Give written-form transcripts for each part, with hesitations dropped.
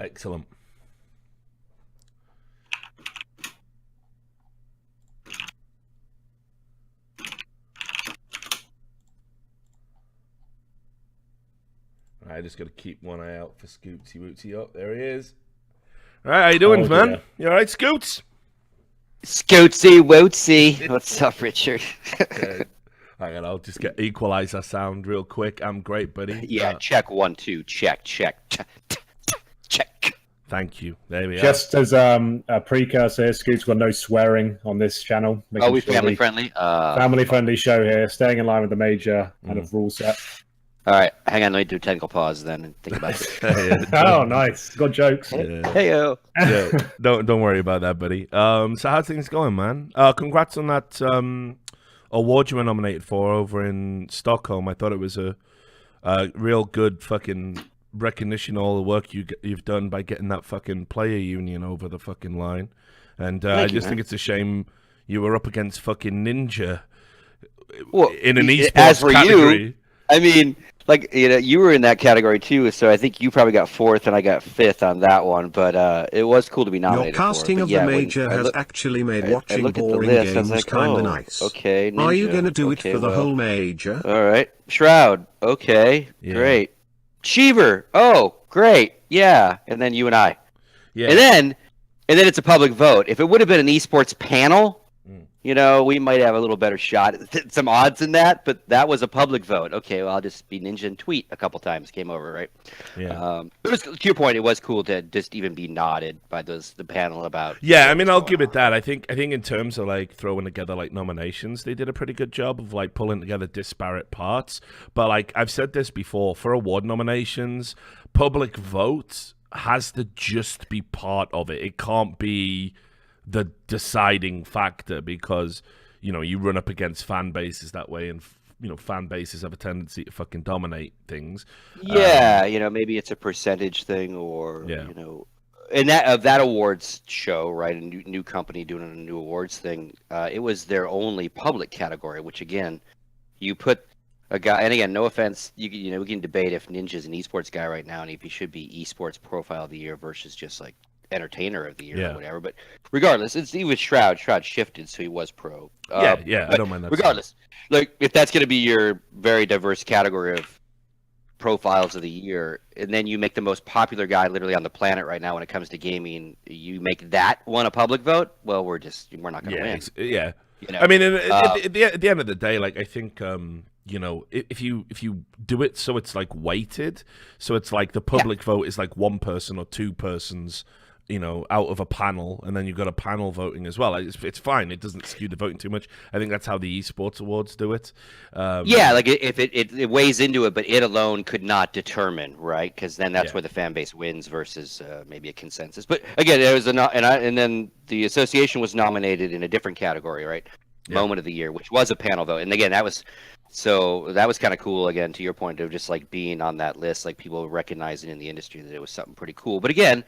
Excellent. I just got to keep one eye out for Scootsy Wootsy. Oh, there he is. All right, how you doing, man? You all right, Scoots? Scootsy Wootsy. What's up, Richard? Okay. I'll just equalize our sound real quick. I'm great, buddy. Yeah, check 1 2. Check. Thank you. There we are. Just as a precursor here, Scoot's got no swearing on this channel. Oh, we family friendly? Family friendly show here, staying in line with the major kind of rule set. All right, hang on. Let me do a technical pause then and think about it. Oh, nice. Good jokes. Yeah. Hey-o. Yeah, don't worry about that, buddy. So how's things going, man? Congrats on that award you were nominated for over in Stockholm. I thought it was a real good fucking recognition of all the work you've done by getting that fucking player union over the fucking line. And I just think it's a shame you were up against fucking Ninja in an esports category. You, I mean, like, you were in that category too, so I think you probably got 4th and I got 5th on that one. But it was cool to be nominated. Your casting of the major has actually made watching boring games kind of nice. Okay, Ninja. Are you going to do it for the whole major? All right, Shroud. Okay, great. Cheever. Oh, great. Yeah, and then you and I. Yeah, and then it's a public vote. If it would have been an esports panel, we might have a little better shot. Some odds in that, but that was a public vote. Okay, well, I'll just be Ninja and tweet a couple times. Came over, right? Yeah. It was, to your point, it was cool to just even be nodded by the panel about. Yeah, I mean, I'll give it that. I think in terms of like throwing together like nominations, they did a pretty good job of like pulling together disparate parts. But like I've said this before, for award nominations, public vote has to just be part of it. It can't be the deciding factor because you run up against fan bases that way, and fan bases have a tendency to fucking dominate things. Maybe it's a percentage thing, or and that awards show, right? A new company doing a new awards thing. It was their only public category, which again, you put a guy, and again, no offense, we can debate if Ninja's an esports guy right now and if he should be esports profile of the year versus just like entertainer of the year or whatever, but regardless, he was Shroud shifted, so he was pro. I don't mind that. Regardless, like if that's going to be your very diverse category of profiles of the year, and then you make the most popular guy literally on the planet right now when it comes to gaming, you make that one a public vote, well, we're not going to win. I mean, at the end of the day, like I think if you do it so it's like weighted, so it's like the public vote is like one person or two persons out of a panel, and then you've got a panel voting as well. It's fine. It doesn't skew the voting too much. I think that's how the esports awards do it. Like if it weighs into it, but it alone could not determine, right? Because then that's where the fan base wins versus maybe a consensus. But again, there was and then the association was nominated in a different category, right? Moment of the year, which was a panel vote, and again that was kind of cool. Again, to your point of just like being on that list, like people recognizing in the industry that it was something pretty cool. But again,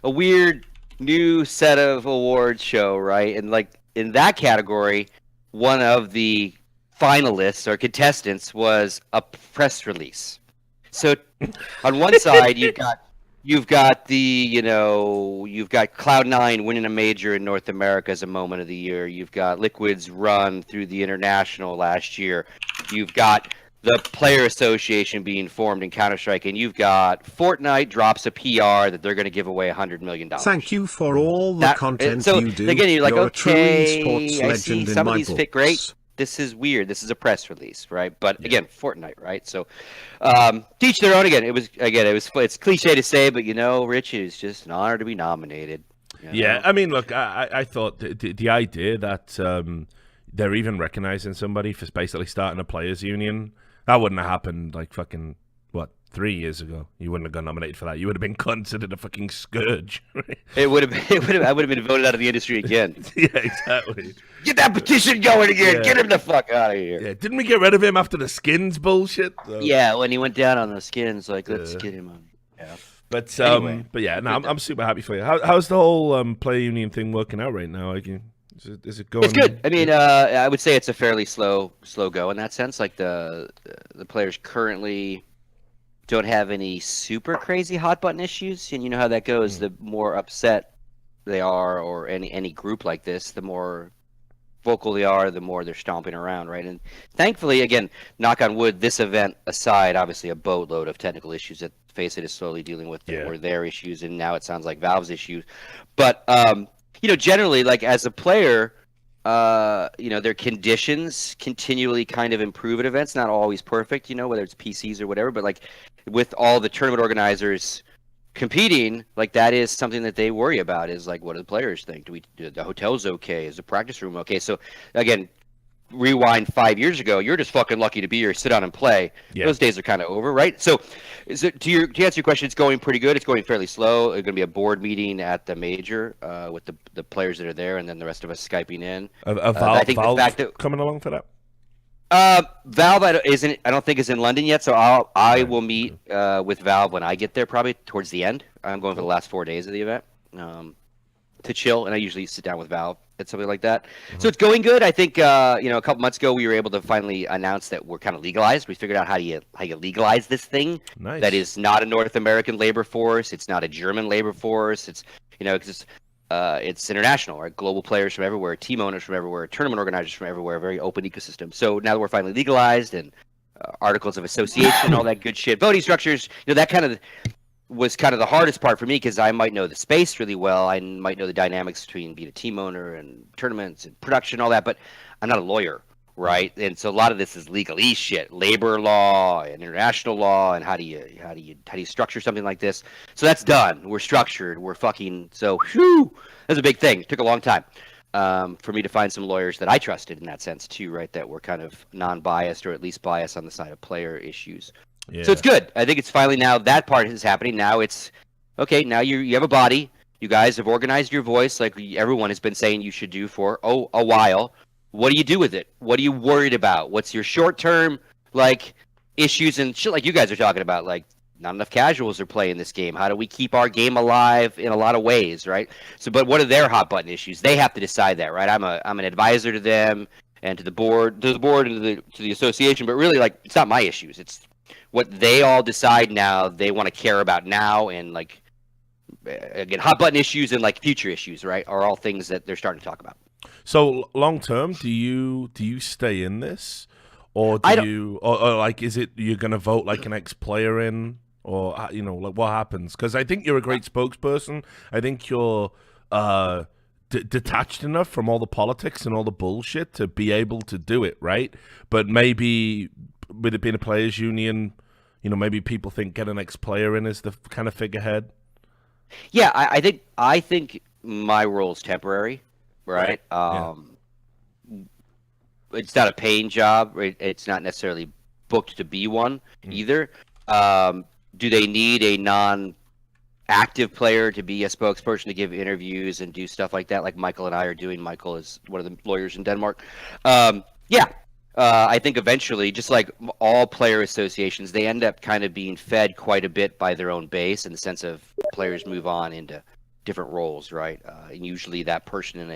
a weird new set of awards show, right? And like in that category, one of the finalists or contestants was a press release. So on one side, you've got Cloud9 winning a major in North America as a moment of the year. You've got Liquid's run through the international last year. You've got the player association being formed in Counter-Strike, and you've got Fortnite drops a PR that they're going to give away $100 million. Thank you for all the content you do. Again, you're like, okay, I see some of these fit great. This is weird. This is a press release, right? But again, Fortnite, right? So, teach their own. It's cliche to say, but Rich, it's just an honor to be nominated. Yeah, I mean, look, I thought the idea that they're even recognizing somebody for basically starting a players' union, that wouldn't have happened like fucking 3 years ago. You wouldn't have got nominated for that. You would have been considered a fucking scourge. Right? I would have been voted out of the industry again. Yeah, exactly. Get that petition going again. Yeah. Get him the fuck out of here. Yeah, didn't we get rid of him after the skins bullshit? So. Yeah, when he went down on the skins, like let's get him on. Yeah. But anyway, I'm super happy for you. How's the whole player union thing working out right now? Is it going? It's good. I mean, I would say it's a fairly slow go in that sense. Like the players currently don't have any super crazy hot button issues, and you know how that goes. The more upset they are, or any group like this, the more vocal they are, the more they're stomping around, right? And thankfully, again, knock on wood, this event aside, obviously a boatload of technical issues that Faceit is slowly dealing with that were their issues, and now it sounds like Valve's issues. But generally, like as a player, their conditions continually kind of improve at events. Not always perfect, whether it's PCs or whatever, but like with all the tournament organizers competing, like that is something that they worry about, is like, what do the players think? Do the hotel's okay? Is the practice room okay? So again, rewind 5 years ago, you're just fucking lucky to be here, sit down and play. Those days are kind of over, right? So to answer your question, it's going pretty good. It's going fairly slow. It's going to be a board meeting at the major with the players that are there, and then the rest of us Skyping in. I think Valve the fact that coming along for that. Valve I don't think is in London yet, so I will meet with Valve when I get there, probably towards the end. I'm going for the last 4 days of the event to chill, and I usually sit down with Valve at something like that. So it's going good. I think a couple months ago we were able to finally announce that we're kind of legalized. We figured out how you legalize this thing. Nice. That is not a North American labor force. It's not a German labor force. It's because it's international, right? Global players from everywhere, team owners from everywhere, tournament organizers from everywhere, very open ecosystem. So now that we're finally legalized, and articles of association, all that good shit, voting structures, that kind of was kind of the hardest part for me, because I might know the space really well. I might know the dynamics between being a team owner and tournaments and production, all that, but I'm not a lawyer, right? And so a lot of this is legalese shit, labor law and international law, and how do you structure something like this? So that's done. We're structured. We're fucking that's a big thing. It took a long time for me to find some lawyers that I trusted in that sense too, right? That were kind of non-biased, or at least biased on the side of player issues. Yeah. So it's good. I think it's finally, now that part is happening. Now it's okay. Now you have a body. You guys have organized your voice, like everyone has been saying you should do for a while. What do you do with it? What are you worried about? What's your short-term issues and shit, like you guys are talking about? Like, not enough casuals are playing this game. How do we keep our game alive in a lot of ways, right? So, but what are their hot button issues? They have to decide that, right? I'm an advisor to them and to the board and to the association, but really, like, it's not my issues. It's what they all decide now they want to care about now, and like, again, hot button issues and like future issues, right, are all things that they're starting to talk about. So long term, do you stay in this, or like, is it you're going to vote like an ex-player in, or like what happens? Because I think you're a great spokesperson. I think you're detached enough from all the politics and all the bullshit to be able to do it, right? But maybe with it being a players' union, maybe people think get an ex-player in is the kind of figurehead. Yeah, I think my role is temporary, right? It's not a paying job. Right? It's not necessarily booked to be one either. Do they need a non-active player to be a spokesperson to give interviews and do stuff like that, like Michael and I are doing? Michael is one of the lawyers in Denmark. I think eventually, just like all player associations, they end up kind of being fed quite a bit by their own base, in the sense of players move on into different roles, right? And usually that person in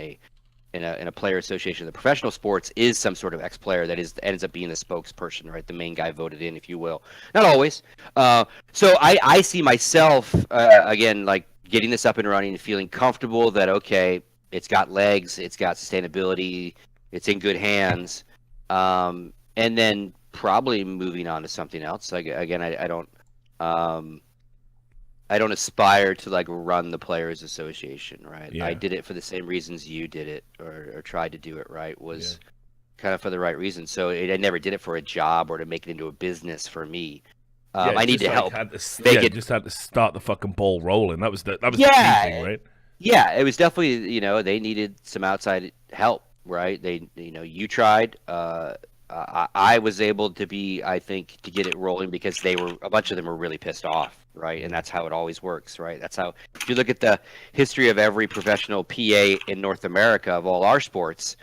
a player association of the professional sports is some sort of ex-player that ends up being the spokesperson, right? The main guy voted in, if you will. Not always. So I see myself, again, like getting this up and running and feeling comfortable that, okay, it's got legs, it's got sustainability, it's in good hands. And then probably moving on to something else. Like, again, I don't aspire to like run the Players Association, right? Yeah. I did it for the same reasons you did it, or tried to do it, right? Was kind of for the right reasons. So I never did it for a job or to make it into a business for me. I need to help. Just had to start the fucking ball rolling. That was the key thing, right? Yeah, it was definitely, they needed some outside help. Right? You tried. I was able to to get it rolling because a bunch of them were really pissed off, right? And that's how it always works, right? That's how, if you look at the history of every professional PA in North America of all our sports,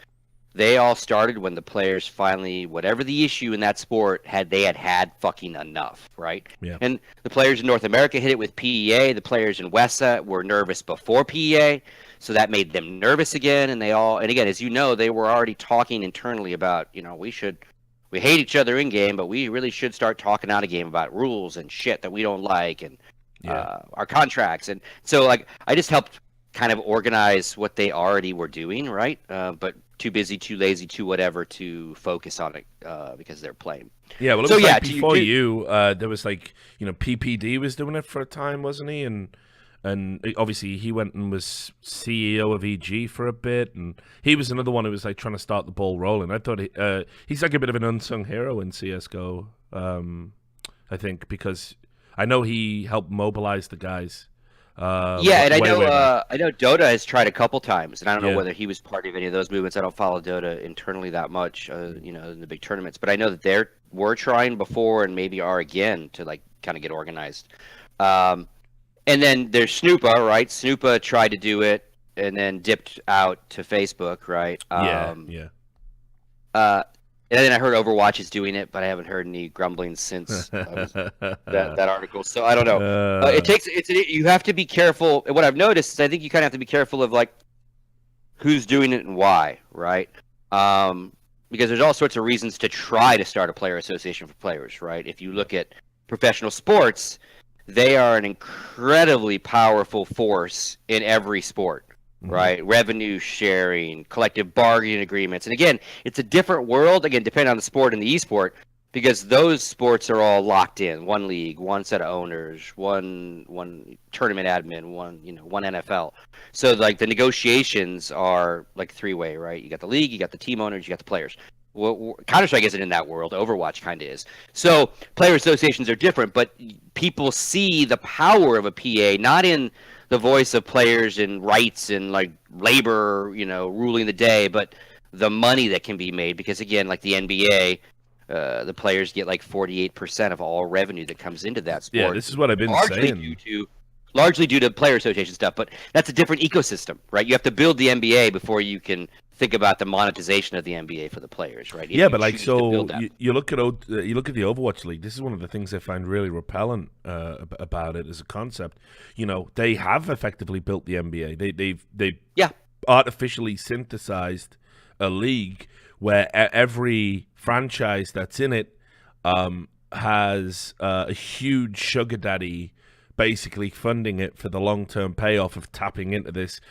they all started when the players finally, whatever the issue in that sport, had fucking enough, right? Yeah. And the players in North America hit it with PEA. The players in WESA were nervous before PEA. So that made them nervous again, and again, as you know, they were already talking internally about, we should we hate each other in game, but we really should start talking out of game about rules and shit that we don't like and our contracts. And so like I just helped kind of organize what they already were doing, right? But too busy, too lazy, too whatever to focus on it because they're playing. Yeah, well, it was like before you, there was like, PPD was doing it for a time, wasn't he? And obviously he went and was CEO of EG for a bit, and he was another one who was like trying to start the ball rolling. I thought he's like a bit of an unsung hero in CS:GO, I think, because I know he helped mobilize the guys. And I know Dota has tried a couple times, and I don't know whether he was part of any of those movements. I don't follow Dota internally that much, in the big tournaments, but I know that they were trying before and maybe are again to like kind of get organized. And then there's Snoopa, right? Snoopa tried to do it and then dipped out to Facebook, right? And then I heard Overwatch is doing it, but I haven't heard any grumblings since that article. So I don't know. You have to be careful. What I've noticed is I think you kind of have to be careful of like who's doing it and why, right? Because there's all sorts of reasons to try to start a player association for players, right? If you look at professional sports, they are an incredibly powerful force in every sport. Right, revenue sharing, collective bargaining agreements, and again, it's a different world. Again, depending on the sport and the esport, because those sports are all locked in. One league, one set of owners, one tournament admin, one NFL. So like the negotiations are like three-way, right? You got the league, you got the team owners, you got the players. Well, Counter-Strike isn't in that world. Overwatch kind of is. So player associations are different, but people see the power of a PA not in the voice of players and rights and like labor, ruling the day, but the money that can be made. Because again, like the NBA, the players get like 48% of all revenue that comes into that sport. Yeah, this is what I've been saying. Largely due to player association stuff, but that's a different ecosystem, right? You have to build the NBA before you can think about the monetization of the NBA for the players, right? Yeah, but like you look at the Overwatch League. This is one of the things I find really repellent about it as a concept. They have effectively built the NBA. They've artificially synthesized a league where every franchise that's in it has a huge sugar daddy basically funding it for the long-term payoff of tapping into this,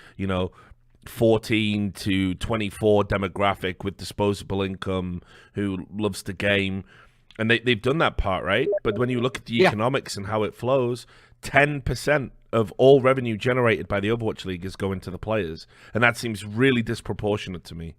14 to 24 demographic with disposable income who loves the game. And they've done that part, right? But when you look at the economics and how it flows, 10% of all revenue generated by the Overwatch League is going to the players. And that seems really disproportionate to me.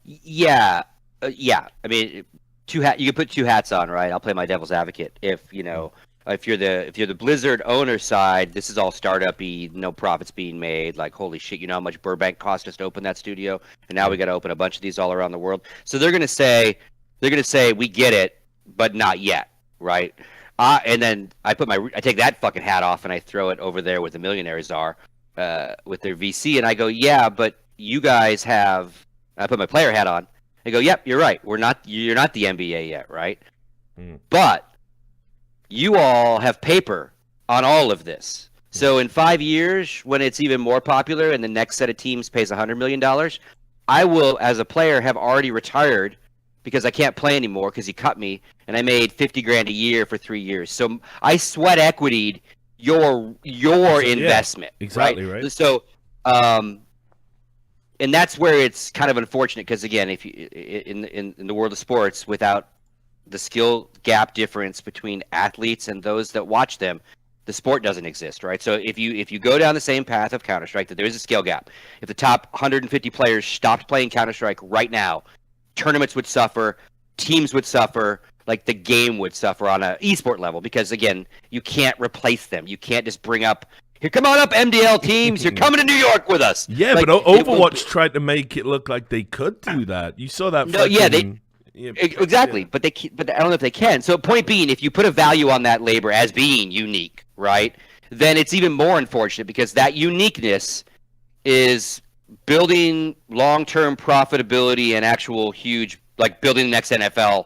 Yeah. I mean, you can put two hats on, right? I'll play my devil's advocate. If you're the Blizzard owner side, this is all startup-y, no profits being made. Like, holy shit, you know how much Burbank cost us to open that studio, and now we got to open a bunch of these all around the world. So they're gonna say, we get it, but not yet, right? And then I take that fucking hat off and I throw it over there with the millionaires are, with their VC, and I go, yeah, but you guys have. I put my player hat on. I go, yep, you're right. You're not the NBA yet, right? But you all have paper on all of this. So in 5 years, when it's even more popular and the next set of teams pays $100 million, I will, as a player, have already retired because I can't play anymore because he cut me, and I made $50,000 a year for 3 years. So I sweat equitied your investment. Exactly right. So, and that's where it's kind of unfortunate because again, if you in the world of sports, without the skill gap difference between athletes and those that watch them, the sport doesn't exist, right? So if you go down the same path of Counter-Strike, that there is a skill gap. If the top 150 players stopped playing Counter-Strike right now, tournaments would suffer, teams would suffer, like the game would suffer on an esport level because again, you can't replace them. You can't just bring up, here, come on up, MDL teams. You're coming to New York with us. Yeah, like, but Overwatch tried to make it look like they could do that. You saw that. No, exactly. But I don't know if they can. So point being, if you put a value on that labor as being unique, right, then it's even more unfortunate because that uniqueness is building long-term profitability and actual huge, like building the next NFL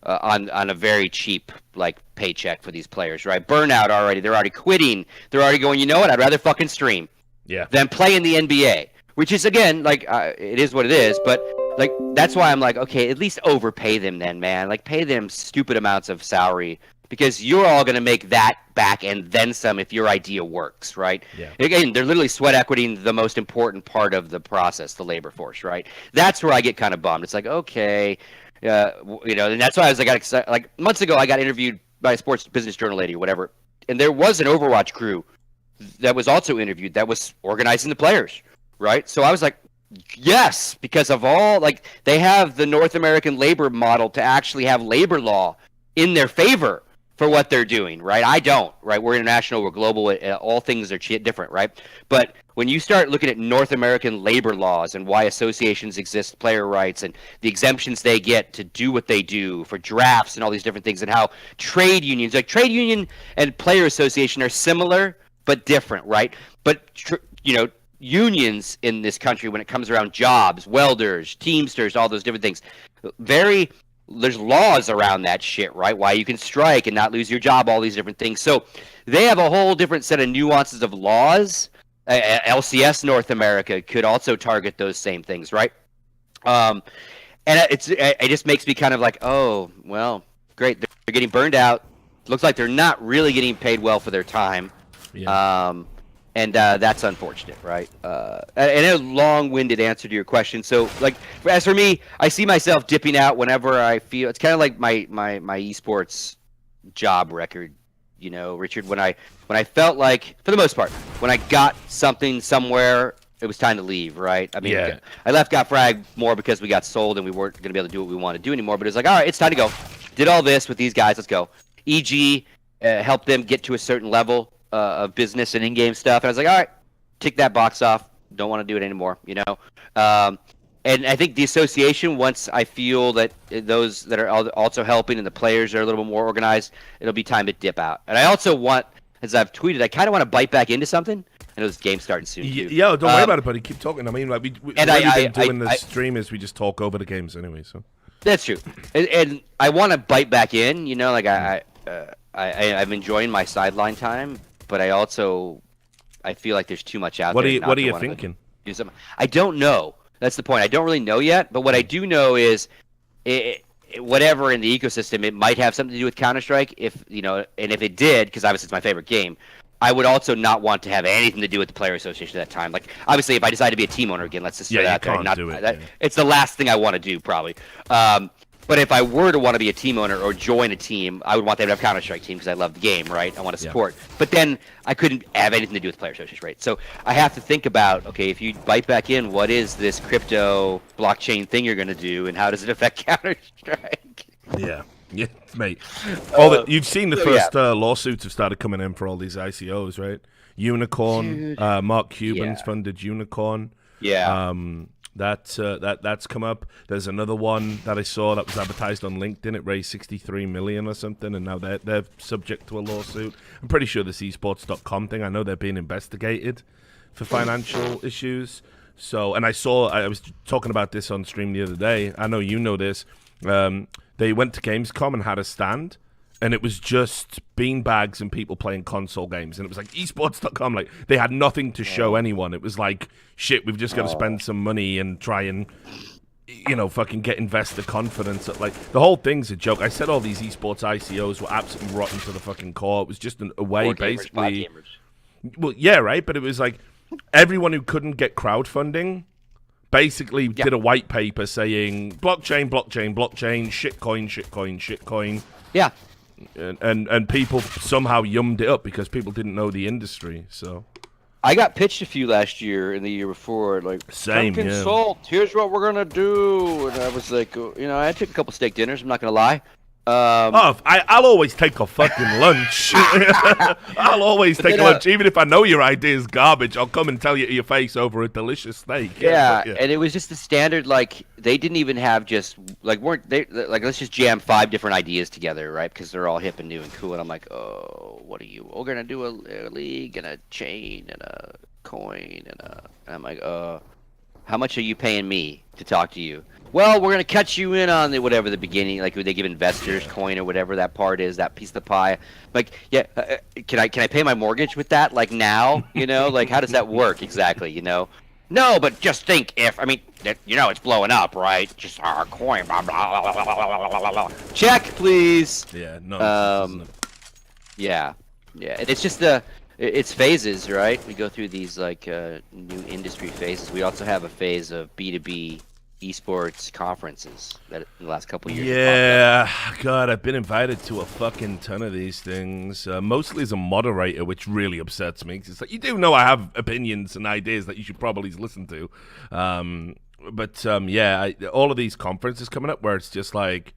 on a very cheap like paycheck for these players, right? Burnout already. They're already quitting. They're already going, you know what? I'd rather fucking stream than play in the NBA, which is, again, like it is what it is. But like that's why I'm like, okay, at least overpay them then, man. Like pay them stupid amounts of salary because you're all going to make that back and then some if your idea works, right? Yeah. Again, they're literally sweat equitying the most important part of the process, the labor force, right? That's where I get kind of bummed. It's like, okay, and that's why I was like months ago I got interviewed by a sports business journal lady or whatever, and there was an Overwatch crew that was also interviewed that was organizing the players, right? So I was like, yes, because of all, like, they have the North American labor model to actually have labor law in their favor for what they're doing, right? I don't, right? We're international, we're global, all things are different, right? But when you start looking at North American labor laws and why associations exist, player rights, and the exemptions they get to do what they do for drafts and all these different things, and how trade unions, like trade union and player association are similar but different, right? But, unions in this country when it comes around jobs, welders, teamsters, all those different things, there's laws around that shit, right? Why you can strike and not lose your job, all these different things. So they have a whole different set of nuances of laws. LCS North America could also target those same things, right? And it just makes me kind of like, oh, well, great. They're getting burned out. Looks like they're not really getting paid well for their time. Yeah. And that's unfortunate, right? And a long-winded answer to your question. So, like, as for me, I see myself dipping out whenever I feel. It's kind of like my esports job record, Richard. When I felt like, for the most part, when I got something somewhere, it was time to leave, right? I mean, Yeah. I left Got Frag more because we got sold and we weren't going to be able to do what we wanted to do anymore. But it was like, all right, it's time to go. Did all this with these guys. Let's go. EG helped them get to a certain level of business and in-game stuff. And I was like, all right, tick that box off. Don't want to do it anymore, And I think the association, once I feel that those that are also helping and the players are a little bit more organized, it'll be time to dip out. And I also want, as I've tweeted, I kind of want to bite back into something. I know this game's starting soon, too. Yeah, don't worry about it, buddy. Keep talking. I mean, like, we've been doing the stream is we just talk over the games anyway, so. That's true. And I want to bite back in, like I'm enjoying my sideline time, but I feel like there's too much out there. What are you thinking? I don't know. That's the point. I don't really know yet, but what I do know is whatever in the ecosystem, it might have something to do with Counter-Strike. If and if it did, because obviously it's my favorite game, I would also not want to have anything to do with the player association at that time. Like, obviously, if I decide to be a team owner again, let's just throw that out there. It's the last thing I want to do, probably. But if I were to want to be a team owner or join a team, I would want them to have a Counter-Strike team because I love the game, right? I want to support. Yeah. But then I couldn't have anything to do with player association, right? So I have to think about, okay, if you bite back in, what is this crypto blockchain thing you're going to do, and how does it affect Counter-Strike? Yeah, mate. You've seen the first lawsuits have started coming in for all these ICOs, right? Unicorn, Mark Cuban's funded Unicorn. Yeah. That's come up. There's another one that I saw that was advertised on LinkedIn. It raised 63 million or something, and now they're subject to a lawsuit. I'm pretty sure this esports.com thing, I know they're being investigated for financial issues. So, and I was talking about this on stream the other day. I know you know this. They went to Gamescom and had a stand, and it was just beanbags and people playing console games. And it was like esports.com. Like, they had nothing to show anyone. It was like, shit, we've just got to spend some money and try and, fucking get investor confidence. Like, the whole thing's a joke. I said all these esports ICOs were absolutely rotten to the fucking core. It was just a way, basically. Well, yeah, right? But it was like, everyone who couldn't get crowdfunding basically did a white paper saying, blockchain, blockchain, blockchain, shitcoin, shitcoin, shitcoin. Yeah. And people somehow yummed it up because people didn't know the industry. So I got pitched a few last year and the year before, like, same, come consult. Here's what we're gonna do, and I was like, I took a couple steak dinners. I'm not gonna lie. I'll always take a fucking lunch. I'll always take a lunch, even if I know your idea is garbage. I'll come and tell you to your face over a delicious steak. Yeah, and it was just the standard. Like, they didn't even have let's just jam 5 different ideas together, right? Because they're all hip and new and cool. And I'm like, oh, what are you? We're gonna do a league and a chain and a coin and I'm like, how much are you paying me to talk to you? Well, we're going to cut you in on the beginning, like they give investors coin or whatever that part is, that piece of the pie. Like, yeah, can I pay my mortgage with that? Like, now, like, how does that work exactly, No, but just think if, I mean, it's blowing up, right? Just our coin, blah, blah, blah, blah, blah, blah, blah, blah. Check, please. Yeah, no. Yeah. It's just it's phases, right? We go through these like new industry phases. We also have a phase of B2B esports conferences that in the last couple of years. Yeah, God, I've been invited to a fucking ton of these things, mostly as a moderator, which really upsets me. 'Cause it's like, you do know I have opinions and ideas that you should probably listen to. All of these conferences coming up where it's just like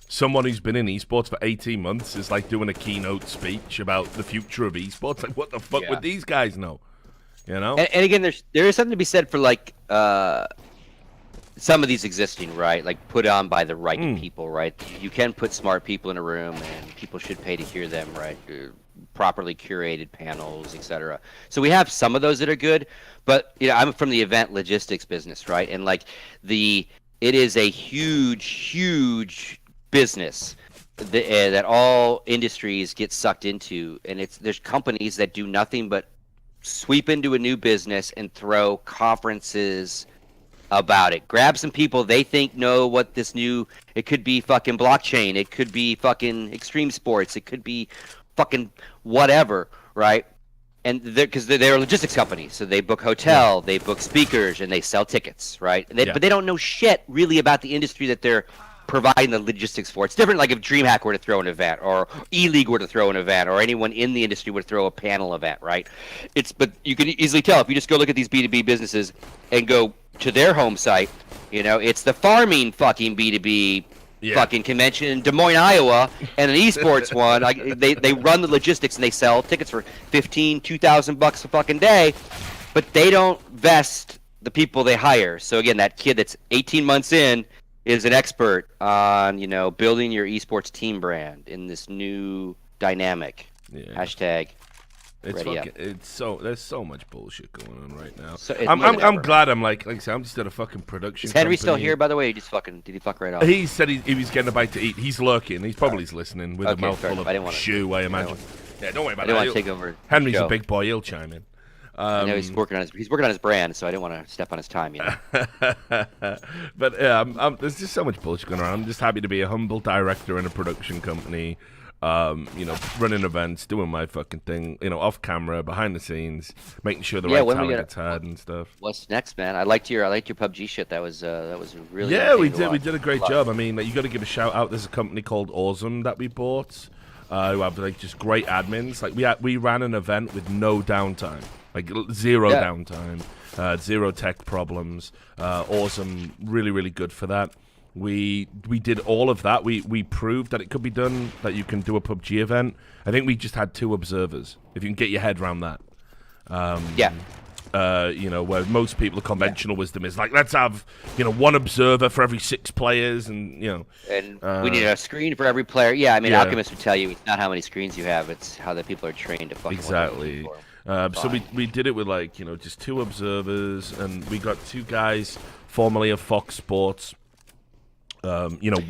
someone who's been in esports for 18 months is like doing a keynote speech about the future of esports. Like, what the fuck would these guys know? You know? And again, there is something to be said for like some of these existing, right? Like put on by the right people, right? You can put smart people in a room, and people should pay to hear them, right? Properly curated panels, etc. So we have some of those that are good, but I'm from the event logistics business, right? And like it is a huge business that all industries get sucked into, and there's companies that do nothing but sweep into a new business and throw conferences about it. Grab some people they think know what this new, it could be fucking blockchain, it could be fucking extreme sports, it could be fucking whatever, right? And because they're a logistics company, so they book hotel, they book speakers, and they sell tickets, right? But they don't know shit really about the industry that they're providing the logistics for. It's different like if DreamHack were to throw an event, or E-League were to throw an event, or anyone in the industry would throw a panel event, right? But you can easily tell if you just go look at these B2B businesses and go to their home site, it's the farming fucking B2B fucking convention in Des Moines, Iowa, and an esports one. Like they run the logistics and they sell tickets for $2,000 a fucking day, but they don't vest the people they hire. So again, that kid that's 18 months in is an expert on building your esports team brand in this new dynamic. Hashtag. There's so much bullshit going on right now. So I'm glad I'm like I said, I'm just at a fucking production. Is Henry company. still here, by the way? Did he fuck right off? He said he was getting a bite to eat. He's lurking. He's probably listening with a mouthful of shoe, I imagine. Don't worry about it. I don't want to take over. Henry's a big boy. He'll chime in. I know he's working on his brand, so I didn't want to step on his time, But there's just so much bullshit going on. I'm just happy to be a humble director in a production company. Running events, doing my fucking thing, off camera, behind the scenes, making sure the right talent gets had and stuff. What's next, man? I liked your PUBG shit. That was really we did a great job. I mean, you got to give a shout out. There's a company called Awesome that we bought, who have like just great admins. Like we ran an event with no downtime, like zero downtime, zero tech problems. Awesome, really really good for that. We did all of that. We proved that it could be done, that you can do a PUBG event. I think we just had 2 observers, if you can get your head around that. Where most people, the conventional wisdom is like, let's have, 1 observer for every 6 players, and, And we need a screen for every player. Yeah, I mean, Alchemist would tell you it's not how many screens you have, it's how the people are trained to fucking exactly. So we did it with, just 2 observers, and we got 2 guys formerly of Fox Sports,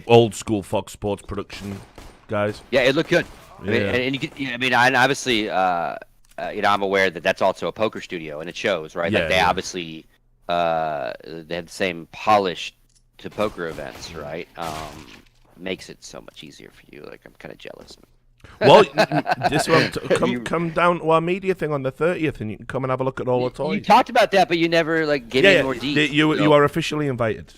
old school Fox Sports production guys. Yeah, it looked good. And obviously, I'm aware that that's also a poker studio, and it shows, right? Like they obviously, they have the same polish to poker events, right? Makes it so much easier for you. Like, I'm kind of jealous. Well, this one, come down to our media thing on the 30th, and you can come and have a look at all the toys. You talked about that, but you never gave me more details. You are officially invited.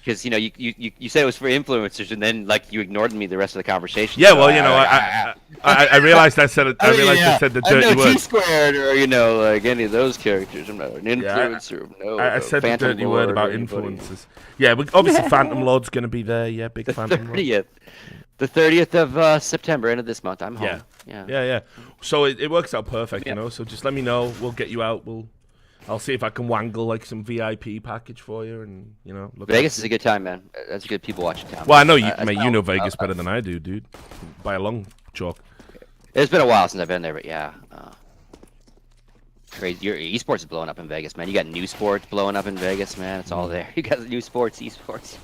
Because you said it was for influencers, and then you ignored me the rest of the conversation. Yeah, well, I realized I said it. I said the dirty word. T-squared, or any of those characters. I'm not an influencer. I said the dirty word about influencers. Yeah, obviously Phantom Lord's going to be there. Yeah, big Phantom Lord. The 30th of September, end of this month. I'm home. Yeah. So it works out perfect, So just let me know. We'll get you out. I'll see if I can wangle some VIP package for you, and look. Vegas is a good time, man. That's good people watching town. Well, I know you know Vegas better than I do, dude, by a long chalk. It's been a while since I've been there, but crazy. Your esports is blowing up in Vegas, man. You got new sports blowing up in Vegas, man. It's all there. You got new sports, esports.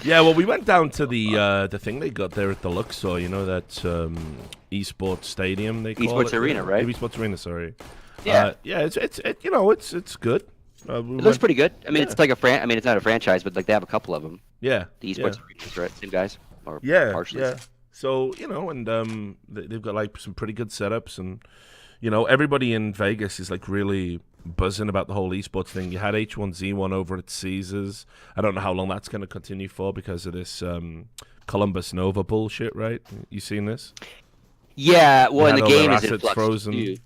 Yeah, well, we went down to the thing they got there at the Luxor. That esports stadium they call esports it. Arena, right? Esports Arena, sorry. Yeah, it's you know, it's good. It looks pretty good. I mean, it's like I mean, it's not a franchise, but like they have a couple of them. Yeah, The esports creators, right? Same guys, or yeah, partially. yeah. So you know, and they've got like some pretty good setups, and you know, everybody in Vegas is like really buzzing about the whole esports thing. You had H1Z1 over at Caesars. I don't know how long that's going to continue for because of this Columbus Nova bullshit, right? You seen this? Yeah, well, and the game is in assets flux frozen. too.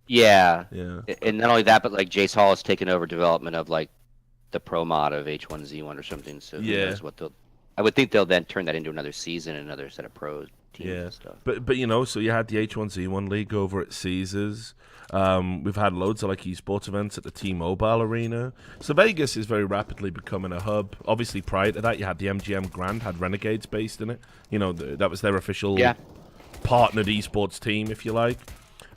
Yeah, Yeah. and not only that, but like Jace Hall has taken over development of like the pro mod of H1Z1 or something. So who knows what they'll. I would think they'll then turn that into another season, another set of pros teams and stuff. But you know, so you had the H1Z1 league over at Caesars. We've had loads of like esports events at the T-Mobile Arena. So Vegas is very rapidly becoming a hub. Obviously, prior to that, you had the MGM Grand, had Renegades based in it. You know, that was their official partnered esports team, if you like.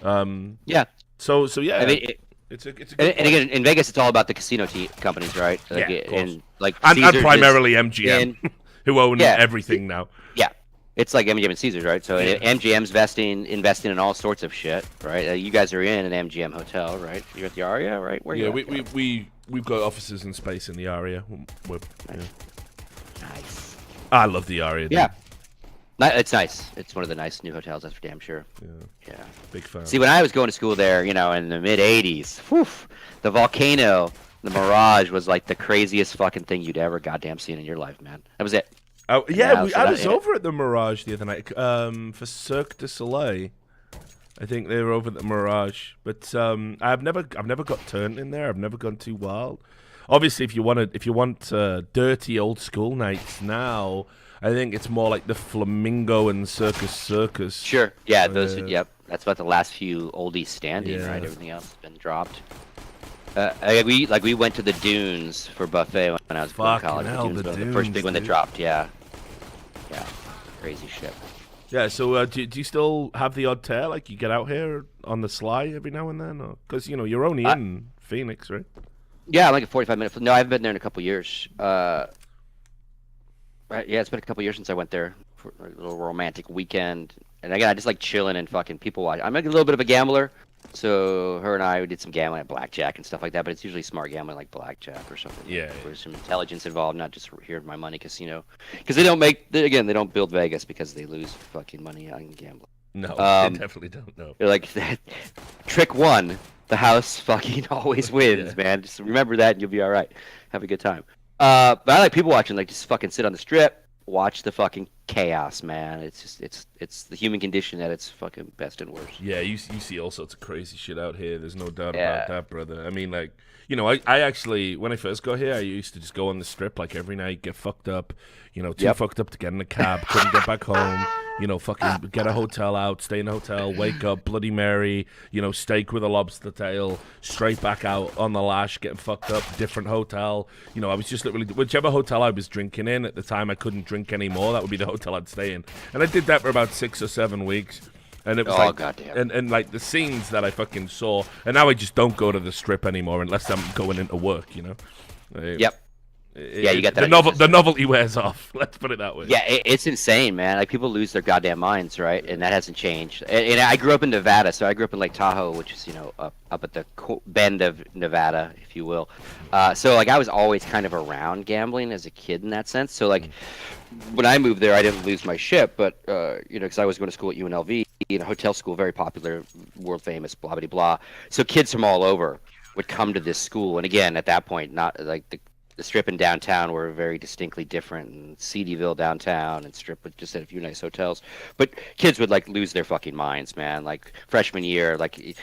Yeah. So yeah. I mean, it's a good and again, in Vegas, it's all about the casino companies, right? Like, yeah, of course. and like and primarily MGM, who own everything now. Yeah, it's like MGM and Caesars, right? So MGM's investing in all sorts of shit, right? You guys are in an MGM hotel, right? You're at the Aria, right? Where you at? we've got offices and space in the Aria. Nice. I love the Aria. Yeah. It's nice. It's one of the nice new hotels, that's for damn sure. Yeah. Big fan. See, when I was going to school there, you know, in the mid '80s, the volcano, the Mirage was like the craziest fucking thing you'd ever goddamn seen in your life, man. That was it. Oh yeah, I was over at the Mirage the other night for Cirque du Soleil. I think they were over at the Mirage, but I've never got turned in there. I've never gone too wild. Obviously, if you want dirty old school nights now, I think it's more like the Flamingo and Circus. Sure. Yeah, those. Yep. That's about the last few oldies standing, right? Everything else has been dropped. We went to the Dunes for buffet when I was in college. The first big one that dropped. Yeah. Crazy shit. Yeah. So do you still have the odd tear? Like you get out here on the sly every now and then, because you know you're only in Phoenix, right? Yeah, like a 45-minute. No, I haven't been there in a couple years. Right, yeah, it's been a couple years since I went there for a little romantic weekend. And again, I just like chilling and fucking people watch. I'm like a little bit of a gambler, so her and I did some gambling at blackjack and stuff like that. But it's usually smart gambling like blackjack or something. Yeah. There's some intelligence involved, not just here my money casino. Because they don't build Vegas because they lose fucking money on gambling. No, they definitely don't. No. They're like trick one. The house fucking always wins, man. Just remember that and you'll be all right. Have a good time. But I like people watching, like just fucking sit on the strip, watch the fucking chaos, man. It's just it's the human condition at its fucking best and worst. Yeah, you see all sorts of crazy shit out here. There's no doubt about that, brother. I mean, like, you know, I actually, when I first got here, I used to just go on the strip like every night, get fucked up, you know, too fucked up to get in a cab, couldn't get back home. You know, fucking get a hotel out, stay in a hotel, wake up, Bloody Mary, you know, steak with a lobster tail, straight back out on the lash, getting fucked up, different hotel. You know, I was just literally, whichever hotel I was drinking in at the time, I couldn't drink anymore. That would be the hotel I'd stay in. And I did that for about 6 or 7 weeks. And it was goddamn. And like the scenes that I fucking saw. And now I just don't go to the strip anymore unless I'm going into work, you know? Yeah, you got that. The novelty wears off. Let's put it that way. Yeah, it's insane, man. Like people lose their goddamn minds, right? And that hasn't changed. And I grew up in Nevada, so I grew up in Lake Tahoe, which is up at the bend of Nevada, if you will. So like I was always kind of around gambling as a kid in that sense. So like when I moved there, I didn't lose my shit, but you know, because I was going to school at UNLV, in a hotel school, very popular, world famous, blah blah blah. So kids from all over would come to this school, and again, at that point, not like the Strip and downtown were very distinctly different, and Seadyville downtown and Strip with just had a few nice hotels. But kids would like lose their fucking minds, man. Like freshman year, like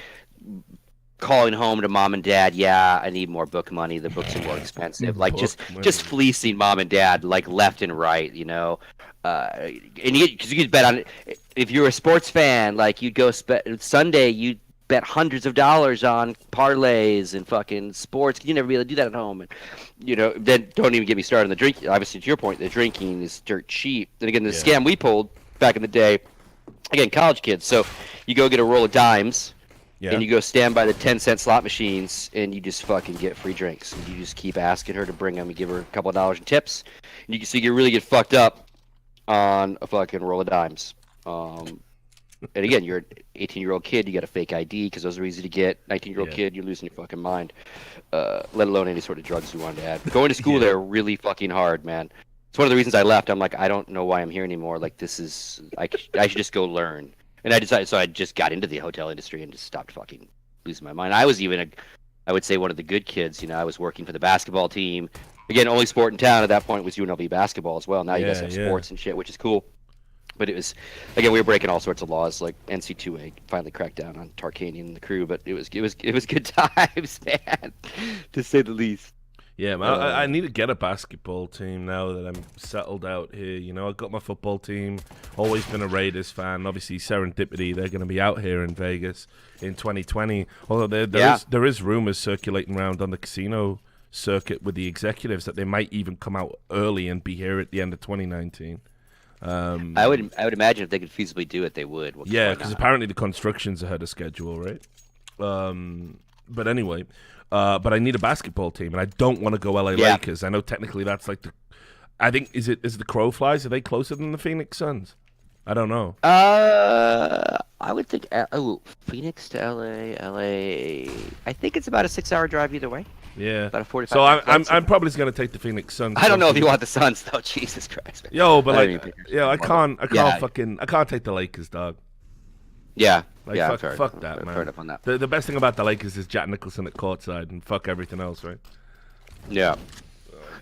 calling home to mom and dad, yeah, I need more book money. The books are more expensive. Like just fleecing mom and dad like left and right, you know. And because you could bet on it. If you're a sports fan, like you'd go Sunday, you'd bet hundreds of dollars on parlays and fucking sports. You never be able to do that at home. And, you know, then don't even get me started on the drinking. Obviously, to your point, the drinking is dirt cheap. And again, the scam we pulled back in the day, again, college kids. So you go get a roll of dimes, and you go stand by the 10-cent slot machines, and you just fucking get free drinks. And you just keep asking her to bring them and give her a couple of dollars in tips. And you really get fucked up on a fucking roll of dimes. and again, you're an 18-year-old kid, you got a fake ID because those are easy to get. 19-year-old Yeah. kid, you're losing your fucking mind. Let alone any sort of drugs you wanted to add. Going to school there really fucking hard, man. It's one of the reasons I left. I'm like, I don't know why I'm here anymore. Like, this is, I should just go learn. And I decided, so I just got into the hotel industry and just stopped fucking losing my mind. I was even I would say one of the good kids. You know, I was working for the basketball team. Again, only sport in town at that point was UNLV basketball as well. Now you guys have sports and shit, which is cool. But it was, again, we were breaking all sorts of laws. Like NC2A finally cracked down on Tarkanian and the crew, but it was good times, man, to say the least. Yeah, man, I need to get a basketball team now that I'm settled out here. You know, I've got my football team, always been a Raiders fan. Obviously, serendipity, they're going to be out here in Vegas in 2020. Although there is rumors circulating around on the casino circuit with the executives that they might even come out early and be here at the end of 2019. I would imagine if they could feasibly do it, they would. Well, yeah, because apparently the construction's ahead of schedule, right? But anyway, but I need a basketball team, and I don't want to go LA Lakers. I know technically that's like I think is it the Crow Flies? Are they closer than the Phoenix Suns? I don't know. I would think Phoenix to LA. I think it's about a 6-hour drive either way. Yeah. About a 45. So I'm probably going to take the Phoenix Suns. I don't know if you want the Suns though. Jesus Christ. Man. Yo, but I can't take the Lakers, dog. Yeah. Like, yeah. Fuck that, man. Fair enough on that. The best thing about the Lakers is Jack Nicholson at courtside, and fuck everything else, right? Yeah.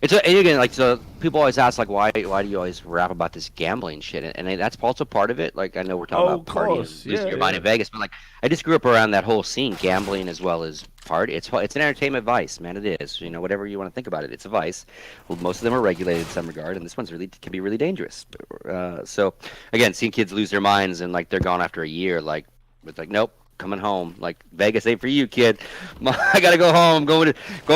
And again, like, so people always ask, like, why do you always rap about this gambling shit? And that's also part of it. Like, I know we're talking about partying and losing your mind in Vegas, but like, I just grew up around that whole scene, gambling as well as party. It's an entertainment vice, man. It is. You know, whatever you want to think about it, it's a vice. Well, most of them are regulated in some regard, and this one's can be really dangerous. So, again, seeing kids lose their minds and like they're gone after a year, like, it's like, nope. Coming home, like Vegas ain't for you, kid. I gotta go home. Going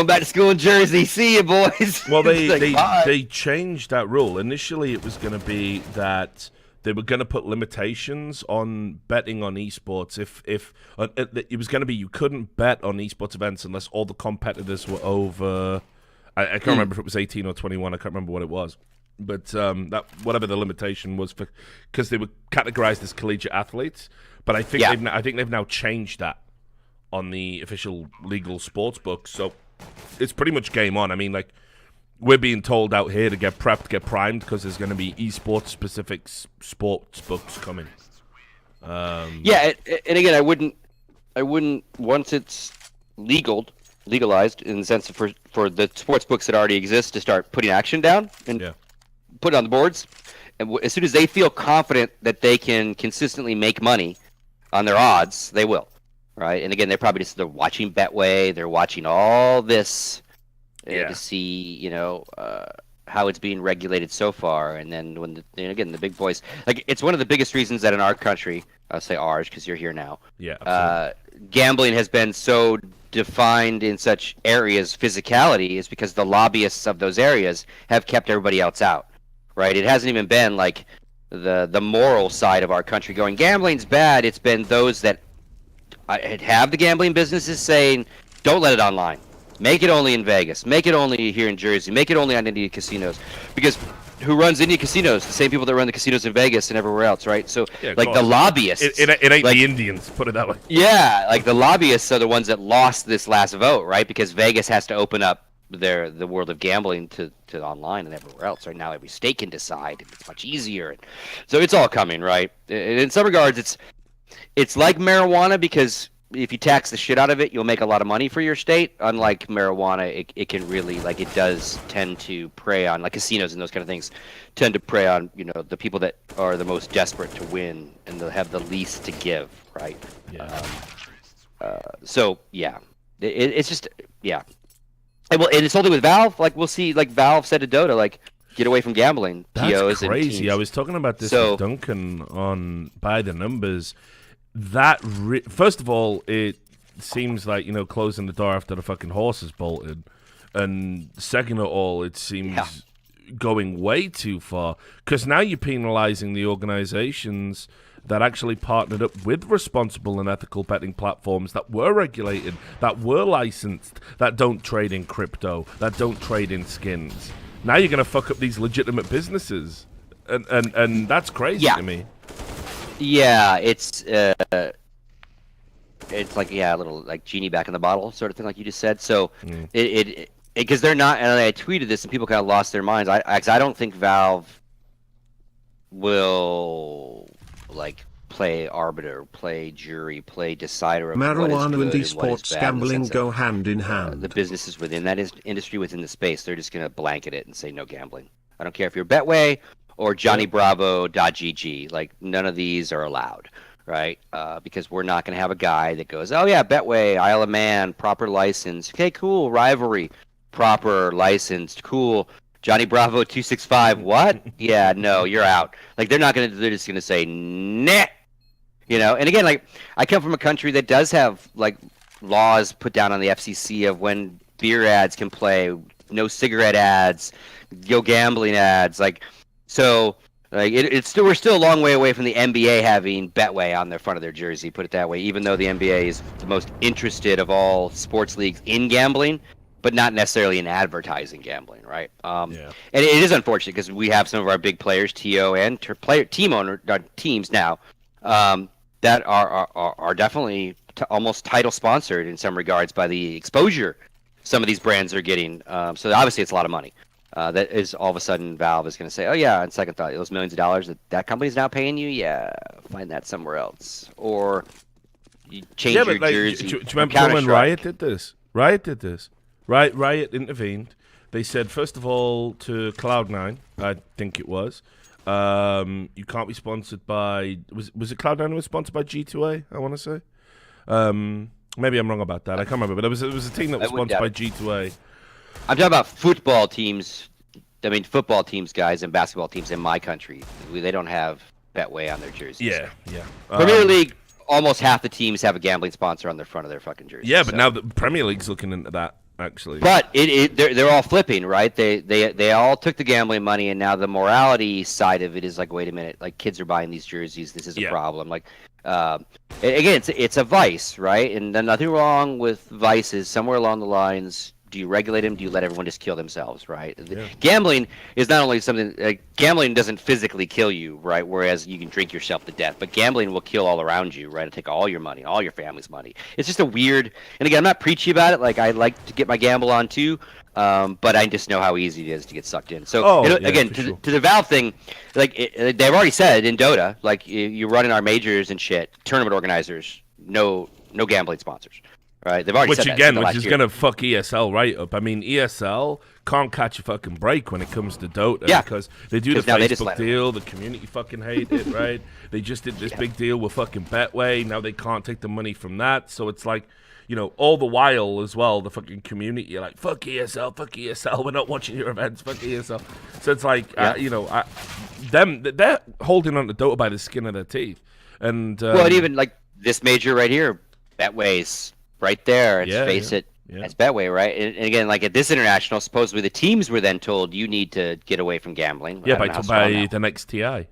back to school in Jersey. See you, boys. Well, they changed that rule. Initially, it was going to be that they were going to put limitations on betting on esports. If it was going to be you couldn't bet on esports events unless all the competitors were over. I can't remember if it was 18 or 21. I can't remember what it was. But that whatever the limitation was, because they were categorized as collegiate athletes. But I think they've now changed that on the official legal sports book. So it's pretty much game on. I mean, like, we're being told out here to get prepped, get primed, because there's going to be esports specific sports books coming. Yeah, and again, I wouldn't once it's legalized in the sense of for the sports books that already exist to start putting action down and put it on the boards. And as soon as they feel confident that they can consistently make money on their odds, they will, right? And again, they're watching Betway, they're watching all this to see, you know, how it's being regulated so far. And then when the big boys, like, it's one of the biggest reasons that in our country, I'll say ours because you're here now. Yeah. Gambling has been so defined in such areas, physicality, is because the lobbyists of those areas have kept everybody else out, right? It hasn't even been like the moral side of our country going, gambling's bad. It's been those that have the gambling businesses saying, don't let it online. Make it only in Vegas. Make it only here in Jersey. Make it only on Indian casinos. Because who runs Indian casinos? The same people that run the casinos in Vegas and everywhere else, right? So, like, the lobbyists. It ain't like, the Indians, put it that way. Yeah, like, the lobbyists are the ones that lost this last vote, right? Because Vegas has to open up the world of gambling to online and everywhere else. Right now, every state can decide, and it's much easier. And so it's all coming, right? In some regards, it's like marijuana, because if you tax the shit out of it, you'll make a lot of money for your state. Unlike marijuana, it can really, like, it does tend to prey on, like, casinos and those kind of things tend to prey on, you know, the people that are the most desperate to win and they'll have the least to give, right? Yeah. So yeah, it's just And it's only with Valve. Like, we'll see. Like, Valve said to Dota, like, get away from gambling. That's crazy. I was talking about this with Duncan on By the Numbers. First of all, it seems like, you know, closing the door after the fucking horse is bolted, and second of all, it seems going way too far, because now you're penalizing the organizations that actually partnered up with responsible and ethical betting platforms that were regulated, that were licensed, that don't trade in crypto, that don't trade in skins. Now you're going to fuck up these legitimate businesses. And that's crazy to me. Yeah, it's like a little like genie back in the bottle sort of thing, like you just said. So because they're not, and I tweeted this, and people kind of lost their minds. I don't think Valve will like play arbiter, play jury, play decider of what is Marijuana good and and what is esports bad. gambling go hand in hand. The businesses within that industry, within the space, they're just going to blanket it and say no gambling. I don't care if you're Betway or JohnnyBravo.gg. Like, none of these are allowed, right? Because we're not going to have a guy that goes, oh yeah, Betway, Isle of Man, proper license. Okay, cool. Rivalry, proper licensed, cool. Johnny Bravo 265, what? Yeah, no, you're out. Like, they're just gonna say nah. And again, like, I come from a country that does have like laws put down on the FCC of when beer ads can play, no cigarette ads, no gambling ads, like, so like we're still a long way away from the NBA having Betway on the front of their jersey, put it that way, even though the NBA is the most interested of all sports leagues in gambling, but not necessarily in advertising gambling, right? And it is unfortunate because we have some of our big players, TO and teams now, that are definitely almost title sponsored in some regards by the exposure some of these brands are getting. So obviously it's a lot of money. That is all of a sudden Valve is going to say, oh yeah, on second thought, those millions of dollars that company's now paying you, yeah, find that somewhere else, or you change your jersey. Do you remember when Riot did this? Riot intervened. They said, first of all, to Cloud9, I think it was, you can't be sponsored by... Was it Cloud9 who was sponsored by G2A, I want to say? Maybe I'm wrong about that. I can't remember. But it was a team that was sponsored by G2A. I'm talking about football teams. I mean, football teams, guys, and basketball teams in my country. They don't have Betway on their jerseys. Yeah. Premier League, almost half the teams have a gambling sponsor on the front of their fucking jerseys. Yeah, but now the Premier League's looking into that. Actually, but they're all flipping, right? They all took the gambling money, and now the morality side of it is like, wait a minute, like, kids are buying these jerseys. This is a problem. Like, again, it's a vice, right? And then nothing wrong with vices. Somewhere along the lines, do you regulate them? Do you let everyone just kill themselves, right? Yeah. Gambling is not only something. Gambling doesn't physically kill you, right? Whereas you can drink yourself to death, but gambling will kill all around you, right? It'll take all your money, all your family's money. It's just a weird. And again, I'm not preachy about it. Like, I like to get my gamble on too, but I just know how easy it is to get sucked in. So again, to the Valve thing, like, they've already said in Dota, like, you're running our majors and shit, tournament organizers, no gambling sponsors. Right, they've already said that. Which is going to fuck ESL right up. I mean, ESL can't catch a fucking break when it comes to Dota, because they do the Facebook deal, the community fucking hate it, right? They just did this big deal with fucking Betway, now they can't take the money from that, so it's like, all the while as well, the fucking community are like, fuck ESL, we're not watching your events, fuck ESL. So it's like, they're holding on to Dota by the skin of their teeth. And well, even like this major right here, Betway's right there. Face it, it's Betway, right? And again, like at this international, supposedly the teams were then told you need to get away from gambling. Yeah, by the next TI.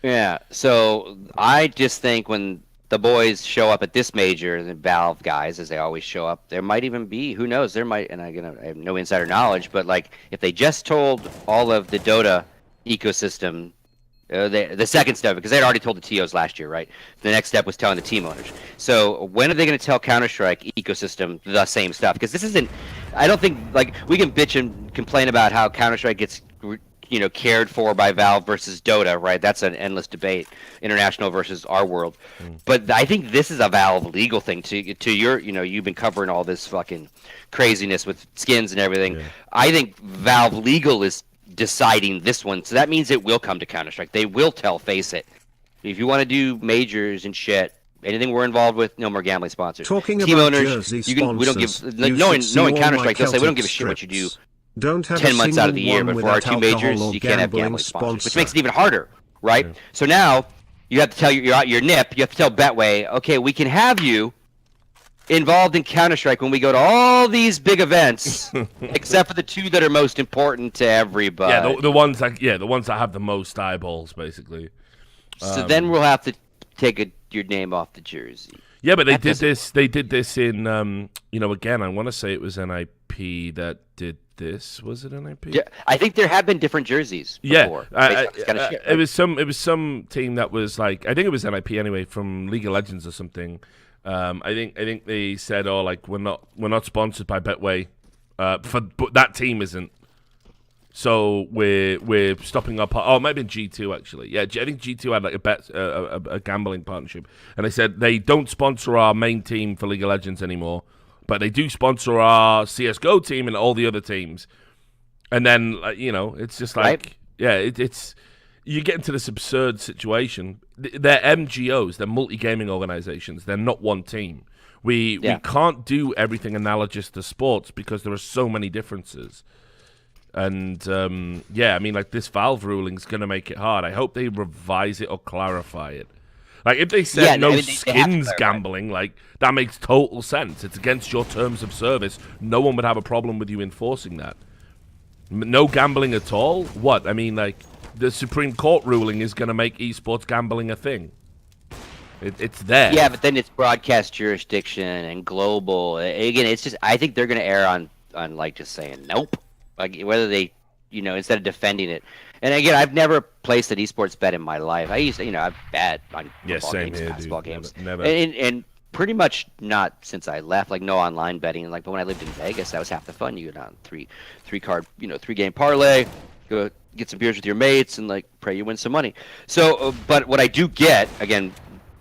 Yeah, so I just think when the boys show up at this major, the Valve guys, as they always show up, there might even be, who knows, there might, and I have no insider knowledge, but like if they just told all of the Dota ecosystem, the second step, because they'd already told the TOs last year, right? The next step was telling the team owners. So when are they going to tell Counter-Strike ecosystem the same stuff? Because this isn't, I don't think, like, we can bitch and complain about how Counter-Strike gets, cared for by Valve versus Dota, right? That's an endless debate, international versus our world. But I think this is a Valve legal thing. To your, you've been covering all this fucking craziness with skins and everything. Yeah. I think Valve legal is deciding this one, so that means it will come to Counter-Strike. They will face it. If you want to do majors and shit, anything we're involved with, no more gambling sponsors. Talking team about owners, we don't give. Knowing Counter-Strike, they'll say we don't give a shit what you do. Don't have 10 months out of the year, but for our two majors, you can't have gambling sponsors, which makes it even harder, right? Yeah. So now you have to tell your NIP, you have to tell Betway, okay, we can have you involved in Counter-Strike when we go to all these big events, except for the two that are most important to everybody. Yeah, the ones that have the most eyeballs, basically. So then we'll have to take your name off the jersey. Yeah, but they did this. They did this in, again, I want to say it was NIP NIP that did this. Was it NIP? Yeah, I think there have been different jerseys before. Yeah, it was some team that was like, I think it was NIP anyway, from League of Legends or something. I think they said, oh, like we're not sponsored by Betway, but that team isn't. So we're stopping our part. Oh, it might have been G2 actually. Yeah, I think G2 had like a gambling partnership, and they said they don't sponsor our main team for League of Legends anymore, but they do sponsor our CS:GO team and all the other teams. And then it's just like, right. Yeah, it's you get into this absurd situation. They're MGOs, they're multi-gaming organizations. They're not one team. We can't do everything analogous to sports because there are so many differences. And I mean, like this Valve ruling is going to make it hard. I hope they revise it or clarify it. Like if they said skins gambling, like that makes total sense. It's against your terms of service. No one would have a problem with you enforcing that. No gambling at all? What? I mean, like the Supreme Court ruling is going to make esports gambling a thing. It's there. Yeah, but then it's broadcast jurisdiction and global. Again, it's just I think they're going to err on like just saying nope. Like whether they, instead of defending it. And again, I've never placed an esports bet in my life. I used to, I've bet on football games, basketball games, never. And pretty much not since I left. Like no online betting. Like, but when I lived in Vegas, that was half the fun. You get on three card, 3-game parlay, go get some beers with your mates, and like pray you win some money. So, but what I do get, again,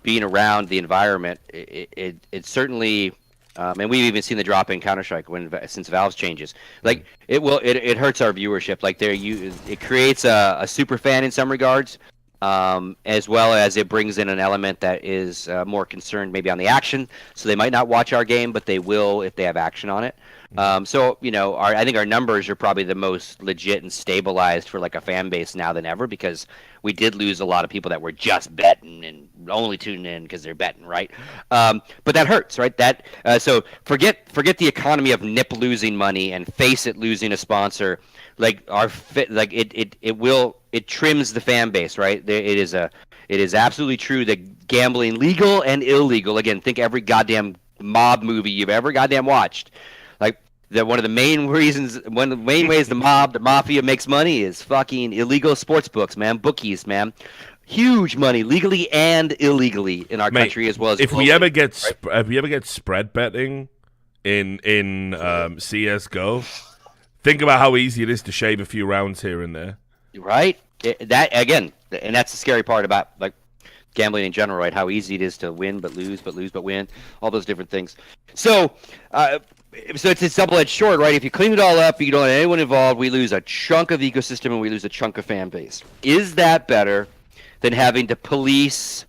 being around the environment, it certainly. And we've even seen the drop in Counter-Strike since Valve's changes. Like it hurts our viewership. Like it creates a super fan in some regards, as well as it brings in an element that is more concerned maybe on the action. So they might not watch our game, but they will if they have action on it. So I think our numbers are probably the most legit and stabilized for like a fan base now than ever, because we did lose a lot of people that were just betting and only tuning in because they're betting, right? But that hurts, right? So forget the economy of NIP losing money and Face It losing a sponsor. Like it trims the fan base, right? It is absolutely true that gambling, legal and illegal. Again, think every goddamn mob movie you've ever goddamn watched. One of the main ways the mafia makes money is fucking illegal sports books, man, bookies, man. Huge money, legally and illegally in our country as well as if globally, we ever get spread betting in CS:GO, think about how easy it is to shave a few rounds here and there. Right? That again, and that's the scary part about like gambling in general, right? How easy it is to win but lose but win, all those different things. So it's a double-edged sword, right? If you clean it all up, you don't have anyone involved, we lose a chunk of the ecosystem and we lose a chunk of fan base. Is that better than having to police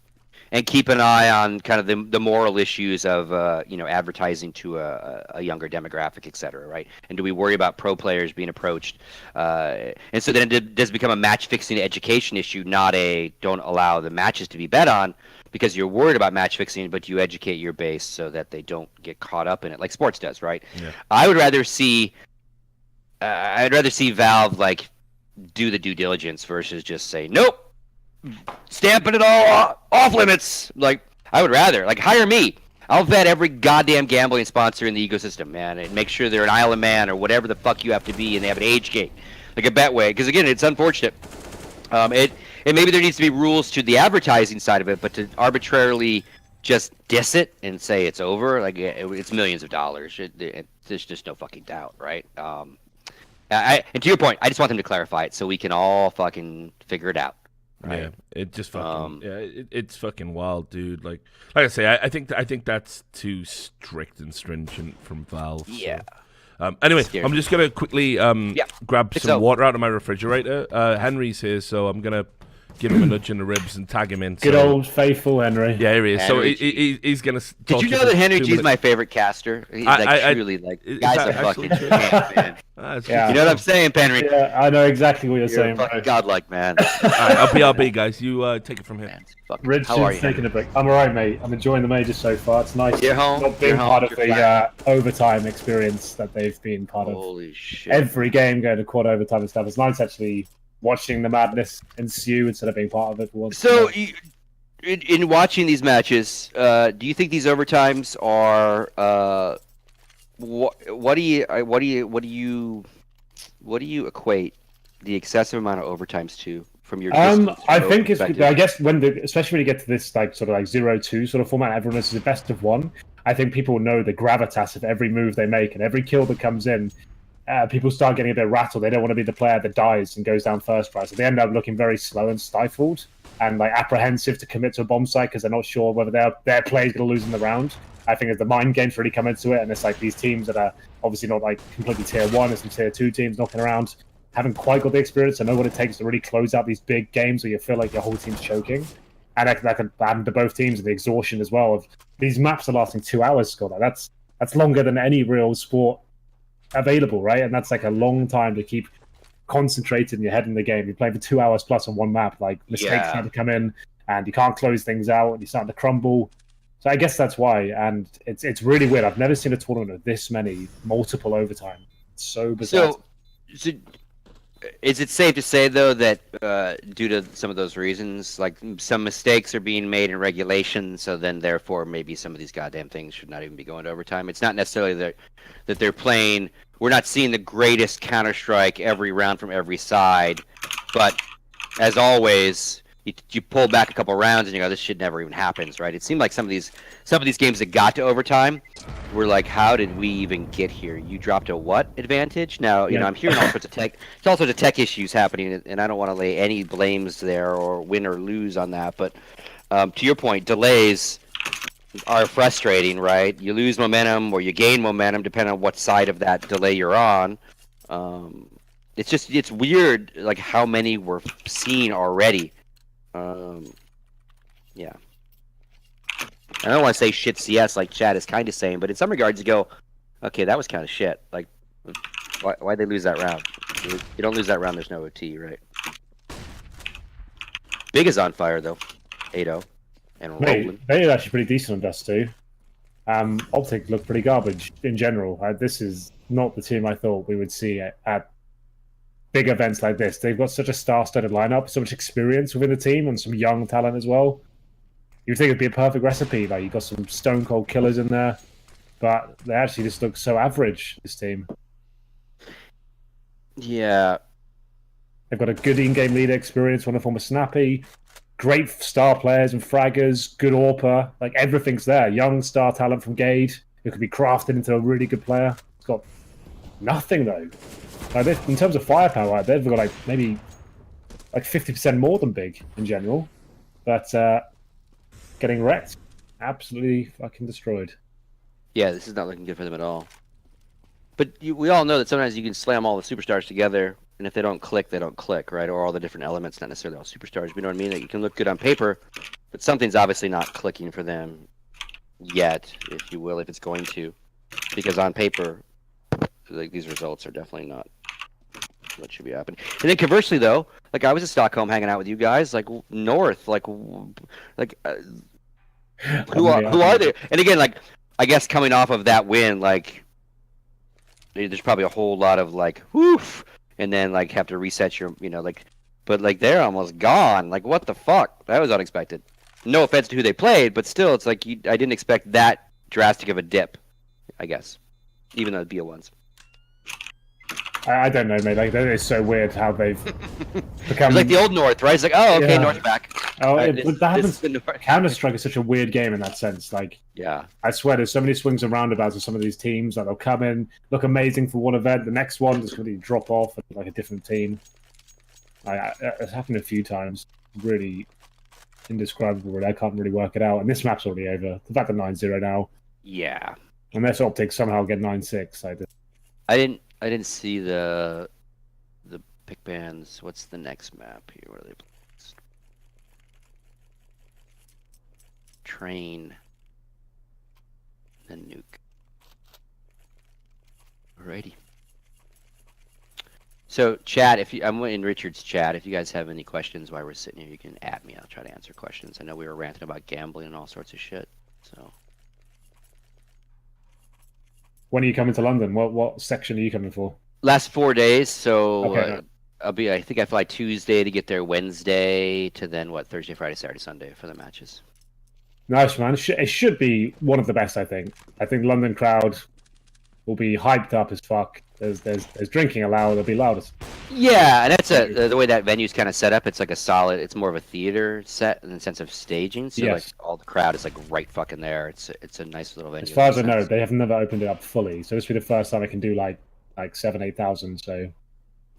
and keep an eye on kind of the moral issues of advertising to a younger demographic, et cetera, right? And do we worry about pro players being approached? And so then it does become a match-fixing education issue, not a don't allow the matches to be bet on, because you're worried about match fixing, but you educate your base so that they don't get caught up in it, like sports does, right? Yeah. I would rather see Valve like do the due diligence versus just say nope, stamping it all off limits. Like I would rather hire me. I'll vet every goddamn gambling sponsor in the ecosystem, man, and make sure they're an Isle of Man or whatever the fuck you have to be, and they have an age gate, like a Betway. Because again, it's unfortunate. And maybe there needs to be rules to the advertising side of it, but to arbitrarily just diss it and say it's over, like it's millions of dollars. There's just no fucking doubt, right? And to your point, I just want them to clarify it so we can all fucking figure it out. Right? Yeah, it just fucking it's fucking wild, dude. Like I say, I think that's too strict and stringent from Valve. Yeah. So. Anyway, I'm just gonna quickly grab some water out of my refrigerator. Henry's here, so I'm gonna give him a nudge in the ribs and tag him in. Good old faithful Henry. Yeah, here he is. Henry so he's gonna. Did you know that HenryG is my favorite caster? He's truly guy's a fucking champ, man. Yeah. You know what I'm saying, Henry? Yeah, I know exactly what you're saying. Fucking godlike, man. All right, I'll BRB, guys. You take it from here. Ribs taking a break. I'm alright, mate. I'm enjoying the majors so far. It's nice. You're home. Not being part of the overtime experience that they've been part of. Holy shit! Every game going to quad overtime and stuff. It's nice actually watching the madness ensue instead of being part of it for once. So, in watching these matches, do you think these overtimes are what do you equate the excessive amount of overtimes to from your distance I throw think it's. perspective? I guess especially when you get to this like sort of like 0-2 sort of format, everyone is the best of one. I think people know the gravitas of every move they make and every kill that comes in. People start getting a bit rattled. They don't want to be the player that dies and goes down first, right? So they end up looking very slow and stifled and like apprehensive to commit to a bomb site because they're not sure whether their play is going to lose in the round. I think as the mind games really come into it, and it's like these teams that are obviously not like completely tier 1, there's some tier 2 teams knocking around, haven't quite got the experience to know what it takes to really close out these big games where you feel like your whole team's choking. And that can happen to both teams, and the exhaustion as well. Of these maps are lasting 2 hours, Scott. Like, that's longer than any real sport available, right? And that's like a long time to keep concentrated in your head in the game. You're playing for 2 hours plus on one map. Like mistakes start to come in, and you can't close things out, and you start to crumble. So I guess that's why. And it's really weird. I've never seen a tournament with this many multiple overtime. It's so bizarre. So is it safe to say though that due to some of those reasons, like some mistakes are being made in regulation, so then therefore maybe some of these goddamn things should not even be going to overtime? It's not necessarily that they're playing. We're not seeing the greatest Counter-Strike every round from every side, but as always, you pull back a couple rounds and you go, this shit never even happens, right? It seemed like some of these games that got to overtime were like, how did we even get here? You dropped a what advantage? Now, you know, I'm hearing all sorts of tech. There's all sorts of tech issues happening, and I don't want to lay any blames there or win or lose on that. But to your point, delays are frustrating, right? You lose momentum or you gain momentum depending on what side of that delay you're on. It's weird, like how many we're seeing already. Yeah. I don't want to say shit CS like Chad is kind of saying, but in some regards you go, okay, that was kind of shit. Like, why'd they lose that round? You don't lose that round, there's no OT, right? BiG is on fire, though. 8-0. And rolling. They are actually pretty decent on Dust 2. OpTic looked pretty garbage in general. This is not the team I thought we would see at big events like this. They've got such a star-studded lineup, so much experience within the team, and some young talent as well. You'd think it'd be a perfect recipe. Like, you've got some stone-cold killers in there, but they actually just look so average, this team. Yeah. They've got a good in-game leader experience, one of them was Snappy, great star players and fraggers, good AWPer, like everything's there. Young star talent from Gade, who could be crafted into a really good player. It's got nothing, though. Like, in terms of firepower, they've got like maybe like 50% more than BiG in general, but getting wrecked, absolutely fucking destroyed. Yeah, this is not looking good for them at all. But we all know that sometimes you can slam all the superstars together, and if they don't click, they don't click, right? Or all the different elements, not necessarily all superstars. You know what I mean? That you can look good on paper, but something's obviously not clicking for them yet, if you will, if it's going to, because on paper, like, these results are definitely not what should be happening. And then conversely, though, like, I was in Stockholm hanging out with you guys, like North, who are they? And again, like, I guess coming off of that win, like, there's probably a whole lot of like, woof, and then like have to reset your, you know, like, but like they're almost gone. Like, what the fuck? That was unexpected. No offense to who they played, but still, it's like I didn't expect that drastic of a dip, I guess, even though the BO1s. I don't know, mate. Like, that is so weird how they've become It's like the old North, right? It's like, oh, okay, Yeah. North back. Oh, Right, that happens. the North. Counter-Strike is such a weird game in that sense. Like, Yeah. I swear, there's so many swings and roundabouts with some of these teams. Like, they'll come in, look amazing for one event, the next one just completely drop off and like a different team. It's happened a few times. Really indescribable. Really. I can't really work it out. And this map's already over. The fact that 9-0 now, Yeah. unless OpTic somehow get 9-6. I didn't see the pick bands. What's the next map here? Where are they? Train. Then nuke. Alrighty. So, chat, I'm in Richard's chat. If you guys have any questions while we're sitting here, you can at me. I'll try to answer questions. I know we were ranting about gambling and all sorts of shit. So, When are you coming to London? What section are you coming for? last 4 days. So, Okay. I think I fly Tuesday to get there Wednesday to then Thursday, Friday, Saturday, Sunday for the matches. Nice, man. It should be one of the best, I think. I think London crowd, will be hyped up as fuck. There's drinking allowed. There'll be loud. Yeah, and that's the way that venue's kind of set up. It's like a solid. It's more of a theater set in the sense of staging. So like all the crowd is like right fucking there. It's a nice little venue. As far as I know, they have never opened it up fully. So this will be the first time I can do like 7,000-8,000. So.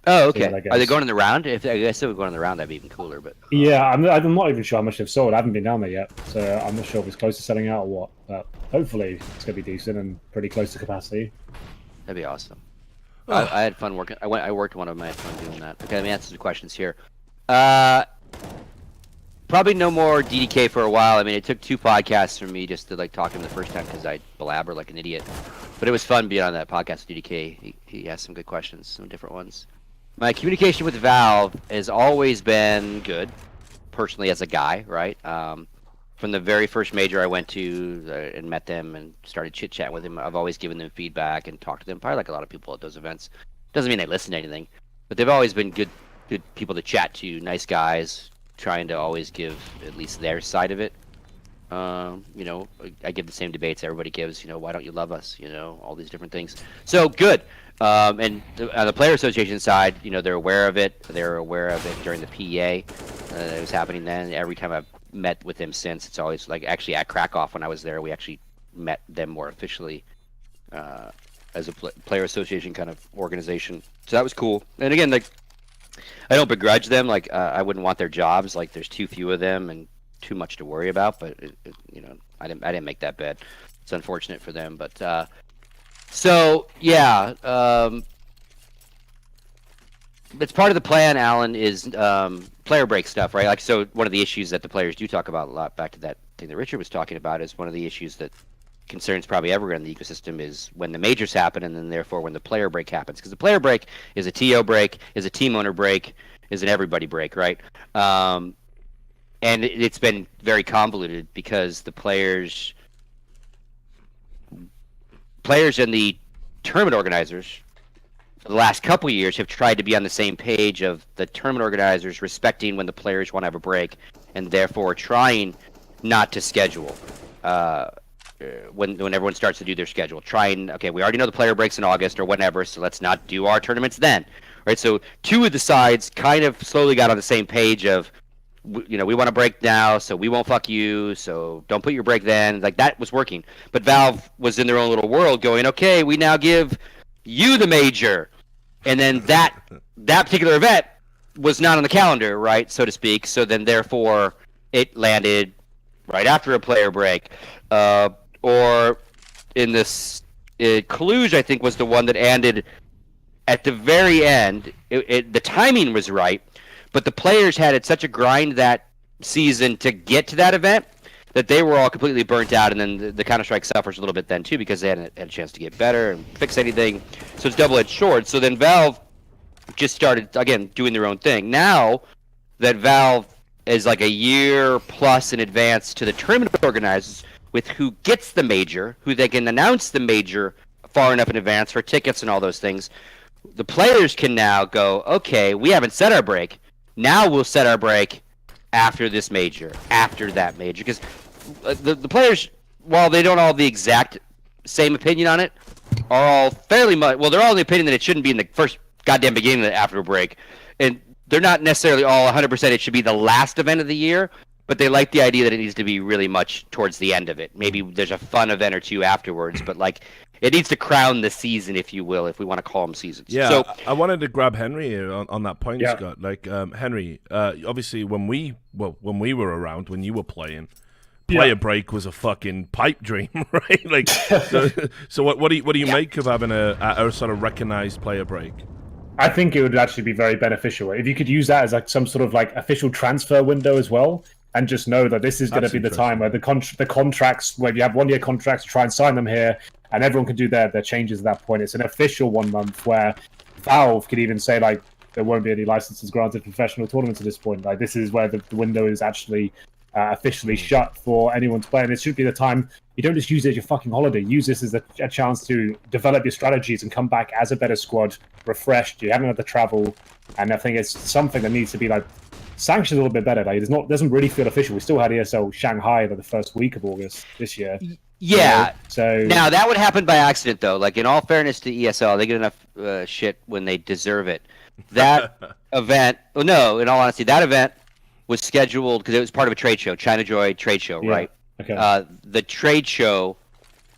Oh, okay. Are they going in the round? If I guess they were going in the round, that'd be even cooler. But yeah, I'm not even sure how much they've sold. I haven't been down there yet, so I'm not sure if it's close to selling out or what. But hopefully, it's gonna be decent and pretty close to capacity. That'd be awesome. I had fun working. I worked one of them. I had fun doing that. Okay, let me answer some questions here. Probably no more DDK for a while. I mean, it took 2 podcasts for me just to like talk to him the first time because I blabber like an idiot. But it was fun being on that podcast with DDK. He asked some good questions, some different ones. My communication with Valve has always been good, personally as a guy, right? From the very first major I went to and met them and started chit-chatting with them, I've always given them feedback and talked to them, probably like a lot of people at those events. Doesn't mean they listen to anything, but they've always been good people to chat to, nice guys, trying to always give at least their side of it. You know, I give the same debates everybody gives, you know, why don't you love us, you know, all these different things. So good. And on the player association side, you know, they're aware of it. They're aware of it during the PEA that was happening then. Every time I've met with them since, it's always like actually at Krakow when I was there, we actually met them more officially as a player association kind of organization. So that was cool. And again, like, I don't begrudge them. Like, I wouldn't want their jobs. Like, there's too few of them and too much to worry about. But you know, I didn't make that bed. It's unfortunate for them. But so yeah, it's part of the plan. Alan, is player break stuff, right? Like, so one of the issues that the players do talk about a lot, back to that thing that Richard was talking about, is one of the issues that concerns probably everyone in the ecosystem is when the majors happen, and then therefore when the player break happens, because the player break is a TO break, is a team owner break, is an everybody break, right? And it's been very convoluted because the players and the tournament organizers for the last couple of years have tried to be on the same page of the tournament organizers respecting when the players want to have a break, and therefore trying not to schedule when everyone starts to do their schedule. Trying, okay, we already know the player breaks in August or whatever, so let's not do our tournaments then, right? So 2 of the sides kind of slowly got on the same page of, you know, we want to break now, so we won't fuck you, so don't put your break then. Like, that was working. But Valve was in their own little world going, okay, we now give you the major. And then that particular event was not on the calendar, right, so to speak. So then, therefore, it landed right after a player break. Or in this, Cluj, I think, was the one that ended at the very end. The timing was right, but the players had such a grind that season to get to that event that they were all completely burnt out, and then the Counter-Strike suffers a little bit then too because they hadn't had a chance to get better and fix anything. So it's double-edged sword. So then Valve just started, again, doing their own thing. Now that Valve is like a year plus in advance to the tournament organizers with who gets the major, who they can announce the major far enough in advance for tickets and all those things, the players can now go, okay, we haven't set our break. Now we'll set our break after this major, after that major. Because the players, while they don't all have the exact same opinion on it, are all fairly much, well, they're all in the opinion that it shouldn't be in the first goddamn beginning of the after break. And they're not necessarily all 100% it should be the last event of the year, but they like the idea that it needs to be really much towards the end of it. Maybe there's a fun event or 2 afterwards, but like, it needs to crown the season, if you will, if we want to call them seasons. Yeah, so, I wanted to grab Henry on that point, Yeah. Scott. Like, Henry, obviously when we were around, when you were playing, player break was a fucking pipe dream, right? Like, so what do you make of having a sort of recognized player break? I think it would actually be very beneficial if you could use that as like some sort of like official transfer window as well, and just know that this is going to be the time where the contracts, where you have 1-year contracts, try and sign them here, and everyone can do their changes at that point. It's an official 1 month where Valve could even say like there won't be any licenses granted for professional tournaments at this point. Like, this is where the window is actually officially shut for anyone to play, and it should be the time. You don't just use it as your fucking holiday. Use this as a chance to develop your strategies and come back as a better squad, refreshed. You haven't had the travel, and I think it's something that needs to be like sanctioned a little bit better. Like, it doesn't really feel official. We still had ESL Shanghai like the first week of August this year, Yeah. So now that would happen by accident, though. Like, in all fairness to ESL, they get enough shit when they deserve it. That event, well, no, in all honesty, that event was scheduled because it was part of a trade show, China Joy trade show, right? Okay. The trade show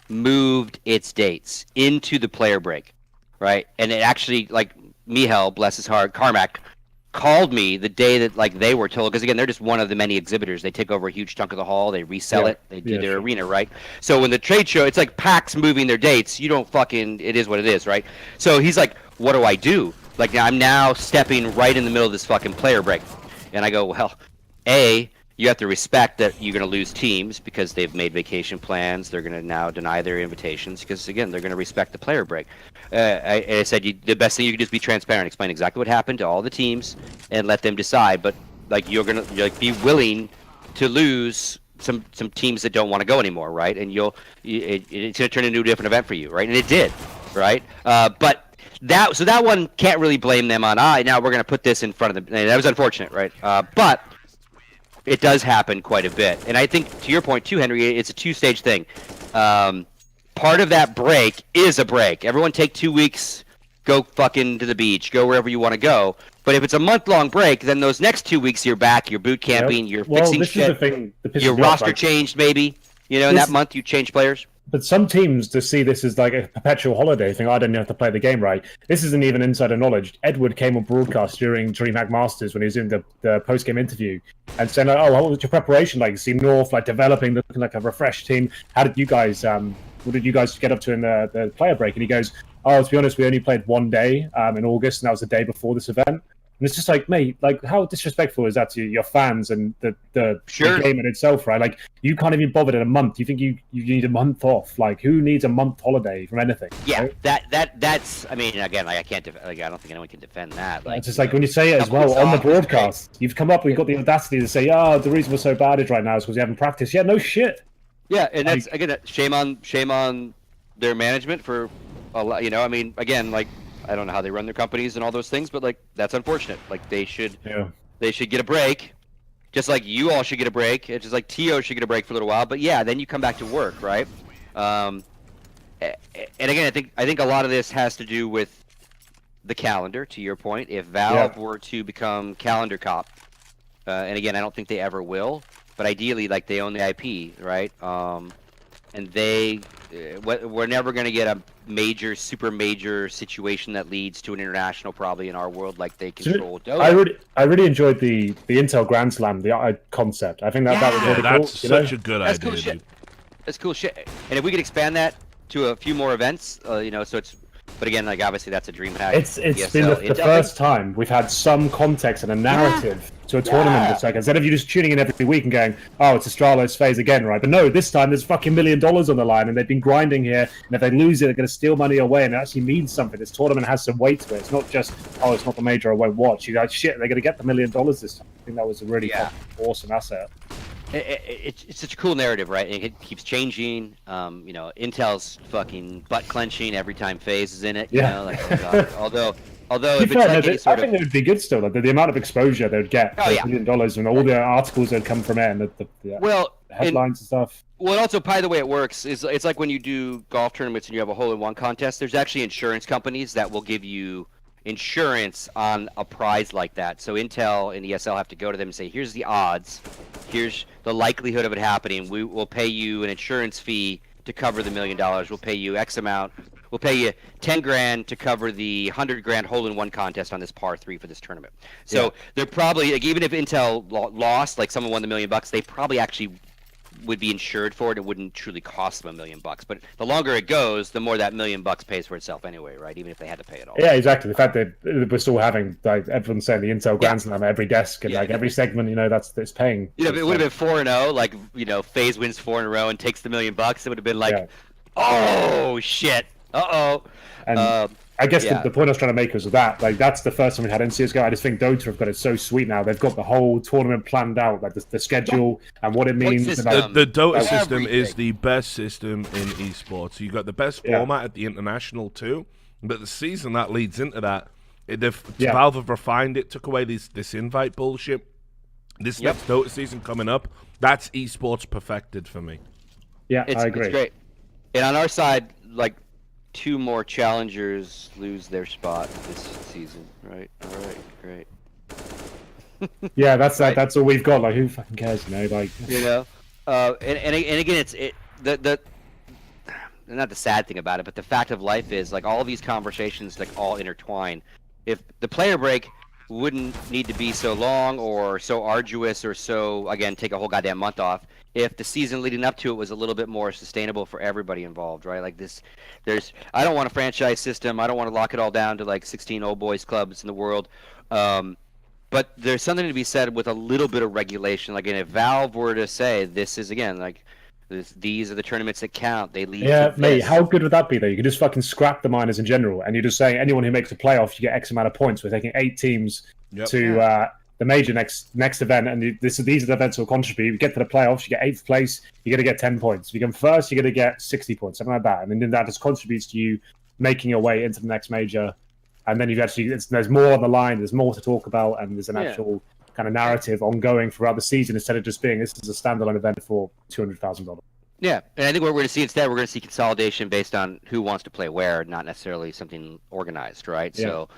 moved its dates into the player break, right? And it actually, like, Mihal, bless his heart, Carmack, called me the day that, like, they were told, because again, they're just one of the many exhibitors. They take over a huge chunk of the hall, they resell it, they do their arena, right? So when the trade show, it's like PAX moving their dates. You don't fucking, it is what it is, right? So he's like, what do I do? Like, I'm now stepping right in the middle of this fucking player break. And I go, well, A, you have to respect that you're going to lose teams because they've made vacation plans. They're going to now deny their invitations because, again, they're going to respect the player break. I said the best thing you can do is be transparent, explain exactly what happened to all the teams, and let them decide. But, like, you're like, be willing to lose some teams that don't want to go anymore, right? And it's going to turn into a different event for you, right? And it did, right? But that one can't really blame them on. Now we're going to put this in front of them. And that was unfortunate, right? But it does happen quite a bit. And I think, to your point too, Henry, it's a two-stage thing. Part of that break is a break. Everyone take 2 weeks, go fucking to the beach, go wherever you want to go. But if it's a month-long break, then those next 2 weeks you're back, you're boot camping, you're fixing shit. Is the thing that pisses your me off, roster like, changed maybe. You know, in that month you change players. But some teams just see this as like a perpetual holiday thing. I don't have to play the game right. This isn't even insider knowledge. Edward came on broadcast during DreamHack Masters when he was in the post-game interview and saying, like, "Oh, what was your preparation like? You see North like developing, looking like a refreshed team. How did you guys? What did you guys get up to in the player break?" And he goes, "Oh, to be honest, we only played one day in August, and that was the day before this event." And it's just like, mate, like, how disrespectful is that to your fans and the game in itself, right? Like, you can't even bother in a month. You think you need a month off? Like, who needs a month holiday from anything? Yeah, right? that's. I mean, again, like, I don't think anyone can defend that. Like, it's just like when you say it as well on the broadcast, you've come up and you've got the audacity to say, "Oh, the reason we're so bad is right now is because you haven't practiced." Yeah, no shit. Yeah, and that's again, shame on their management for a lot. You know, I mean, again, like, I don't know how they run their companies and all those things, but, like, that's unfortunate. Like, they should get a break, just like you all should get a break. It's just like Tio should get a break for a little while. But yeah, then you come back to work, right? And again, I think a lot of this has to do with the calendar. To your point, if Valve were to become calendar cop, and again, I don't think they ever will, but ideally, like, they own the IP, right? And we're never going to get a super major situation that leads to an international, probably, in our world, like they control Dota. I really enjoyed the Intel Grand Slam, the concept. I think that was really cool. That's such a good idea. Cool shit. That's cool shit. And if we could expand that to a few more events, you know, so it's. But again, like, obviously that's a dream hack. It's been the first time we've had some context and a narrative to a tournament. It's like, instead of you just tuning in every week and going, "Oh, it's Astralos phase again," right? But no, this time there's fucking $1 million on the line, and they've been grinding here. And if they lose it, they're going to steal money away, and it actually means something. This tournament has some weight to it. It's not just, "Oh, it's not the major I won't watch." You're like, shit, they're going to get the $1 million this time. I think that was a really awesome asset. It's such a cool narrative, right? And it keeps changing. You know, Intel's fucking butt clenching every time FaZe is in it. You know, like, although if it's like I think it would be good still. Like, the amount of exposure they would get for $1 million and all the articles that would come from it and the headlines and stuff. Well, and also, by the way it works is it's like when you do golf tournaments and you have a hole-in-one contest. There's actually insurance companies that will give you insurance on a prize like that. So Intel and ESL have to go to them and say, "Here's the odds. Here's the likelihood of it happening. We will pay you an insurance fee to cover the $1 million. We'll pay you X amount. We'll pay you 10 grand to cover the 100 grand hole-in-one contest on this par 3 for this tournament." So they're probably, like, even if Intel lost, like someone won the $1 million, they probably actually would be insured for it. It wouldn't truly cost them $1 million. But the longer it goes, the more that $1 million pays for itself anyway, right? Even if they had to pay it all. Yeah, exactly. The fact that we're still having, like, everyone's saying, the Intel Grand Slam at every desk and like every segment, you know, that's paying. You know, if it would have been 4-0, like, you know, FaZe wins 4 in a row and takes the $1 million, it would have been like, oh shit, And I guess the point I was trying to make was that, like, that's the first time we had in CSGO. I just think Dota have got it so sweet now. They've got the whole tournament planned out, like the schedule and what it means. The Dota system is the best system in esports. You got the best format at the international too, but the season that leads into that, Valve have refined it, took away this invite bullshit. This next Dota season coming up, that's esports perfected for me. Yeah, I agree. It's great. And on our side, like 2 more challengers lose their spot this season, right? All right, great. Yeah, that's Right. that's all we've got. Like, who fucking cares? Like, and again, it's the not the sad thing about it, but the fact of life is like all these conversations like all intertwine. If the player break wouldn't need to be so long or so arduous or so, again, take a whole goddamn month off if the season leading up to it was a little bit more sustainable for everybody involved, right? Like I don't want a franchise system. I don't want to lock it all down to like 16 old boys clubs in the world. But there's something to be said with a little bit of regulation. Like, if Valve were to say, this is, again, like, these are the tournaments that count. They lead yeah, to mate, this. how good would that be, though? You could just fucking scrap the minors in general, and you're just saying anyone who makes a playoff, you get X amount of points. We're taking 8 teams to the major next event, and these are the events that will contribute. You get to the playoffs, you get 8th place, you're going to get 10 points. If you come first, you're going to get 60 points, something like that. And then that just contributes to you making your way into the next major. And then there's more on the line, there's more to talk about, and there's an actual kind of narrative ongoing throughout the season instead of just being this is a standalone event for $200,000. Yeah, and I think what we're going to see instead, we're going to see consolidation based on who wants to play where, not necessarily something organized, right? Yeah. So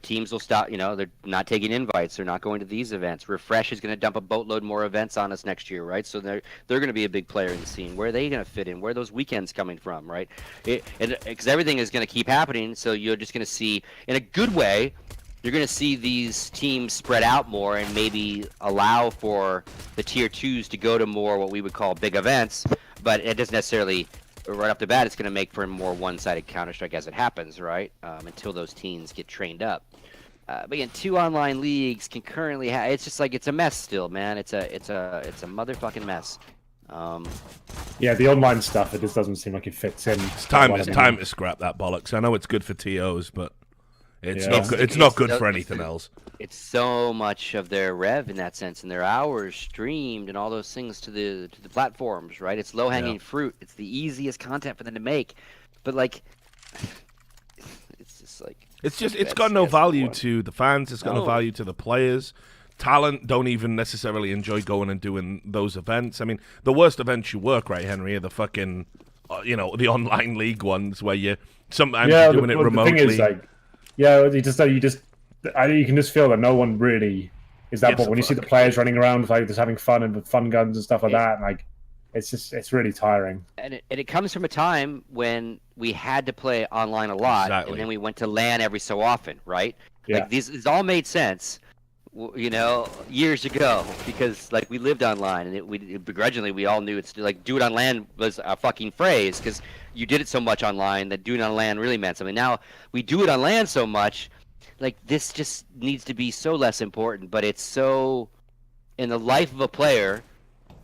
teams will stop, they're not taking invites, they're not going to these events. Refresh is going to dump a boatload more events on us next year, right? So they're going to be a big player in the scene. Where are they going to fit in? Where are those weekends coming from, right? Because everything is going to keep happening, so you're just going to see, in a good way, you're going to see these teams spread out more and maybe allow for the tier 2s to go to more what we would call big events, but it doesn't necessarily, right off the bat, it's going to make for a more one-sided Counter-Strike as it happens, right? Until those teams get trained up. But again, 2 online leagues concurrently, it's just like, it's a mess still, man. It's a motherfucking mess. Yeah, the online stuff, it just doesn't seem like it fits in. It's time to scrap that bollocks. I know it's good for TOs, but it's not good for anything else. It's so much of their rev in that sense, and their hours streamed and all those things to the platforms, right? It's low-hanging fruit. It's the easiest content for them to make, but like, it's just like it's got no value to the fans. It's got no value to the players. Talent don't even necessarily enjoy going and doing those events. I mean, the worst events you work, right, Henry, are the fucking, the online league ones where you sometimes you're doing it remotely. The thing is, like, you can just feel that no one really is that. But when you see the players running around, like just having fun and with fun guns and stuff like that, and like it's really tiring. And it comes from a time when we had to play online a lot, and then we went to LAN every so often, right? Yeah. Like this all made sense, years ago, because like we lived online, and begrudgingly we all knew it's like do it on LAN was a fucking phrase because you did it so much online that doing it on LAN really meant something. Now we do it on LAN so much, like this just needs to be so less important, but it's so in the life of a player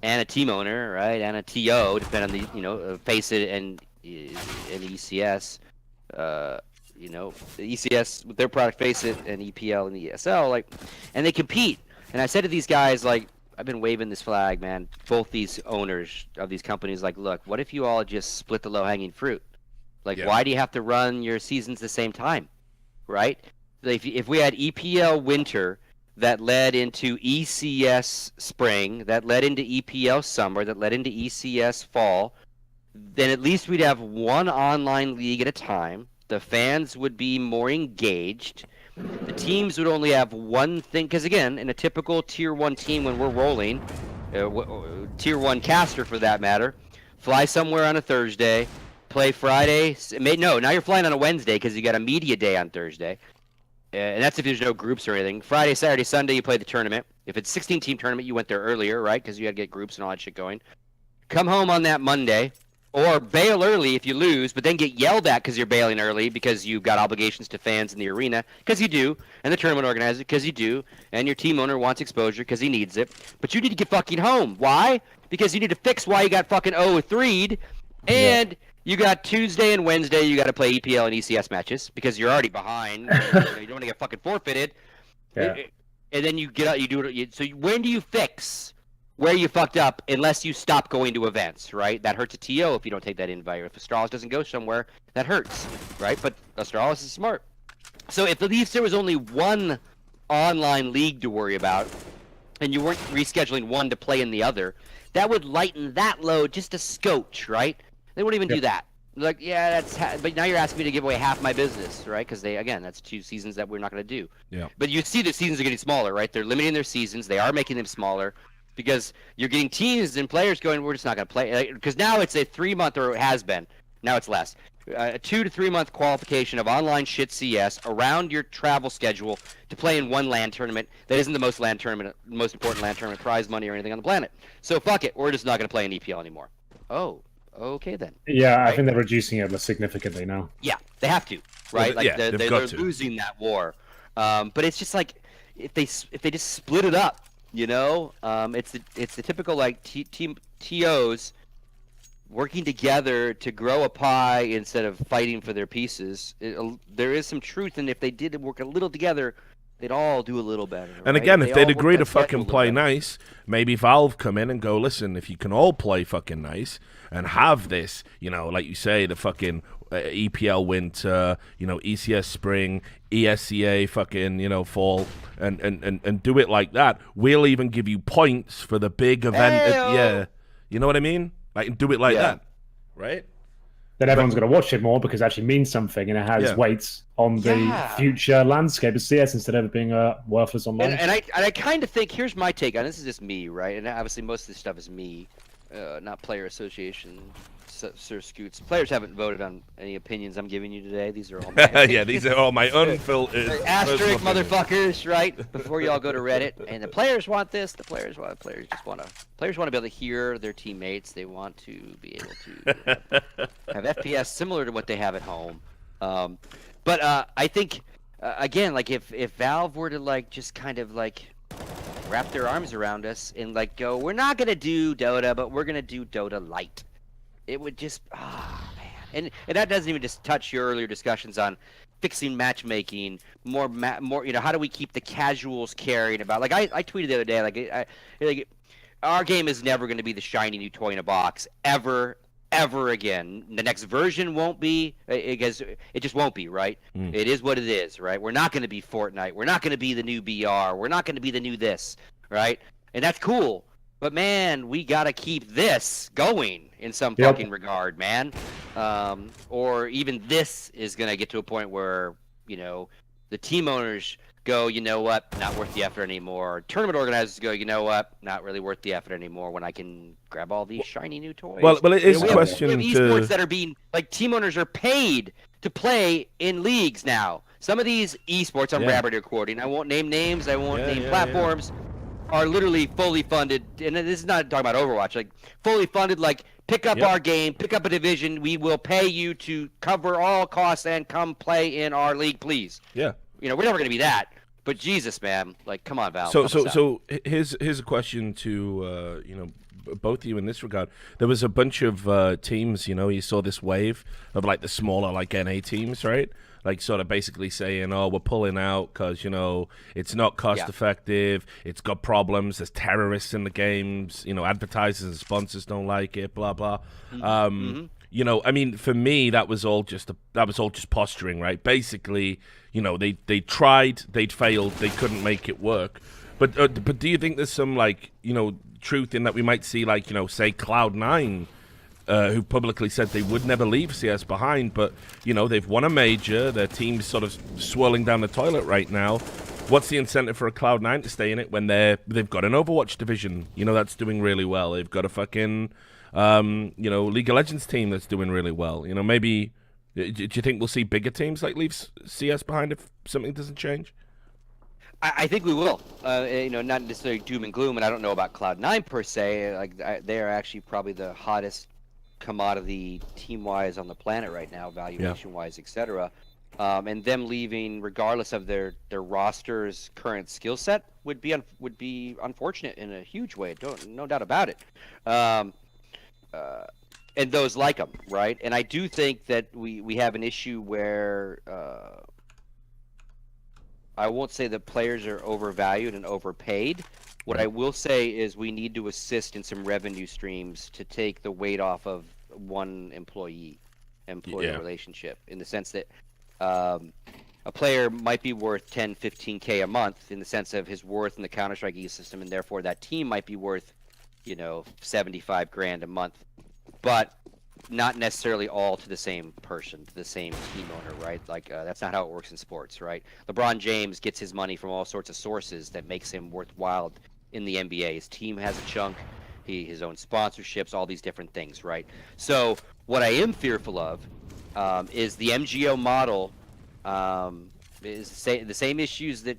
and a team owner, right, and a TO, depending on the FACEIT and ECS. The ECS with their product FACEIT and EPL and the ESL, and they compete. And I said to these guys, like, I've been waving this flag, man. Both these owners of these companies, like, look, what if you all just split the low-hanging fruit? Like, why do you have to run your seasons the same time, right? If we had EPL winter that led into ECS spring, that led into EPL summer, that led into ECS fall, then at least we'd have one online league at a time. The fans would be more engaged. The teams would only have one thing, because again, in a typical Tier 1 team when we're rolling, Tier 1 caster for that matter, fly somewhere on a Thursday, play Friday. No, now you're flying on a Wednesday because you got a media day on Thursday. And that's if there's no groups or anything. Friday, Saturday, Sunday, you play the tournament. If it's a 16-team tournament, you went there earlier, right? Because you had to get groups and all that shit going. Come home on that Monday. Or bail early if you lose, but then get yelled at because you're bailing early because you've got obligations to fans in the arena, because you do, and the tournament organizer, because you do, and your team owner wants exposure because he needs it. But you need to get fucking home. Why? Because you need to fix why you got fucking 0-3'd, and you got Tuesday and Wednesday you got to play EPL and ECS matches because you're already behind. You don't want to get fucking forfeited. Yeah. And then you get out, you do it. So when do you fix where you fucked up unless you stop going to events, right? That hurts a TO if you don't take that invite. Or if Astralis doesn't go somewhere, that hurts, right? But Astralis is smart. So if at least there was only one online league to worry about, and you weren't rescheduling one to play in the other, that would lighten that load just a scotch, right? They wouldn't even do that. Like, yeah, but now you're asking me to give away half my business, right? Because again, that's 2 seasons that we're not going to do. Yeah. But you see the seasons are getting smaller, right? They're limiting their seasons. They are making them smaller because you're getting teams and players going, we're just not going to play. Because now it's a 3-month, or it has been. Now it's less. A 2 to 3 month qualification of online shit CS around your travel schedule to play in one LAN tournament that isn't the most important LAN tournament prize money or anything on the planet. So fuck it, we're just not going to play in EPL anymore. Oh, okay then. Yeah, right? I think they're reducing it significantly now. Yeah, they have to, right? Well, like they're losing that war. But it's just like if they just split it up, you know, it's the typical like TOs working together to grow a pie instead of fighting for their pieces. There is some truth, and if they did work a little together, they'd all do a little better. And right? again, if they'd all agree work to that schedule fucking a little play better. nice, maybe Valve come in and go, listen, if you can all play fucking nice and have this, you know, like you say, the fucking EPL winter, you know, ECS spring, ESCA fucking, you know, fall, and do it like that, we'll even give you points for the big event. Yeah. You know what I mean? Like, do it like that, right? Then everyone's going to watch it more because it actually means something and it has weights on the future landscape of CS instead of it being worthless online. And I kind of think, here's my take on this. Is just me, right? And obviously most of this stuff is me, not player association. Sir Scoots. Players haven't voted on any opinions I'm giving you today. These are all my yeah, these are all my unfiltered asterisk motherfuckers, right? Before y'all go to Reddit. And the players want this. Players want to be able to hear their teammates. They want to be able to have FPS similar to what they have at home. But I think again, like if Valve were to like just kind of like wrap their arms around us and like go, we're not gonna do Dota, but we're gonna do Dota Light. It would just, man, and that doesn't even just touch your earlier discussions on fixing matchmaking, more, you know, how do we keep the casuals caring about? Like I tweeted the other day, like our game is never going to be the shiny new toy in a box ever again. The next version won't be, because it just won't be, right? It is what it is, right? We're not going to be Fortnite. We're not going to be the new BR. We're not going to be the new this, right? And that's cool. But man, we gotta keep this going in some fucking regard, man. Or even this is gonna get to a point where, you know, the team owners go, you know what, not worth the effort anymore. Tournament organizers go, you know what, not really worth the effort anymore when I can grab all these shiny new toys. Well, it is a question we have esports that are being, like, team owners are paid to play in leagues now. Some of these esports, I'm rapidly recording, I won't name names, I won't name platforms, are literally fully funded, and this is not talking about Overwatch, like fully funded, like pick up our game, pick up a division, we will pay you to cover all costs and come play in our league, please. Yeah. You know, we're never going to be that, but Jesus, man, like, come on, Valve. So here's a question to, you know, both of you in this regard. There was a bunch of teams, you know, you saw this wave of like the smaller like NA teams, right? Like sort of basically saying, oh, we're pulling out because, you know, it's not cost effective. It's got problems. There's terrorists in the games. You know, advertisers and sponsors don't like it, blah, blah. You know, I mean, for me, that was all just posturing, right? Basically, you know, they tried, they'd failed, they couldn't make it work. But do you think there's some, like, you know, truth in that we might see, like, you know, say Cloud9, who publicly said they would never leave CS behind, but, you know, they've won a major, their team's sort of swirling down the toilet right now. What's the incentive for a Cloud9 to stay in it when they've got an Overwatch division, you know, that's doing really well. They've got a fucking, you know, League of Legends team that's doing really well. You know, maybe, do you think we'll see bigger teams like leave CS behind if something doesn't change? I think we will. You know, not necessarily doom and gloom, and I don't know about Cloud9 per se. Like, they are actually probably the hottest commodity team-wise on the planet right now, valuation-wise, etc. And them leaving, regardless of their roster's current skill set, would be unfortunate in a huge way. No doubt about it. And those like them, right? And I do think that we have an issue where I won't say that players are overvalued and overpaid. What I will say is we need to assist in some revenue streams to take the weight off of one employee relationship, in the sense that a player might be worth 10, 15K a month in the sense of his worth in the Counter-Strike ecosystem, and therefore that team might be worth $75 grand a month, but not necessarily all to the same person, to the same team owner, right? Like that's not how it works in sports, right? LeBron James gets his money from all sorts of sources that makes him worthwhile in the NBA. His team has a chunk, his own sponsorships, all these different things, right? So what I am fearful of is the MGO model is the same issues that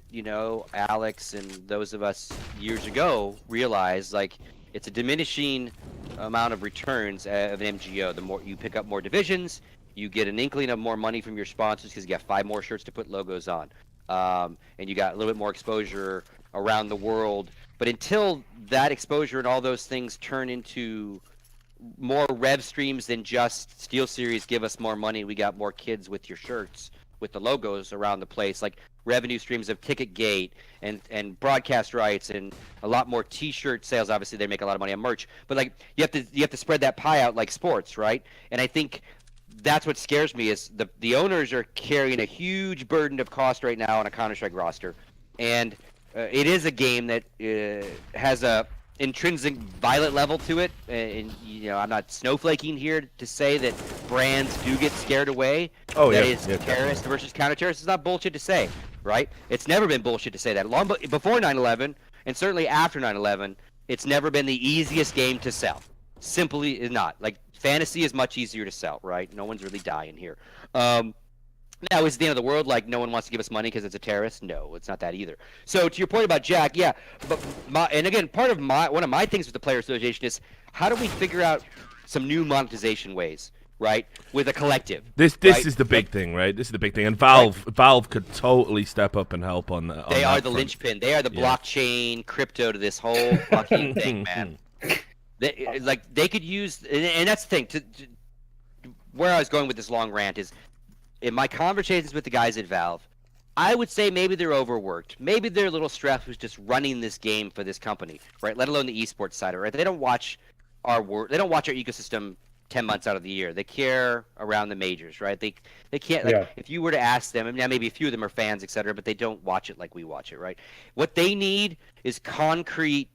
Alex and those of us years ago realized. Like, it's a diminishing amount of returns of an MGO. The more you pick up more divisions, you get an inkling of more money from your sponsors because you got 5 more shirts to put logos on, and you got a little bit more exposure around the world. But until that exposure and all those things turn into more rev streams than just SteelSeries give us more money, we got more kids with your shirts with the logos around the place, like revenue streams of Ticketgate and broadcast rights and a lot more T-shirt sales. Obviously, they make a lot of money on merch, but like you have to spread that pie out like sports, right? And I think that's what scares me is the owners are carrying a huge burden of cost right now on a Counter-Strike roster, and it is a game that has a intrinsic violent level to it, and I'm not snowflaking here to say that brands do get scared away. It's terrorist versus counter-terrorist. It's not bullshit to say, right? It's never been bullshit to say that. Long before 9/11, and certainly after 9/11, it's never been the easiest game to sell. Simply is not. Like, fantasy is much easier to sell, right? No one's really dying here. Now, is it the end of the world? Like, no one wants to give us money because it's a terrorist? No, it's not that either. So, to your point about Jack, yeah, but and again, one of my things with the Player Association is how do we figure out some new monetization ways, right? With a collective. This is the big thing, right? This is the big thing, and Valve could totally step up and help on that. They are the linchpin. They are the blockchain crypto to this whole fucking thing, man. They could use, and that's the thing. Where I was going with this long rant is, in my conversations with the guys at Valve, I would say maybe they're overworked. Maybe they're a little stressed with just running this game for this company, right? Let alone the esports side of it, right? They don't watch our work. They don't watch our ecosystem 10 months out of the year. They care around the majors, right? They can't, if you were to ask them, and maybe a few of them are fans, etc., but they don't watch it like we watch it, right? What they need is concrete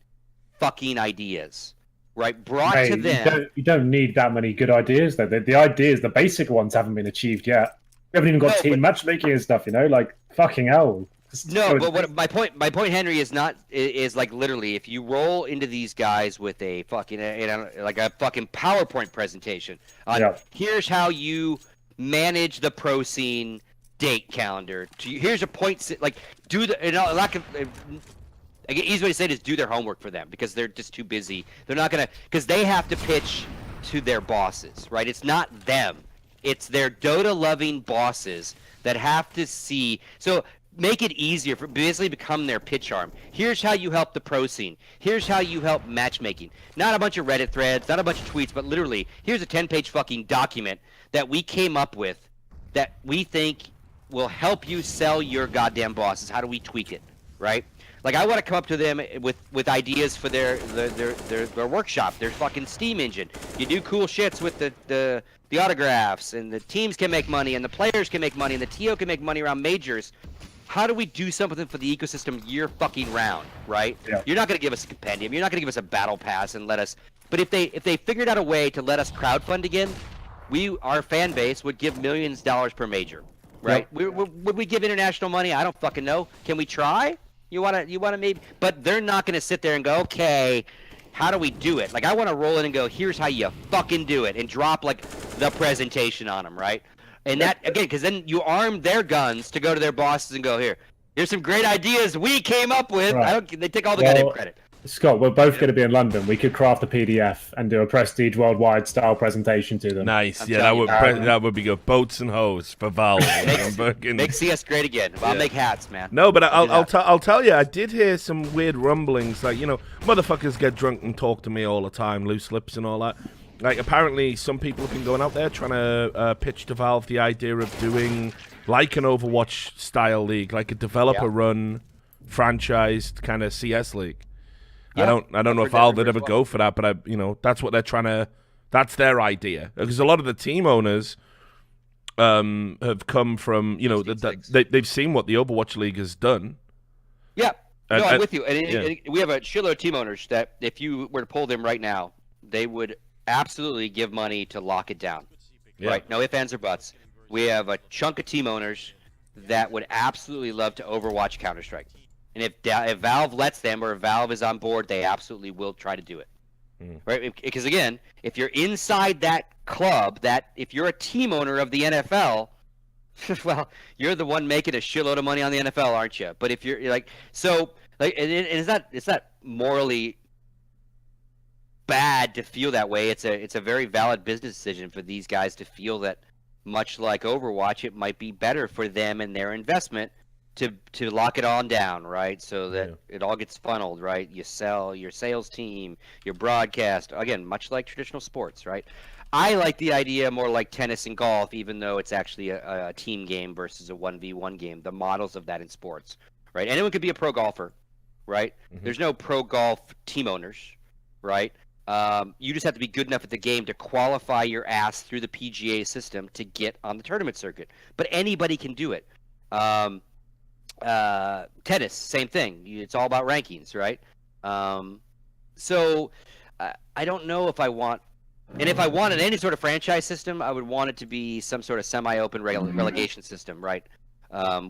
fucking ideas, right? Brought to them. You don't need that many good ideas, though. The ideas, the basic ones, haven't been achieved yet. We haven't even got team matchmaking and stuff, like fucking hell. No, but what my point, Henry, is like literally, if you roll into these guys with a fucking like a fucking PowerPoint presentation on here's how you manage the pro scene date calendar. Here's a point, like do the easy way to say it is do their homework for them because they're just too busy. They're not gonna, because they have to pitch to their bosses, right? It's not them. It's their Dota-loving bosses that have to see. So make it easier for basically become their pitch arm. Here's how you help the pro scene. Here's how you help matchmaking. Not a bunch of Reddit threads, not a bunch of tweets, but literally, here's a 10-page fucking document that we came up with that we think will help you sell your goddamn bosses. How do we tweak it, right? Like, I want to come up to them with ideas for their workshop, their fucking Steam engine. You do cool shits with the autographs, and the teams can make money, and the players can make money, and the TO can make money around majors. How do we do something for the ecosystem year fucking round, right? Yeah. You're not going to give us a compendium. You're not going to give us a battle pass and let us. But if they figured out a way to let us crowdfund again, our fan base would give millions of dollars per major, right? Yep. Would we give international money? I don't fucking know. Can we try? You wanna maybe, but they're not gonna sit there and go, okay, how do we do it? Like, I want to roll in and go, here's how you fucking do it, and drop like the presentation on them, right? And that again, because then you arm their guns to go to their bosses and go, here's some great ideas we came up with. Right. They take all the goddamn credit. Scott, we're both going to be in London. We could craft a PDF and do a Prestige Worldwide style presentation to them. Nice. That would be good. Boats and hoes for Valve. Make CS great again. I'll make hats, man. No, but I'll tell you, I did hear some weird rumblings. Like, motherfuckers get drunk and talk to me all the time, loose lips and all that. Like, apparently some people have been going out there trying to pitch to Valve the idea of doing like an Overwatch style league, like a developer-run, franchised kind of CS league. Yeah, I don't know if Valve would ever go for that, but that's what they're trying to. That's their idea, because a lot of the team owners have come from they've seen what the Overwatch League has done. Yeah, No, I'm with you. And we have a shitload of team owners that if you were to poll them right now, they would absolutely give money to lock it down. Yeah. Right? No ifs, ands, or buts. We have a chunk of team owners that would absolutely love to Overwatch Counter-Strike. And if Valve lets them, or if Valve is on board, they absolutely will try to do it. Right? Because again, if you're inside that club, if you're a team owner of the NFL, well, you're the one making a shitload of money on the NFL, aren't you? But if you're like, and it's not morally bad to feel that way. It's a very valid business decision for these guys to feel that, much like Overwatch, it might be better for them and their investment to lock it on down, right? So that it all gets funneled, right? You sell your sales team, your broadcast, again, much like traditional sports, right? I like the idea more like tennis and golf, even though it's actually a team game versus a 1v1 game, the models of that in sports, right? Anyone could be a pro golfer, right? There's no pro golf team owners, right? You just have to be good enough at the game to qualify your ass through the PGA system to get on the tournament circuit. But anybody can do it. Tennis, same thing. It's all about rankings, right? So I don't know if I want, and if I wanted any sort of franchise system, I would want it to be some sort of semi-open relegation system, right?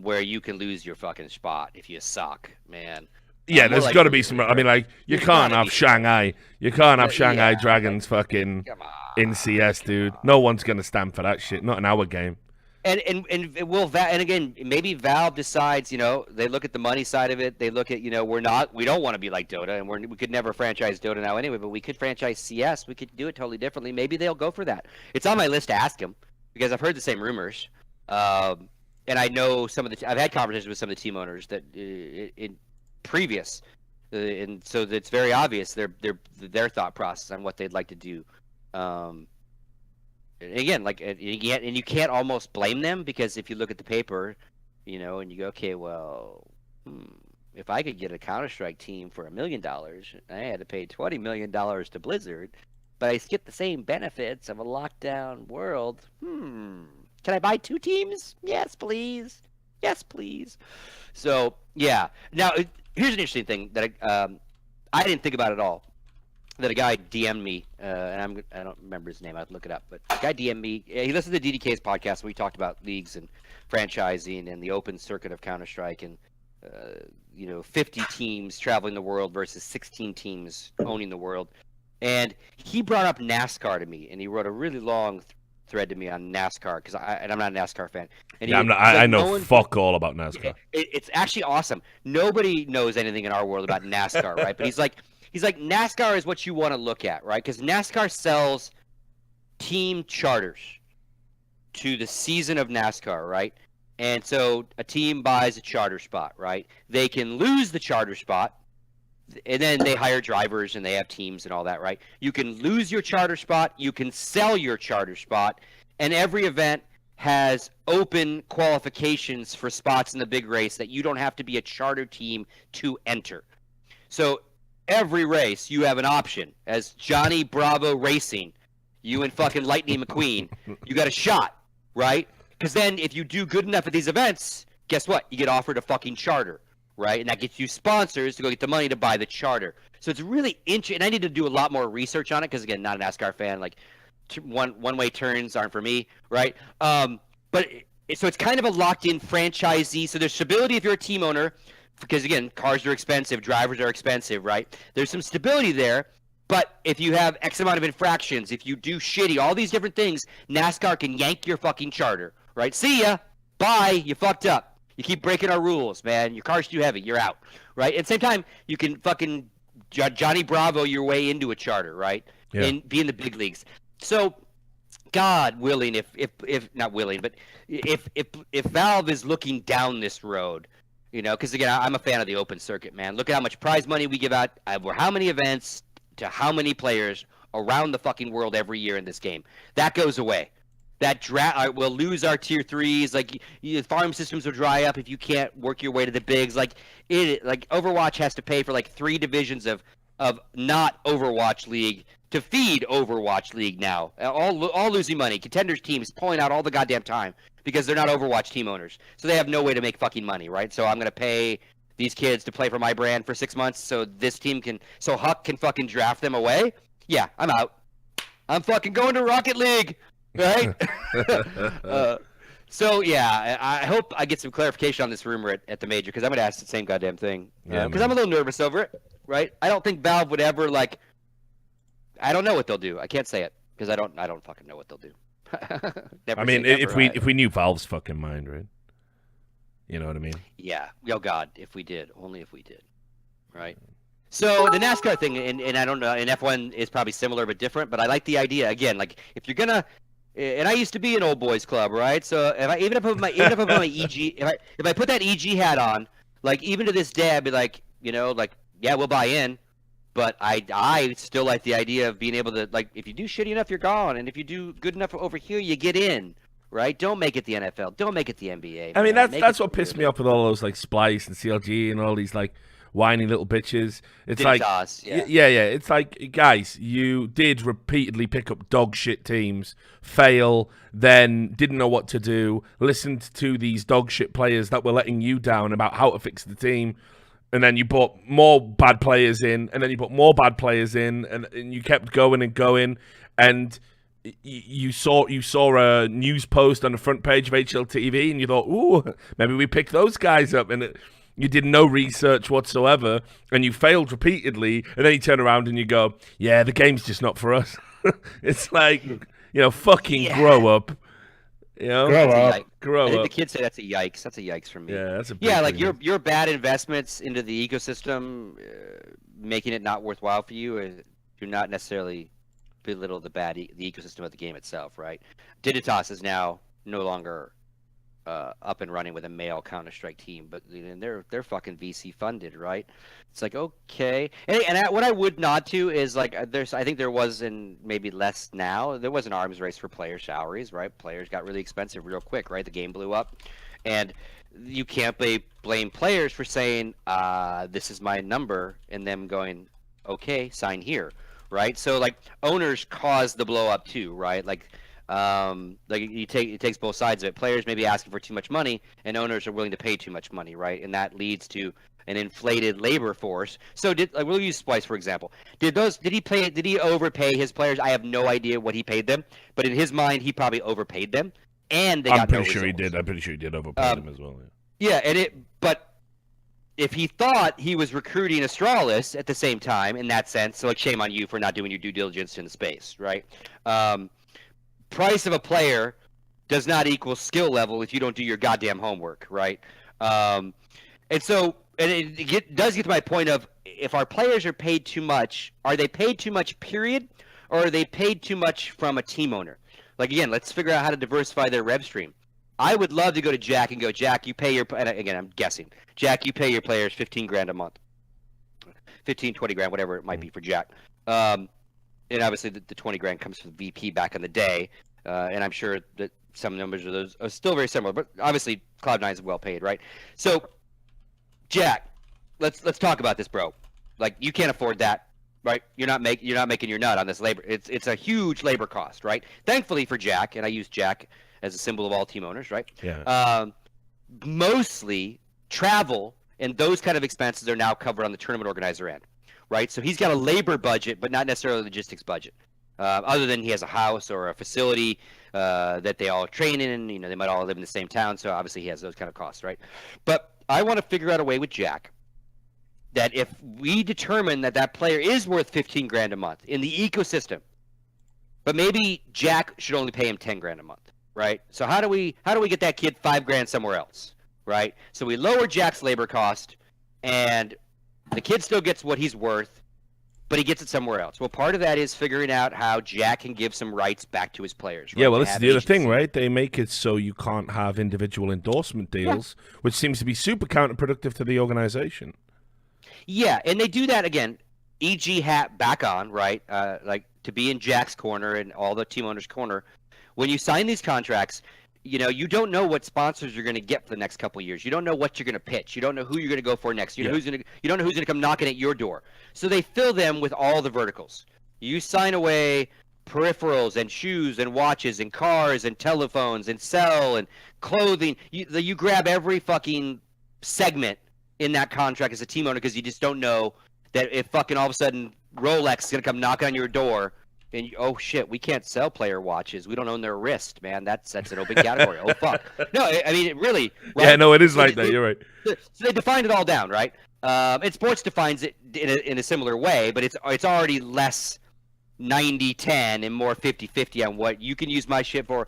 Where you can lose your fucking spot if you suck, man. Yeah, there's got to be some. I mean, like, you can't have Shanghai. You can't have Shanghai Dragons fucking in CS, dude. No one's gonna stand for that shit. Not in our game. And again, maybe Valve decides, they look at the money side of it. They look at, we don't want to be like Dota, and we could never franchise Dota now anyway, but we could franchise CS. We could do it totally differently. Maybe they'll go for that. It's on my list to ask them because I've heard the same rumors. And I know I've had conversations with some of the team owners that in previous, and so it's very obvious their thought process on what they'd like to do. Again, and you can't almost blame them because if you look at the paper, and you go, okay, well, if I could get a Counter-Strike team for $1 million, I had to pay $20 million to Blizzard, but I get the same benefits of a lockdown world. Can I buy 2 teams? Yes, please. Yes, please. So, yeah. Now, here's an interesting thing that I didn't think about at all. That a guy DM'd me, and I don't remember his name. I'd look it up, but a guy DM'd me. He listened to DDK's podcast where we talked about leagues and franchising and the open circuit of Counter-Strike and 50 teams traveling the world versus 16 teams owning the world. And he brought up NASCAR to me, and he wrote a really long thread to me on NASCAR because I'm not a NASCAR fan. And I know fuck all about NASCAR. It's actually awesome. Nobody knows anything in our world about NASCAR, right? But he's like, NASCAR is what you want to look at, right? Because NASCAR sells team charters to the season of NASCAR, right? And so a team buys a charter spot, right? They can lose the charter spot, and then they hire drivers and they have teams and all that, right? You can lose your charter spot, you can sell your charter spot, and every event has open qualifications for spots in the big race that you don't have to be a charter team to enter. So every race, you have an option. As Johnny Bravo Racing, you and fucking Lightning McQueen, you got a shot, right? Because then if you do good enough at these events, guess what? You get offered a fucking charter, right? And that gets you sponsors to go get the money to buy the charter. So it's really interesting. And I need to do a lot more research on it because, again, not an NASCAR fan. Like, one-way turns aren't for me, right? So it's kind of a locked-in franchisee. So there's stability if you're a team owner. Because, again, cars are expensive, drivers are expensive, right? There's some stability there, but if you have X amount of infractions, if you do shitty, all these different things, NASCAR can yank your fucking charter, right? See ya. Bye. You fucked up. You keep breaking our rules, man. Your car's too heavy. You're out, right? At the same time, you can fucking Johnny Bravo your way into a charter, right? Yeah. And be in the big leagues. So, God willing, if not willing, but if Valve is looking down this road, because, again, I'm a fan of the open circuit, man. Look at how much prize money we give out over how many events to how many players around the fucking world every year in this game. That goes away. We'll lose our tier 3s. Like, farm systems will dry up if you can't work your way to the bigs. Like Overwatch has to pay for, 3 divisions of not Overwatch League to feed Overwatch League now. All losing money. Contenders teams pulling out all the goddamn time because they're not Overwatch team owners. So they have no way to make fucking money, right? So I'm going to pay these kids to play for my brand for 6 months so so Huck can fucking draft them away. Yeah, I'm out. I'm fucking going to Rocket League, right? So yeah, I hope I get some clarification on this rumor at the major, because I'm gonna ask the same goddamn thing. Because I'm a little nervous over it, right? I don't think Valve would ever I don't know what they'll do. I can't say it because I don't fucking know what they'll do. I mean, if we knew Valve's fucking mind, right? You know what I mean? Yeah. Oh God, if we did, only if we did, right? So the NASCAR thing, and I don't know, and F1 is probably similar but different. But I like the idea again. Like if you're gonna, and I used to be an old boys club, right? So if I put my EG, if I put that EG hat on, like even to this day, I'd be like, yeah, we'll buy in. But I still like the idea of being able to, if you do shitty enough, you're gone, and if you do good enough over here, you get in, right? Don't make it the NFL. Don't make it the NBA. I mean, that's what pissed me off with all those Splice and CLG and all these whiny little bitches. It's yeah. It's like, guys, you did repeatedly pick up dog shit teams, fail, then didn't know what to do, listened to these dog shit players that were letting you down about how to fix the team. And then you brought more bad players in, and then you put more bad players in, and you kept going and going. And you saw a news post on the front page of HLTV, and you thought, ooh, maybe we pick those guys up. And you did no research whatsoever, and you failed repeatedly. And then you turn around and you go, yeah, the game's just not for us. It's like, fucking grow up. Grow up. I think up. the kids say that's a yikes. That's a yikes for me. Yeah, that's a big thing. Your bad investments into the ecosystem, making it not worthwhile for you, do not necessarily belittle the ecosystem of the game itself, right? Dignitas is now no longer up and running with a male Counter-Strike team, but they're fucking VC funded, right? It's like, okay. And what I would nod to is I think there was, and maybe less now, there was an arms race for player salaries, right? Players got really expensive real quick, right? The game blew up, and you can't blame players for saying, this is my number, and them going, okay, sign here, right? So owners caused the blow up too, right? It takes both sides of it. Players may be asking for too much money, and owners are willing to pay too much money, right? And that leads to an inflated labor force. So we'll use Splice for example. Did he overpay his players? I have no idea what he paid them, but in his mind, he probably overpaid them, and I'm pretty sure he did. I'm pretty sure he did overpay them as well. Yeah, but if he thought he was recruiting Astralis at the same time, in that sense, so shame on you for not doing your due diligence in the space, right? Price of a player does not equal skill level if you don't do your goddamn homework, right? And it does get to my point of, if our players are paid too much, are they paid too much, period? Or are they paid too much from a team owner? Again, let's figure out how to diversify their rev stream. I would love to go to Jack and go, Jack, you pay and again, I'm guessing. Jack, you pay your players $15,000 a month. 15, 20 grand, whatever it might be for Jack. And obviously the 20 grand comes from VP back in the day, and I'm sure that some numbers of those are still very similar, but obviously Cloud9 is well paid, right? So, Jack, let's talk about this, bro. You can't afford that, right? You're not making your nut on this labor. It's a huge labor cost, right? Thankfully for Jack, and I use Jack as a symbol of all team owners, right? Yeah. Mostly travel and those kind of expenses are now covered on the tournament organizer end. Right, so he's got a labor budget, but not necessarily a logistics budget. Other than he has a house or a facility that they all train in. They might all live in the same town, so obviously he has those kind of costs, right? But I want to figure out a way with Jack that if we determine that player is worth $15,000 a month in the ecosystem, but maybe Jack should only pay him $10,000 a month, right? So how do we get that kid $5,000 somewhere else, right? So we lower Jack's labor cost, and the kid still gets what he's worth, but he gets it somewhere else. Well, part of that is figuring out how Jack can give some rights back to his players. Right? Yeah, well, this is the other thing, right? They make it so you can't have individual endorsement deals, which seems to be super counterproductive to the organization. Yeah, and they do that again. EG hat back on, right? To be in Jack's corner and all the team owners' corner. When you sign these contracts, you don't know what sponsors you're going to get for the next couple of years. You don't know what you're going to pitch. You don't know who you're going to go for next. You don't know who's going to come knocking at your door. So they fill them with all the verticals. You sign away peripherals and shoes and watches and cars and telephones and cell and clothing. You grab every fucking segment in that contract as a team owner because you just don't know that if fucking all of a sudden Rolex is gonna come knock on your door and oh shit, we can't sell player watches. We don't own their wrist, man. That's an open category. Oh fuck. No, I mean it really. Right? Yeah, no, it is like that. You're right. So they defined it all down, right? And sports defines it in a similar way, but it's already less 90-10 and more 50-50 on what you can use my shit for.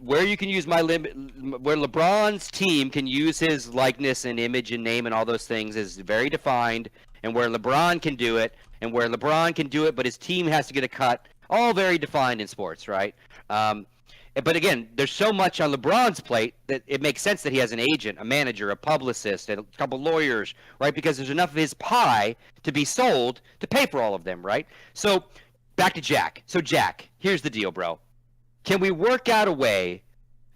Where you can use my limit, where LeBron's team can use his likeness and image and name and all those things is very defined, and where LeBron can do it, but his team has to get a cut. All very defined in sports, right? But again, there's so much on LeBron's plate that it makes sense that he has an agent, a manager, a publicist, and a couple lawyers, right? Because there's enough of his pie to be sold to pay for all of them, right? So back to Jack. So Jack, here's the deal, bro. Can we work out a way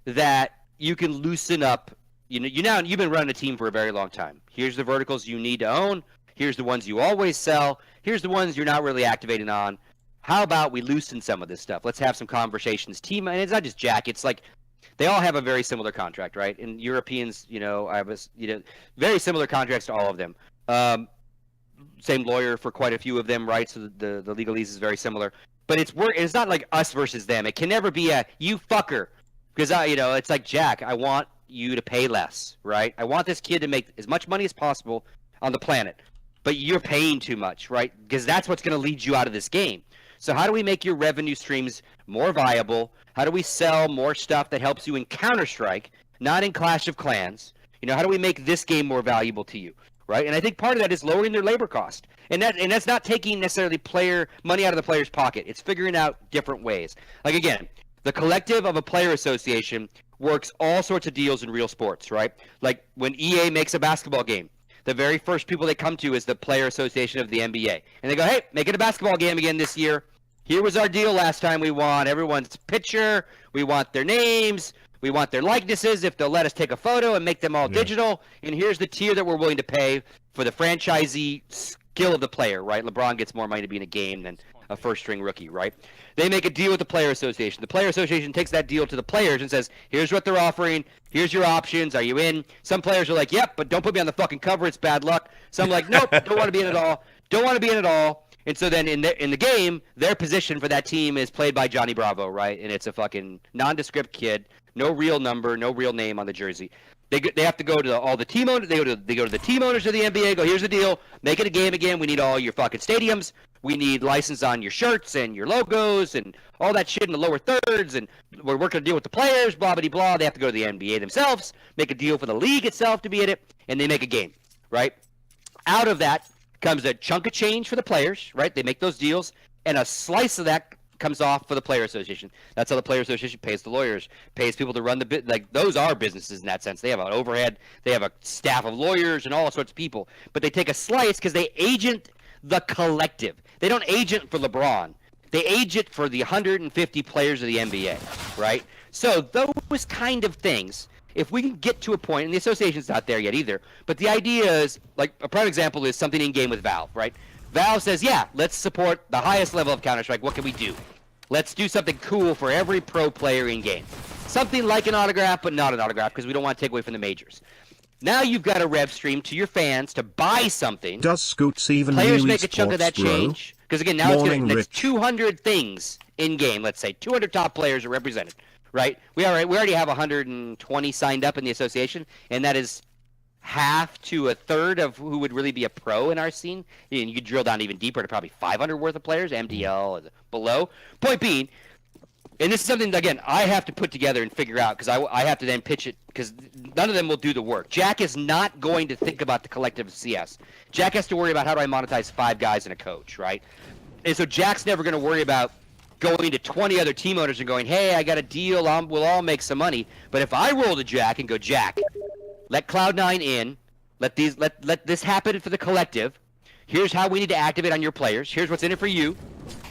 that you can loosen up? You've been running a team for a very long time. Here's the verticals you need to own. Here's the ones you always sell. Here's the ones you're not really activating on. How about we loosen some of this stuff? Let's have some conversations. Team, and it's not just Jack. It's like they all have a very similar contract, right? And Europeans, very similar contracts to all of them. Same lawyer for quite a few of them, right? So the legalese is very similar. But it's not like us versus them. It can never be a you fucker, because it's like Jack. I want you to pay less, right? I want this kid to make as much money as possible on the planet, but you're paying too much, right? Because that's what's going to lead you out of this game. So how do we make your revenue streams more viable? How do we sell more stuff that helps you in Counter-Strike, not in Clash of Clans? How do we make this game more valuable to you, right? And I think part of that is lowering their labor cost. And that's not taking necessarily player money out of the player's pocket. It's figuring out different ways. Like, again, the collective of a player association works all sorts of deals in real sports, right? Like when EA makes a basketball game, the very first people they come to is the player association of the NBA. And they go, hey, make it a basketball game again this year. Here was our deal last time. We want everyone's picture. We want their names. We want their likenesses if they'll let us take a photo and make them all digital. And here's the tier that we're willing to pay for the franchisee skill of the player, right? LeBron gets more money to be in a game than a first-string rookie, right? They make a deal with the player association. The player association takes that deal to the players and says, here's what they're offering. Here's your options. Are you in? Some players are like, yep, but don't put me on the fucking cover. It's bad luck. Some are like, nope, don't want to be in it at all. Don't want to be in it at all. And so then in the game, their position for that team is played by Johnny Bravo, right? And it's a fucking nondescript kid, no real number, no real name on the jersey. They have to go to all the team owners. They go to the team owners of the NBA. Go, here's the deal. Make it a game again. We need all your fucking stadiums. We need license on your shirts and your logos and all that shit in the lower thirds. And we're working a deal with the players. Blah blah blah. They have to go to the NBA themselves. Make a deal for the league itself to be in it, and they make a game, right? Out of that comes a chunk of change for the players, right? They make those deals, and a slice of that comes off for the player association. That's how the player association pays the lawyers, pays people to run the bit. Like, those are businesses in that sense. They have an overhead, they have a staff of lawyers and all sorts of people, but they take a slice because they agent the collective. They don't agent for LeBron. They agent for the 150 players of the NBA, right? So those kind of things, if we can get to a point, and the association's not there yet either, but the idea is, like, a prime example is something in game with Valve, right? Valve says, yeah, let's support the highest level of Counter-Strike. What can we do? Let's do something cool for every pro player in game. Something like an autograph, but not an autograph, because we don't want to take away from the majors. Now you've got a rev stream to your fans to buy something. Does Scoots even players really make a chunk of that change? Because again, now it's 200 things in game. Let's say 200 top players are represented, right? We already have 120 signed up in the association, and that is half to a third of who would really be a pro in our scene. And you could drill down even deeper to probably 500 worth of players, MDL and below. Point being, and this is something, again, I have to put together and figure out, because I have to then pitch it, because none of them will do the work. Jack is not going to think about the collective of CS. Jack has to worry about how do I monetize 5 guys and a coach, right? And so Jack's never going to worry about going to 20 other team owners and going, hey, I got a deal, we'll all make some money. But if I roll to Jack and go, Jack, let Cloud9 in, let this happen for the collective. Here's how we need to activate on your players. Here's what's in it for you.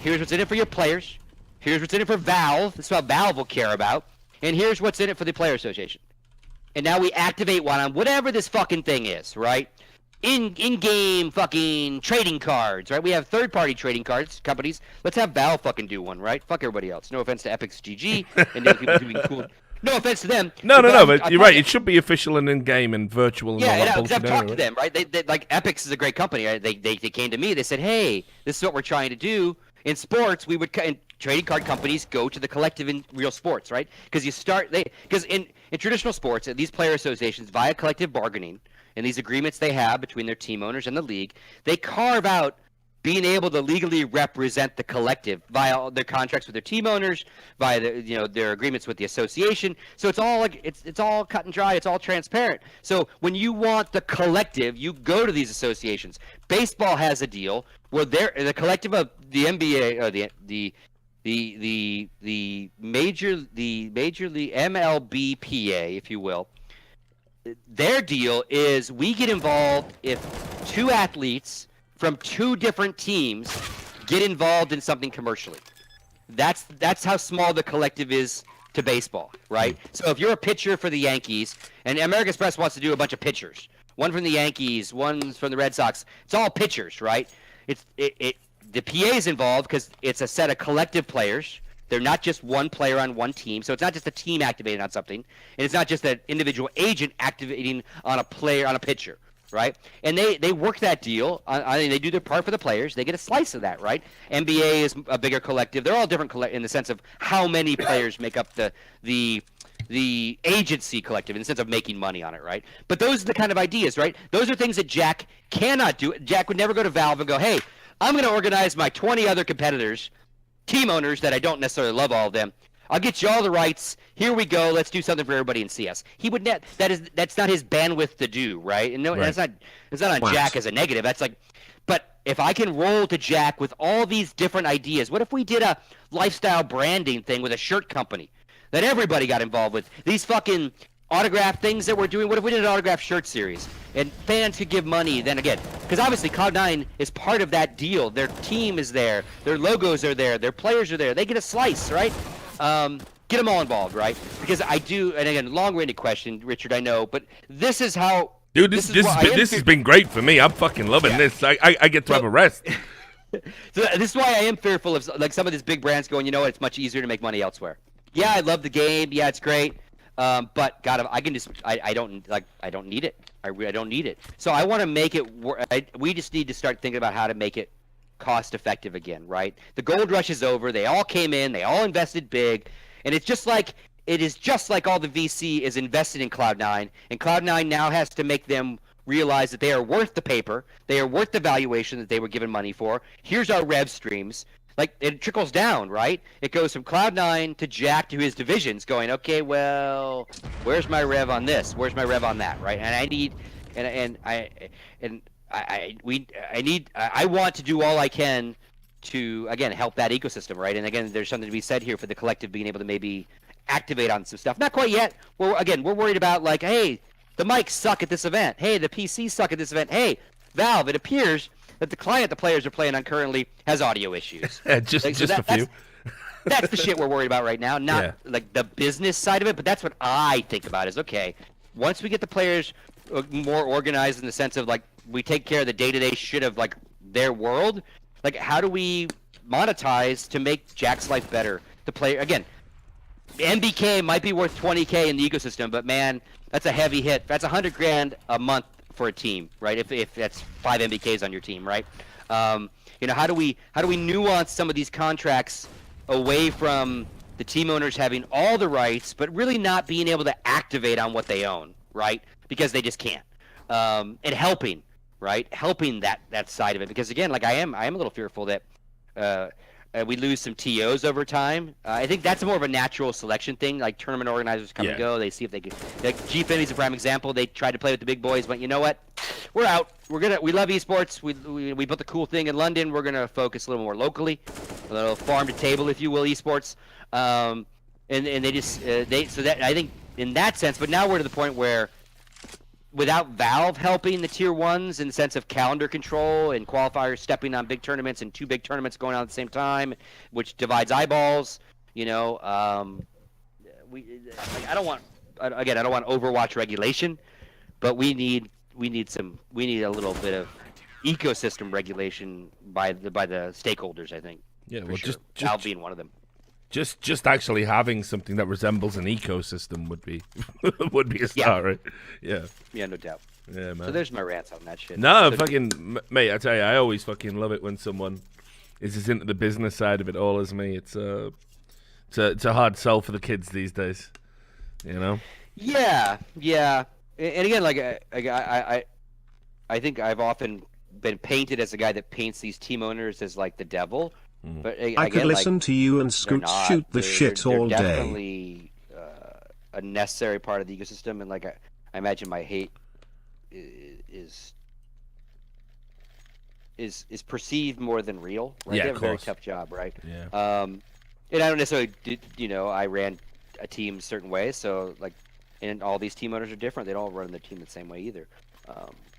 Here's what's in it for your players. Here's what's in it for Valve. This is what Valve will care about. And here's what's in it for the player association. And now we activate one on whatever this fucking thing is, right? In-game fucking trading cards, right? We have third-party trading cards companies. Let's have Valve fucking do one, right? Fuck everybody else. No offense to Epic's GG and the other people doing cool. No offense to them. No, but you're right. It should be official and in-game and virtual and all that bullshit. I've talked to them, right? They like Epix is a great company. Right? They came to me. They said, "Hey, this is what we're trying to do in sports. We would in trading card companies go to the collective in real sports, right? Because in traditional sports, these player associations via collective bargaining and these agreements they have between their team owners and the league, they carve out being able to legally represent the collective via their contracts with their team owners, via their agreements with the association. So it's all like it's all cut and dry. It's all transparent. So when you want the collective, you go to these associations. Baseball has a deal where the collective of the NBA or the major league MLBPA, if you will. Their deal is we get involved if two athletes from two different teams get involved in something commercially. That's how small the collective is to baseball, right? So if you're a pitcher for the Yankees, and American Express wants to do a bunch of pitchers, one from the Yankees, one from the Red Sox, it's all pitchers, right? The PA is involved because it's a set of collective players. They're not just one player on one team, so it's not just a team activating on something, and it's not just an individual agent activating on a player, on a pitcher. Right, and they work that deal. They do their part for the players. They get a slice of that, right? NBA is a bigger collective. They're all different in the sense of how many players make up the agency collective in the sense of making money on it, right? But those are the kind of ideas, right? Those are things that Jack cannot do. Jack would never go to Valve and go, "Hey, I'm going to organize my 20 other competitors, team owners that I don't necessarily love all of them. I'll get you all the rights. Here we go. Let's do something for everybody in CS." He would not. That's not his bandwidth to do, right? And no, right. That's not on Jack as a negative. That's like, but if I can roll to Jack with all these different ideas, what if we did a lifestyle branding thing with a shirt company that everybody got involved with? These fucking autograph things that we're doing. What if we did an autograph shirt series and fans could give money? Then again, because obviously Cloud9 is part of that deal. Their team is there. Their logos are there. Their players are there. They get a slice, right? Get them all involved, right? Because I do, and again, long-winded question, Richard, I know, but this is how... Dude, this has been great for me. I'm fucking loving this. I get to have a rest. So this is why I am fearful of like some of these big brands going, you know what, it's much easier to make money elsewhere. Yeah, I love the game. Yeah, it's great. But God, I can just, I don't need it. I don't need it. So I want to make it, we just need to start thinking about how to make it cost effective again, right? The gold rush is over. They all came in, they all invested big, and it is just like all the VC is invested in Cloud9, and Cloud9 now has to make them realize that they are worth the paper, they are worth the valuation that they were given money for. Here's our rev streams. Like, it trickles down, right? It goes from Cloud9 to Jack to his divisions going, okay, well, where's my rev on this? Where's my rev on that, right? And I need, I want to do all I can to, again, help that ecosystem, right? And again, there's something to be said here for the collective being able to maybe activate on some stuff. Not quite yet. We're worried about, like, hey, the mics suck at this event. Hey, the PCs suck at this event. Hey, Valve, it appears that the client the players are playing on currently has audio issues. just a few. That's the shit we're worried about right now, not like the business side of it, but that's what I think about is, okay, once we get the players more organized in the sense of, like, we take care of the day-to-day shit of, like, their world, like, how do we monetize to make Jack's life better? The player, again, MBK might be worth 20K in the ecosystem, but man, that's a heavy hit. That's $100,000 a month for a team, right? If that's 5 MBKs on your team, right? How do we nuance some of these contracts away from the team owners having all the rights, but really not being able to activate on what they own, right? Because they just can't. And helping, right? Helping that side of it, because again, like I am a little fearful that we lose some TOs over time. I think that's more of a natural selection thing. Like, tournament organizers come and go. They see if they can. Like, GFinity's a prime example. They tried to play with the big boys, but you know what? We're out. We love esports. We built a cool thing in London. We're gonna focus a little more locally, a little farm to table, if you will, esports. And they just so that I think in that sense. But now we're to the point where, without Valve helping the tier ones in the sense of calendar control and qualifiers stepping on big tournaments and 2 big tournaments going on at the same time, which divides eyeballs, I don't want Overwatch regulation, but we need a little bit of ecosystem regulation by the stakeholders, I think. Yeah, well, sure. just Valve being one of them. Just actually having something that resembles an ecosystem would be would be a start, right? Yeah. Yeah, no doubt. Yeah, man. So there's my rants on that shit. No, So, mate, I tell you, I always fucking love it when someone is as into the business side of it all as me. It's a hard sell for the kids these days, you know. Yeah. And again, like I think I've often been painted as a guy that paints these team owners as like the devil. But I could listen to you and Scoot shoot the shit all they're day. Definitely a necessary part of the ecosystem, and like I imagine my hate is perceived more than real. Right? Yeah, they have of a very course. tough job, right? Yeah. And I don't necessarily did, I ran a team a certain way, so like, and all these team owners are different. They don't run their team the same way either.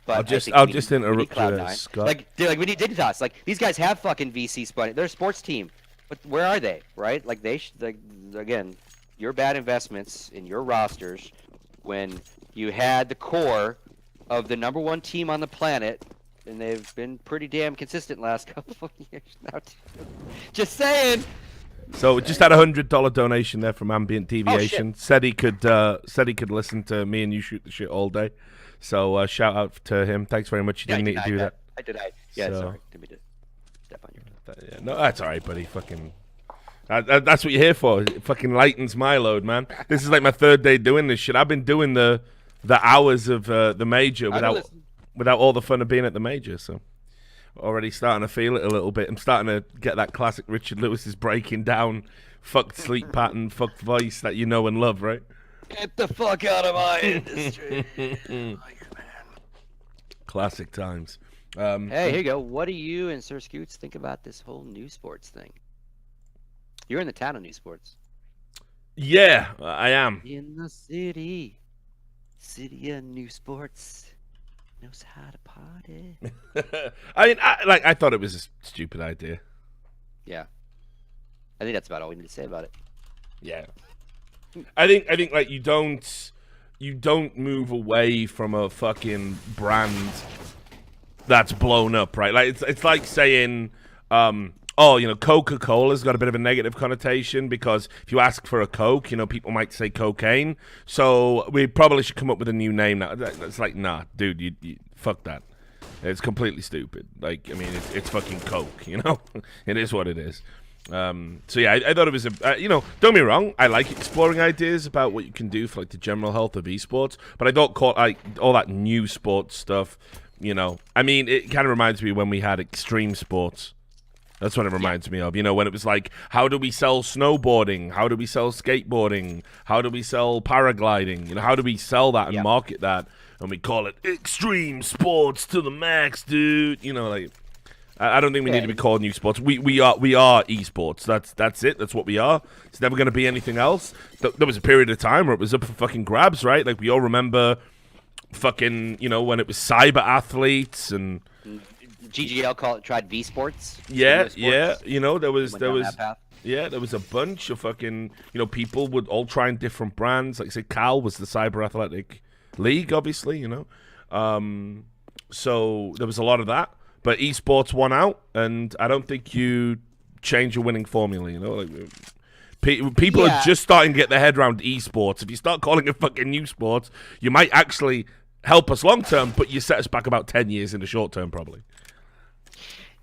But I'll just interrupt Scott. Like we need Dignitas. Like these guys have fucking VC spun. They're a sports team, but where are they? Right? Like again, your bad investments in your rosters when you had the core of the #1 team on the planet, and they've been pretty damn consistent last couple of years now. Too. Just saying. So just had $100 donation there from Ambient Oh, Deviation. Said he could listen to me and you shoot the shit all day. So shout out to him. Thanks very much. You didn't need to do that. I did. Yeah, So- sorry. Didn't mean to step on your. Yeah, no, that's all right, buddy. Fucking, that's what you're here for. It fucking lightens my load, man. This is like my 3rd day doing this shit. I've been doing the hours of the major without all the fun of being at the major. So already starting to feel it a little bit. I'm starting to get that classic Richard Lewis's breaking down, fucked sleep pattern, fucked voice that you know and love, right? Get the fuck out of my industry. Classic times. Hey, here you go. What do you and Sir Scoots think about this whole new sports thing? You're in the town of new sports. Yeah, I am. In the city of new sports knows how to party. I mean, I thought it was a stupid idea. Yeah, I think that's about all we need to say about it. Yeah, I think like you don't move away from a fucking brand that's blown up, right? Like it's like saying, Coca-Cola's got a bit of a negative connotation because if you ask for a Coke, people might say cocaine. So we probably should come up with a new name now. It's like, nah, dude, you fuck that. It's completely stupid. Like, I mean, it's fucking Coke, It is what it is. So yeah, I thought it was don't get me wrong, I like exploring ideas about what you can do for like the general health of esports, but I don't call like all that new sports stuff. I mean, it kind of reminds me when we had extreme sports. That's what it reminds me of. When it was like, how do we sell snowboarding? How do we sell skateboarding? How do we sell paragliding? How do we sell that and market that? And we call it extreme sports to the max, dude. Like, I don't think we need to be called new sports. We are esports. That's it. That's what we are. It's never going to be anything else. There was a period of time where it was up for fucking grabs, right? Like we all remember fucking, when it was cyber athletes and GGL tried V Sports. Yeah. There was a bunch of fucking, people would all try in different brands. Like say Cal was the Cyber Athletic League, obviously, So there was a lot of that. But esports won out, and I don't think you change your winning formula, like people are just starting to get their head around esports. If you start calling it fucking new sports, you might actually help us long term, but you set us back about 10 years in the short term, probably.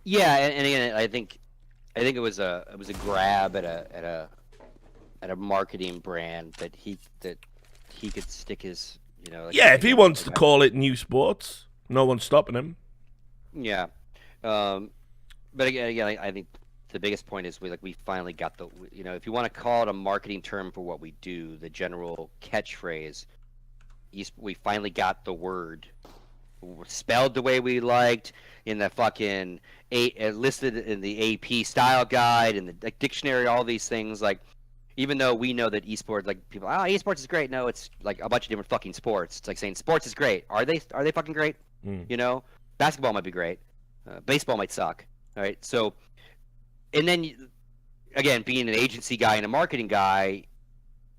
Yeah, and again, I think it was a grab at a marketing brand that he could stick his if he wants to call it new sports, no one's stopping him. Yeah, but again, I think the biggest point is we finally got the if you want to call it a marketing term for what we do, the general catchphrase, we finally got the word spelled the way we liked in the fucking listed in the AP style guide and the dictionary, all these things. Like, even though we know that esports, like people, esports is great. No, it's like a bunch of different fucking sports. It's like saying sports is great. Are they fucking great? Basketball might be great. Baseball might suck. All right. So, and then again, being an agency guy and a marketing guy,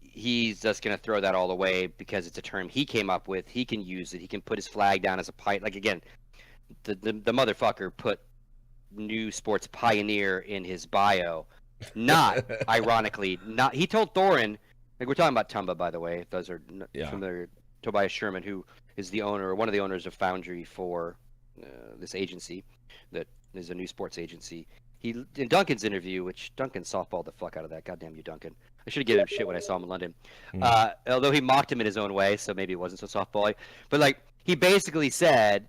he's just going to throw that all away because it's a term he came up with. He can use it. He can put his flag down as a like, again, the motherfucker put new sports pioneer in his bio, Not ironically, not he told Thorin. Like we're talking about Tumba, by the way. If those are familiar, Tobias Sherman, who is the owner or one of the owners of Foundry for this agency that is a new sports agency. He in Duncan's interview, which Duncan softballed the fuck out of that. Goddamn you, Duncan. I should have given him shit when I saw him in London. Although he mocked him in his own way, so maybe it wasn't so softball. But like he basically said,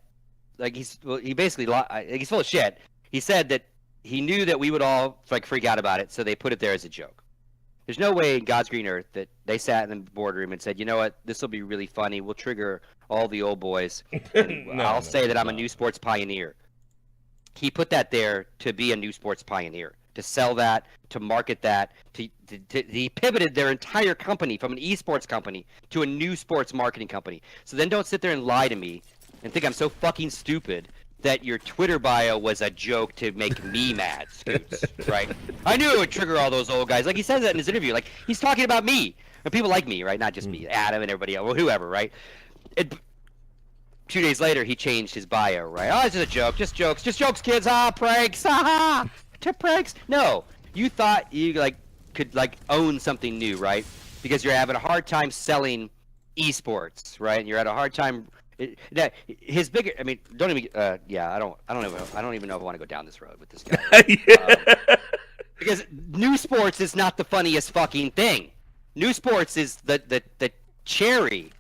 like he's full of shit. He said that he knew that we would all like freak out about it, so they put it there as a joke. There's no way in God's green earth that they sat in the boardroom and said, you know what, this will be really funny. We'll trigger all the old boys. And I'll say that I'm a new sports pioneer. He put that there to be a new sports pioneer, to sell that, to market that. He pivoted their entire company from an esports company to a new sports marketing company. So then don't sit there and lie to me and think I'm so fucking stupid that your Twitter bio was a joke to make me mad, Scoots, right? I knew it would trigger all those old guys. Like he says that in his interview. Like he's talking about me. And people like me, right? Not just me, Adam and everybody else, or whoever, right? 2 days later, he changed his bio, right? Oh, it's just a joke. Just jokes, kids. Pranks. To pranks. No, you thought you could own something new, right? Because you're having a hard time selling esports, right? And you're at a hard time. His bigger. I mean, don't even. I don't even know if I want to go down this road with this guy. Because new sports is not the funniest fucking thing. New sports is the cherry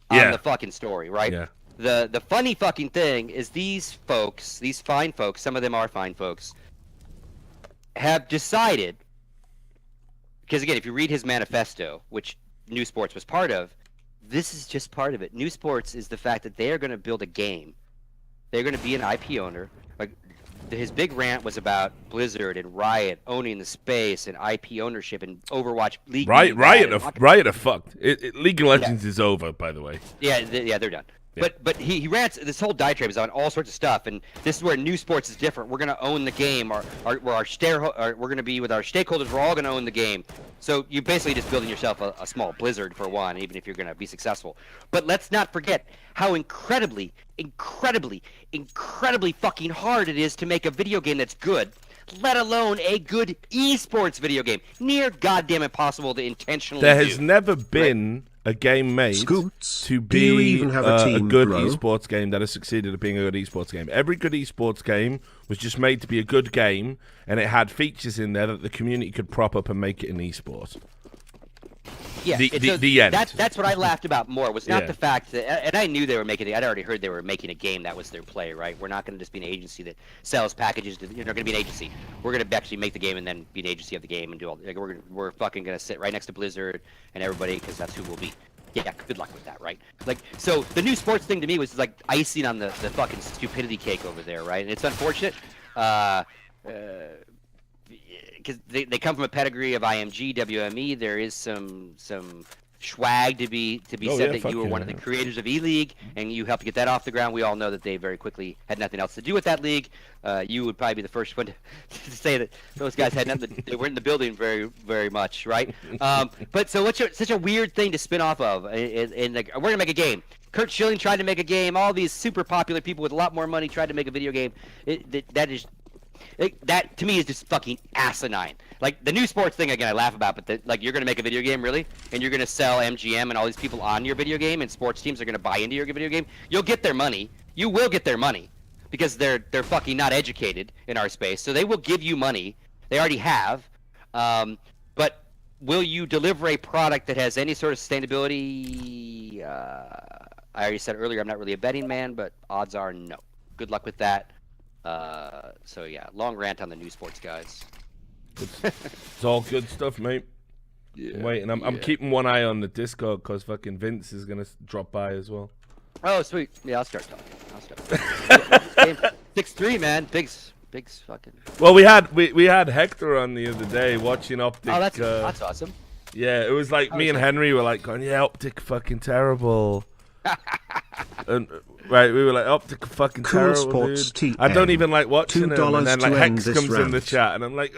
on the fucking story, right? Yeah. The funny fucking thing is these folks, these fine folks, some of them are fine folks, have decided, because again, if you read his manifesto, which New Sports was part of, this is just part of it. New Sports is the fact that they are going to build a game. They're going to be an IP owner. Like his big rant was about Blizzard and Riot owning the space and IP ownership and Overwatch League. Riot are fucked. League of Legends is over, by the way. Yeah, they're done. Yeah. But he rants. This whole diatribe is on all sorts of stuff, and this is where New Sports is different. We're gonna own the game. We're gonna be with our stakeholders. We're all gonna own the game. So you're basically just building yourself a small Blizzard for one, even if you're gonna be successful. But let's not forget how incredibly fucking hard it is to make a video game that's good, let alone a good esports video game. Near goddamn impossible to intentionally do. There has never been a game made to be a good esports game that has succeeded at being a good esports game. Every good esports game was just made to be a good game, and it had features in there that the community could prop up and make it an esport. Yeah, the end. That's what I laughed about more, was not the fact that, and I knew they were making I'd already heard they were making a game that was their play, right? We're not going to just be an agency that sells packages. You're not going to be an agency. We're going to actually make the game and then be an agency of the game and do all. Like, we're fucking going to sit right next to Blizzard and everybody because that's who we'll be. Yeah, good luck with that, right? Like, so the New Sports thing to me was like icing on the fucking stupidity cake over there, right? And it's unfortunate. Because they come from a pedigree of IMG, WME. There is some swag to be said that you were one of the creators of E-League, and you helped get that off the ground. We all know that they very quickly had nothing else to do with that league. You would probably be the first one to say that those guys had nothing. They weren't in the building very, very much, right? But so what's such a weird thing to spin off of? And like, we're gonna make a game. Kurt Schilling tried to make a game. All these super popular people with a lot more money tried to make a video game. That to me is just fucking asinine. Like the New Sports thing again, I laugh about, but you're gonna make a video game, really, and you're gonna sell MGM and all these people on your video game, and sports teams are gonna buy into your video game. You'll get their money. You will get their money because they're fucking not educated in our space, so they will give you money. They already have, but will you deliver a product that has any sort of sustainability? I already said earlier, I'm not really a betting man, but odds are no. Good luck with that. So yeah, long rant on the New Sports guys. It's all good stuff, mate. Yeah, wait, and I'm keeping one eye on the Discord because fucking Vince is gonna drop by as well. Oh sweet, yeah, I'll start talking. 6-3, man, Big's fucking. Well, we had Hector on the other day watching OpTic. Oh, that's awesome. Yeah, it was like me and Henry were like going, yeah, OpTic fucking terrible. And right, we were like, OpTic fucking terrible, Sports dude. I don't even like watching it. And then like Hex comes in the chat, and I'm like,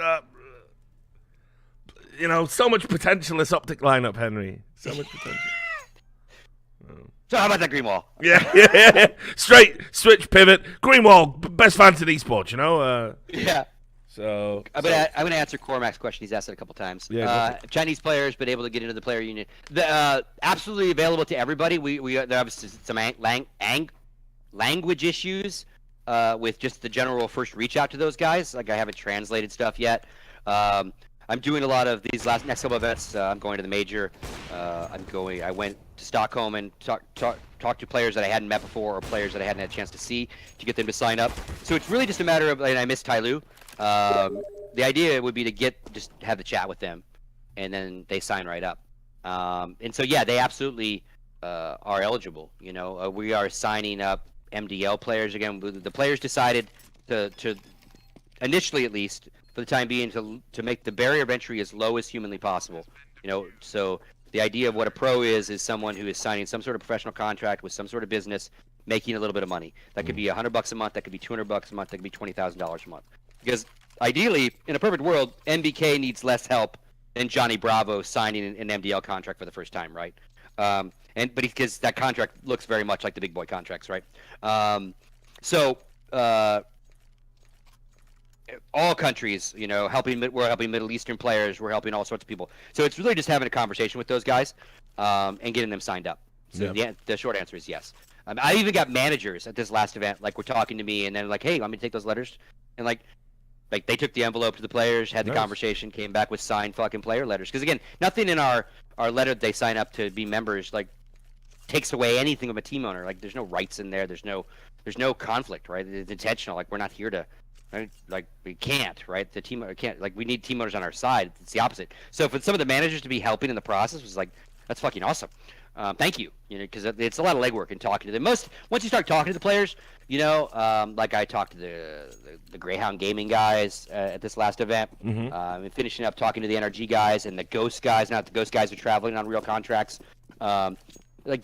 so much potential this OpTic lineup, Henry. So much potential. So how about that Greenwall? Yeah. Straight switch pivot. Greenwall, best fantasy esports, Yeah. So, I'm gonna answer Cormac's question. He's asked it a couple times. Yeah, Chinese players been able to get into the player union. Absolutely available to everybody. There are obviously some language issues with just the general first reach out to those guys. Like I haven't translated stuff yet. I'm doing a lot of these next couple events. I'm going to the major. I went to Stockholm and talk to players that I hadn't met before or players that I hadn't had a chance to see to get them to sign up. So it's really just a matter of, and I miss Tai Lu. The idea would be to just have the chat with them, and then they sign right up. And so yeah, they absolutely are eligible. You know, we are signing up MDL players again. The players decided to initially, at least for the time being, to make the barrier of entry as low as humanly possible. You know, so the idea of what a pro is someone who is signing some sort of professional contract with some sort of business, making a little bit of money. That could be $100 a month. That could be $200 a month. That could be $20,000 a month. Because ideally, in a perfect world, MBK needs less help than Johnny Bravo signing an MDL contract for the first time, right? Because that contract looks very much like the big boy contracts, right? All countries, you know, we're helping Middle Eastern players, we're helping all sorts of people. So it's really just having a conversation with those guys and getting them signed up. So the short answer is yes. I even got managers at this last event, like, were talking to me, and then like, hey, want me to take those letters? And like they took the envelope to the players, had the conversation, came back with signed fucking player letters. Because again, nothing in our letter that they sign up to be members like takes away anything from a team owner. Like there's no rights in there. There's no conflict, right? It's intentional. Like we're not here to, right? Like we can't, right? The team can't. Like we need team owners on our side. It's the opposite. So for some of the managers to be helping in the process was like, that's fucking awesome. Thank you, you know, because it's a lot of legwork in talking to them. Once you start talking to the players, you know, like I talked to the Greyhound Gaming guys at this last event, and finishing up talking to the HenryG guys and the Ghost guys. Now the Ghost guys are traveling on real contracts. Like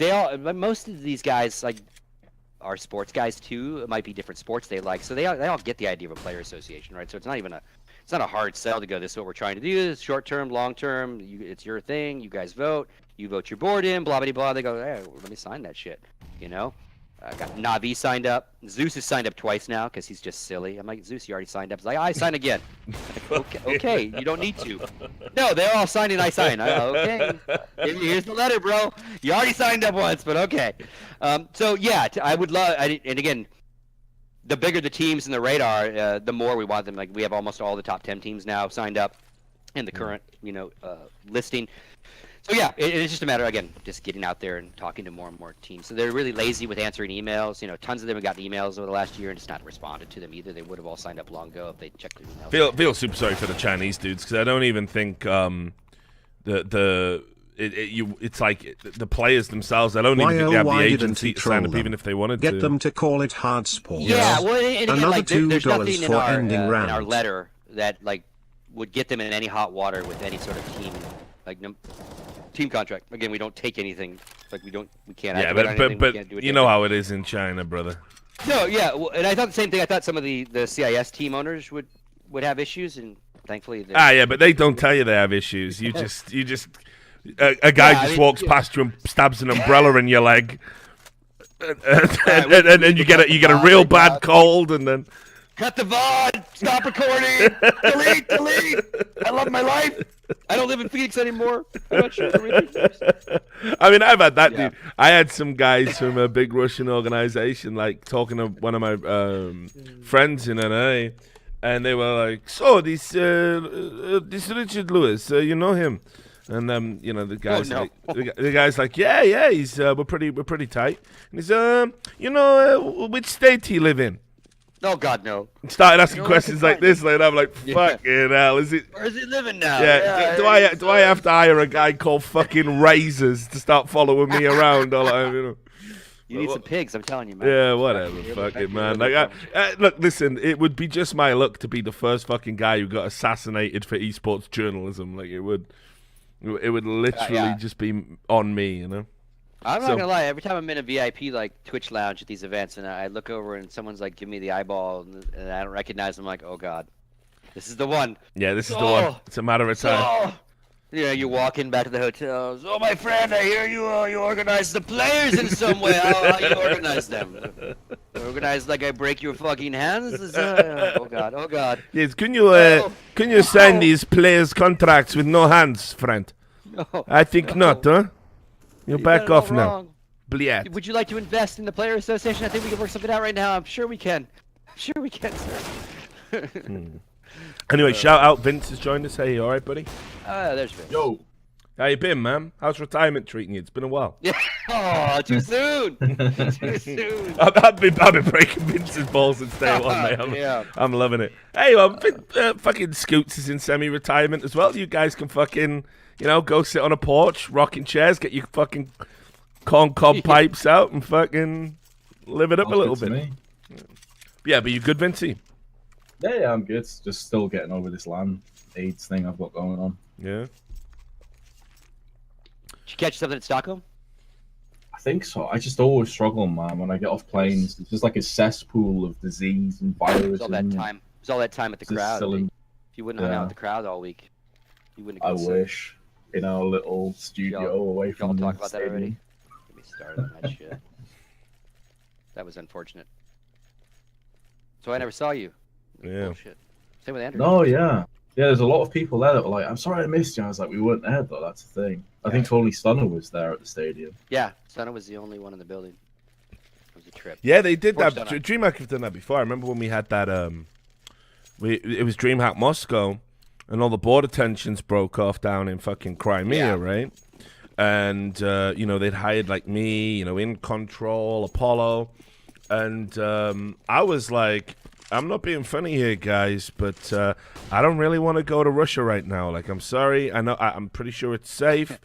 most of these guys like are sports guys too. It might be different sports they like, so they all get the idea of a player association, right? So it's not a hard sell to go, this is what we're trying to do. This short term, long term. It's your thing. You guys vote. You vote your board in, blah, blah, blah. They go, hey, let me sign that shit, you know? I got Navi signed up. Zeus is signed up twice now because he's just silly. I'm like, Zeus, you already signed up. He's like, I sign again. Like, okay, you don't need to. No, they're all signed and I sign. Okay, here's the letter, bro. You already signed up once, but okay. So, yeah, I would love, and again, the bigger the teams in the radar, the more we want them. Like, we have almost all the top 10 teams now signed up in the current, you know, listing. So yeah, it's just a matter, again, just getting out there and talking to more and more teams. So they're really lazy with answering emails. You know, tons of them have gotten emails over the last year and just not responded to them either. They would have all signed up long ago if they checked their emails. Feel super sorry for the Chinese dudes because I don't even think it's like the players themselves. I don't even think they have the agency to sign up even if they wanted to. Get them to call it hard sport. Yeah, well, and again, Another like, there's nothing $2 for ending round. in our letter that like would get them in any hot water with any sort of team, like team contract. Again, we don't take anything. Like we can't. Yeah, but you know how it is in China, brother. No, yeah, well, and I thought the same thing. I thought some of the CIS team owners would have issues, and thankfully. Yeah, but they don't tell you they have issues. You just a guy just walks past you and stabs an umbrella in your leg, and then you get a real bad cold, and then. Cut the VOD! Stop recording! Delete! I love my life! I don't live in Phoenix anymore. I'm not sure I mean, I've had that, dude. I had some guys from a big Russian organization, like, talking to one of my friends in NA, and they were like, so, this Richard Lewis, you know him? And, you know, the guy's the guy's like, yeah, he's, we're pretty tight. And he's, you know, which state he live in? Oh God, no! Started asking questions like this, and I'm like, "Fucking hell, is it?" Where's he living now? Yeah. Do I have to hire a guy called fucking Razors to start following me around all the time? You know. You need some pigs, I'm telling you, man. Yeah, whatever, fuck it, man. Like, look, listen, it would be just my luck to be the first fucking guy who got assassinated for esports journalism. Like, it would literally just be on me, you know. I'm not gonna lie. Every time I'm in a VIP like Twitch lounge at these events, and I look over and someone's like, "Give me the eyeball," and I don't recognize them, I'm like, "Oh God, this is the one." Yeah, this is the one. It's a matter of time. you're walking back to the hotel. Oh, my friend, I hear you organize the players in some way. How you organize them? Organize like I break your fucking hands? Oh God. Yes, can you sign these players' contracts with no hands, friend? No, I think not, huh? You back off now. Wrong. Bliat. Would you like to invest in the Player Association? I think we can work something out right now. I'm sure we can. Sir. Anyway, shout out. Vince has joined us. Hey, you all right, buddy? There's Vince. Yo. How you been, man? How's retirement treating you? It's been a while. Yeah. Oh, too soon. Too soon. I've been breaking Vince's balls since day one, mate. I'm loving it. Hey, well, fucking Scoots is in semi-retirement as well. You guys can fucking, go sit on a porch, rocking chairs, get your fucking corncob pipes out, and fucking live it up a little bit. Yeah, but you good, Vincey? Yeah, I'm good. Just still getting over this land AIDS thing I've got going on. Yeah. Did you catch something at Stockholm? I think so. I just always struggle, man. When I get off planes, it's just like a cesspool of disease and virus. It was all that time at the crowd. If you wouldn't hang out with the crowd all week, you wouldn't have I wish. In our little studio away from the talk about stadium. that already? Get me started on that shit. That was unfortunate. So I never saw you. Yeah. Bullshit. Same with Andrew. No, yeah. Yeah, there's a lot of people there that were like, I'm sorry I missed you. I was like, we weren't there, though. That's the thing. I think only Stunner was there at the stadium. Yeah, Stunner was the only one in the building. It was a trip. Yeah, they did Poor that. Stunner. DreamHack have done that before. I remember when we had that. It was DreamHack Moscow, and all the border tensions broke off down in fucking Crimea, right? And they'd hired like me, In Control, Apollo, and I was like, I'm not being funny here, guys, but I don't really want to go to Russia right now. Like, I'm sorry. I know I'm pretty sure it's safe,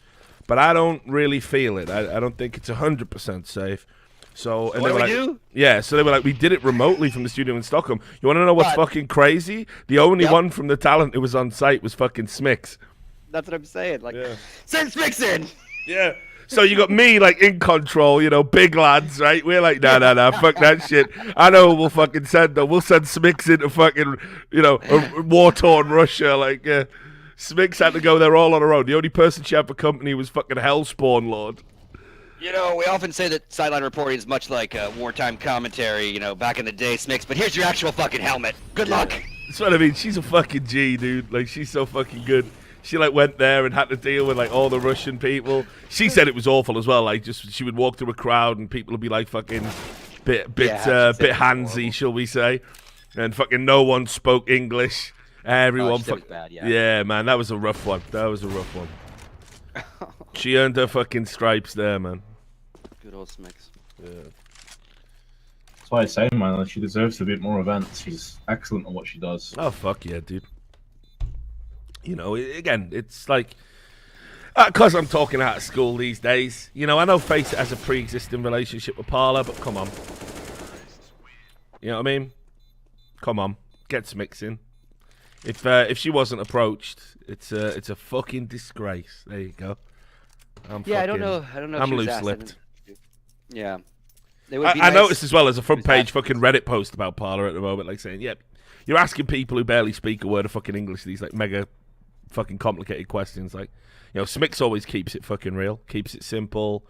but I don't really feel it. I don't think it's 100% safe. So, and What they were do like, we do? yeah. So they were like, we did it remotely from the studio in Stockholm. You want to know what's fucking crazy? The only one from the talent who was on site was fucking Smix. That's what I'm saying. Like, send Smix in. Yeah. So you got me, like, In Control, big lads, right? We're like, nah, fuck that shit. I know we'll fucking send them. We'll send Smix into fucking, a war-torn Russia. Like, Smix had to go there all on her own. The only person she had for company was fucking Hellspawn Lord. We often say that sideline reporting is much like wartime commentary, back in the day, Smix, but here's your actual fucking helmet. Good luck. That's what I mean. She's a fucking G, dude. Like, she's so fucking good. She went there and had to deal with all the Russian people. She said it was awful as well. She would walk through a crowd and people would be like fucking bit handsy, shall we say? And fucking no one spoke English. Everyone bad, yeah, man, that was a rough one. She earned her fucking stripes there, man. Good old Smix. Yeah. That's why I say, man, she deserves a bit more events. She's excellent at what she does. Oh, fuck yeah, dude. Again, it's like, because I'm talking out of school these days, I know Face has a pre-existing relationship with Parla, but come on. You know what I mean? Come on, get Smix in. If she wasn't approached, it's a fucking disgrace. There you go. I don't know. I'm loose-lipped. Yeah. I noticed as well as a front page fucking Reddit post about Parla at the moment, like saying, yep, you're asking people who barely speak a word of fucking English these like mega fucking complicated questions. Like, Smix always keeps it fucking real, keeps it simple,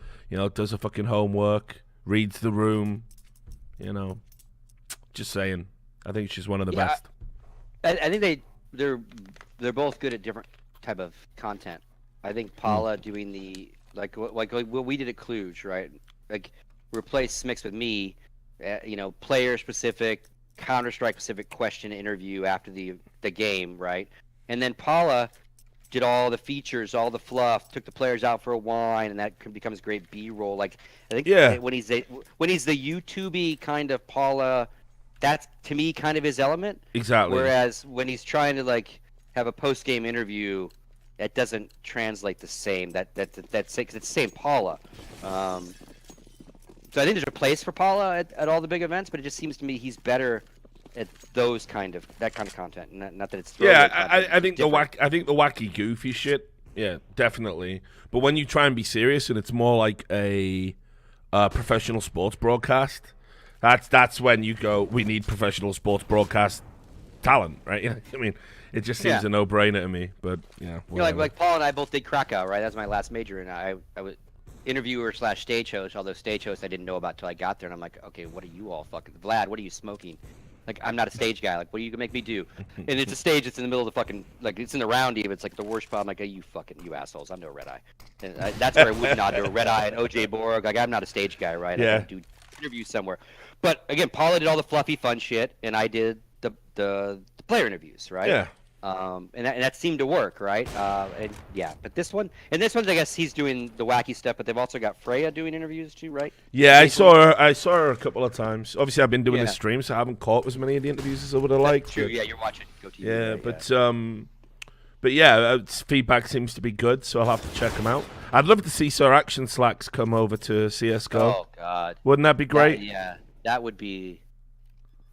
does her fucking homework, reads the room, just saying. I think she's one of the best. I think they're both good at different type of content. I think Paula doing the like what we did at Cluj, right? Like, replace Smix with me, player specific, Counter-Strike specific question interview after the game, right? And then Paula did all the features, all the fluff, took the players out for a wine, and that becomes great B-roll. Like, I think when he's the YouTubey kind of Paula, that's to me kind of his element. Exactly. Whereas when he's trying to have a post-game interview, that doesn't translate the same. That's because it's the same Paula. So I think there's a place for Paula at all the big events, but it just seems to me he's better at that kind of content. Not that it's I think the wacky goofy shit, yeah, definitely. But when you try and be serious and it's more like a professional sports broadcast, that's when you go, we need professional sports broadcast talent, right? I mean, it just seems a no-brainer to me. But yeah, you know, like Paul and I both did Krakow, right? That's my last major, and I was interviewer / stage host. Although stage host I didn't know about till I got there, and I'm like, okay, what are you all fucking Vlad? What are you smoking? Like, I'm not a stage guy. Like, what are you gonna make me do? And it's a stage. It's in the middle of the fucking, like, it's in the round even. It's like the worst problem. Like, hey, you assholes. I'm no Red Eye. And that's where I would not do Red Eye and OJ Borg. Like, I'm not a stage guy, right? Yeah. I do interviews somewhere. But again, Paula did all the fluffy fun shit, and I did the player interviews, right? Yeah. And that seemed to work, right? And yeah, but this one, I guess he's doing the wacky stuff, but they've also got Freya doing interviews too, right? Yeah, I saw her a couple of times. Obviously, I've been doing the stream, so I haven't caught as many of the interviews as I would have liked. True, yeah, you're watching GoTV. Yeah, right, but yeah, feedback seems to be good, so I'll have to check them out. I'd love to see Sir Action Slacks come over to CS:GO. Oh God, wouldn't that be great? That would be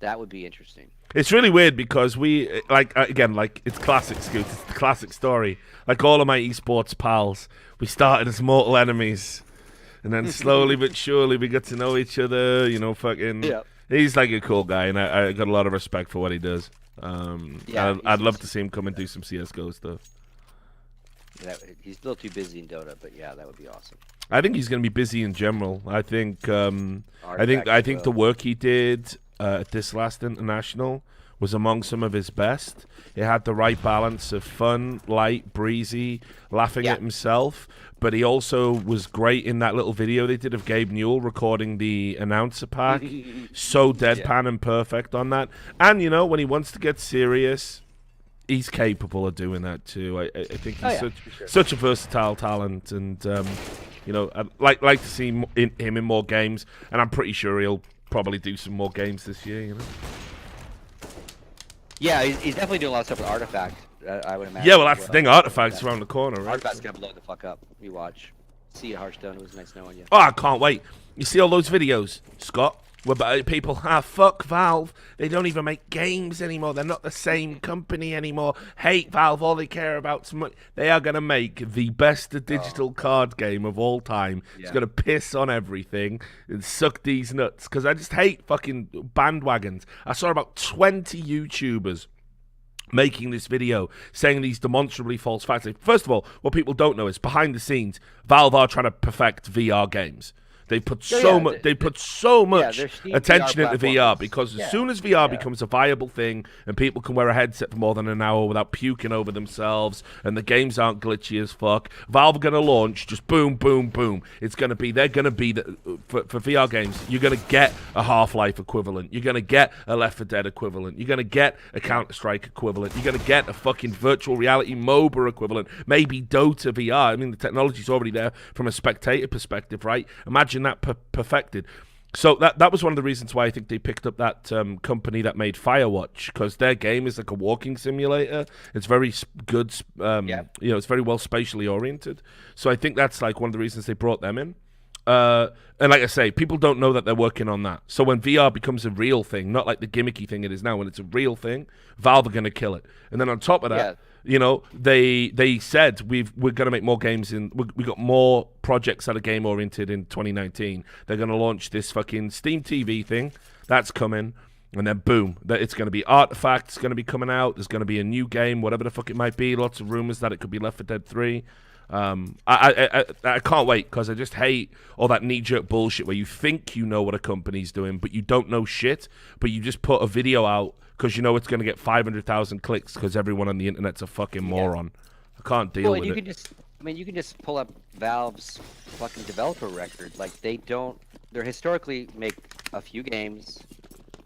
interesting. It's really weird because we, it's classic, Scoot. It's the classic story. Like all of my esports pals, we started as mortal enemies. And then slowly but surely we got to know each other, you know, fucking... Yeah. He's like a cool guy, and I got a lot of respect for what he does. I'd love to see him come and do some CSGO stuff. He's a little too busy in Dota, but yeah, that would be awesome. I think he's going to be busy in general. I think the work he did at this last international was among some of his best. It had the right balance of fun, light, breezy, laughing at himself, but he also was great in that little video they did of Gabe Newell recording the announcer pack. So deadpan and perfect on that. And, you know, when he wants to get serious, he's capable of doing that too. I think he's such a versatile talent, and you know, I'd like to see him in more games, and I'm pretty sure he'll probably do some more games this year, you know. Yeah, he's definitely doing a lot of stuff with Artifact, I would imagine. Yeah, well, that's the thing. Artifact's around the corner, right? Artifact's gonna blow the fuck up. You watch. See you, Hearthstone. It was nice knowing you. Oh, I can't wait. You see all those videos, Scott? Where people, fuck Valve. They don't even make games anymore. They're not the same company anymore. Hate Valve. All they care about is money. They are going to make the best digital card game of all time. Yeah. It's going to piss on everything and suck these nuts. Because I just hate fucking bandwagons. I saw about 20 YouTubers making this video saying these demonstrably false facts. First of all, what people don't know is behind the scenes, Valve are trying to perfect VR games. They put so much. They put so much attention into VR because as soon as VR becomes a viable thing and people can wear a headset for more than an hour without puking over themselves and the games aren't glitchy as fuck, Valve are gonna launch just boom, boom, boom. It's gonna be for VR games. You're gonna get a Half-Life equivalent. You're gonna get a Left 4 Dead equivalent. You're gonna get a Counter-Strike equivalent. You're gonna get a fucking virtual reality MOBA equivalent. Maybe Dota VR. I mean, the technology's already there from a spectator perspective, right? Imagine that perfected. So that was one of the reasons why I think they picked up that company that made Firewatch, because their game is like a walking simulator. It's very good, you know, it's very well spatially oriented. So I think that's like one of the reasons they brought them in. And like I say, people don't know that they're working on that. So when VR becomes a real thing, not like the gimmicky thing it is now, when it's a real thing, Valve are going to kill it. And then on top of that, you know, they said we're going to make more games we got more projects that are game oriented in 2019. They're going to launch this fucking Steam TV thing that's coming, and then boom, it's going to be Artifacts going to be coming out. There's going to be a new game, whatever the fuck it might be. Lots of rumors that it could be Left 4 Dead 3. I can't wait because I just hate all that knee-jerk bullshit where you think you know what a company's doing, but you don't know shit. But you just put a video out because you know it's going to get 500,000 clicks because everyone on the internet's a fucking moron. I can't deal with it. You can just pull up Valve's fucking developer record. Like they historically make a few games,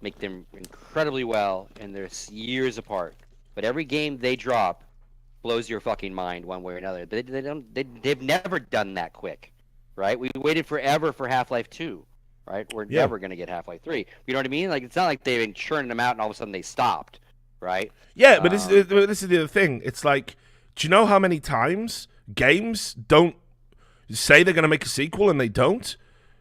make them incredibly well, and they're years apart. But every game they drop blows your fucking mind one way or another. They've never done that quick, right? We waited forever for Half-Life 2, right? We're never going to get Half-Life 3. You know what I mean? Like, it's not like they've been churning them out and all of a sudden they stopped, right? Yeah, but this is the other thing. It's like, do you know how many times games don't say they're going to make a sequel and they don't?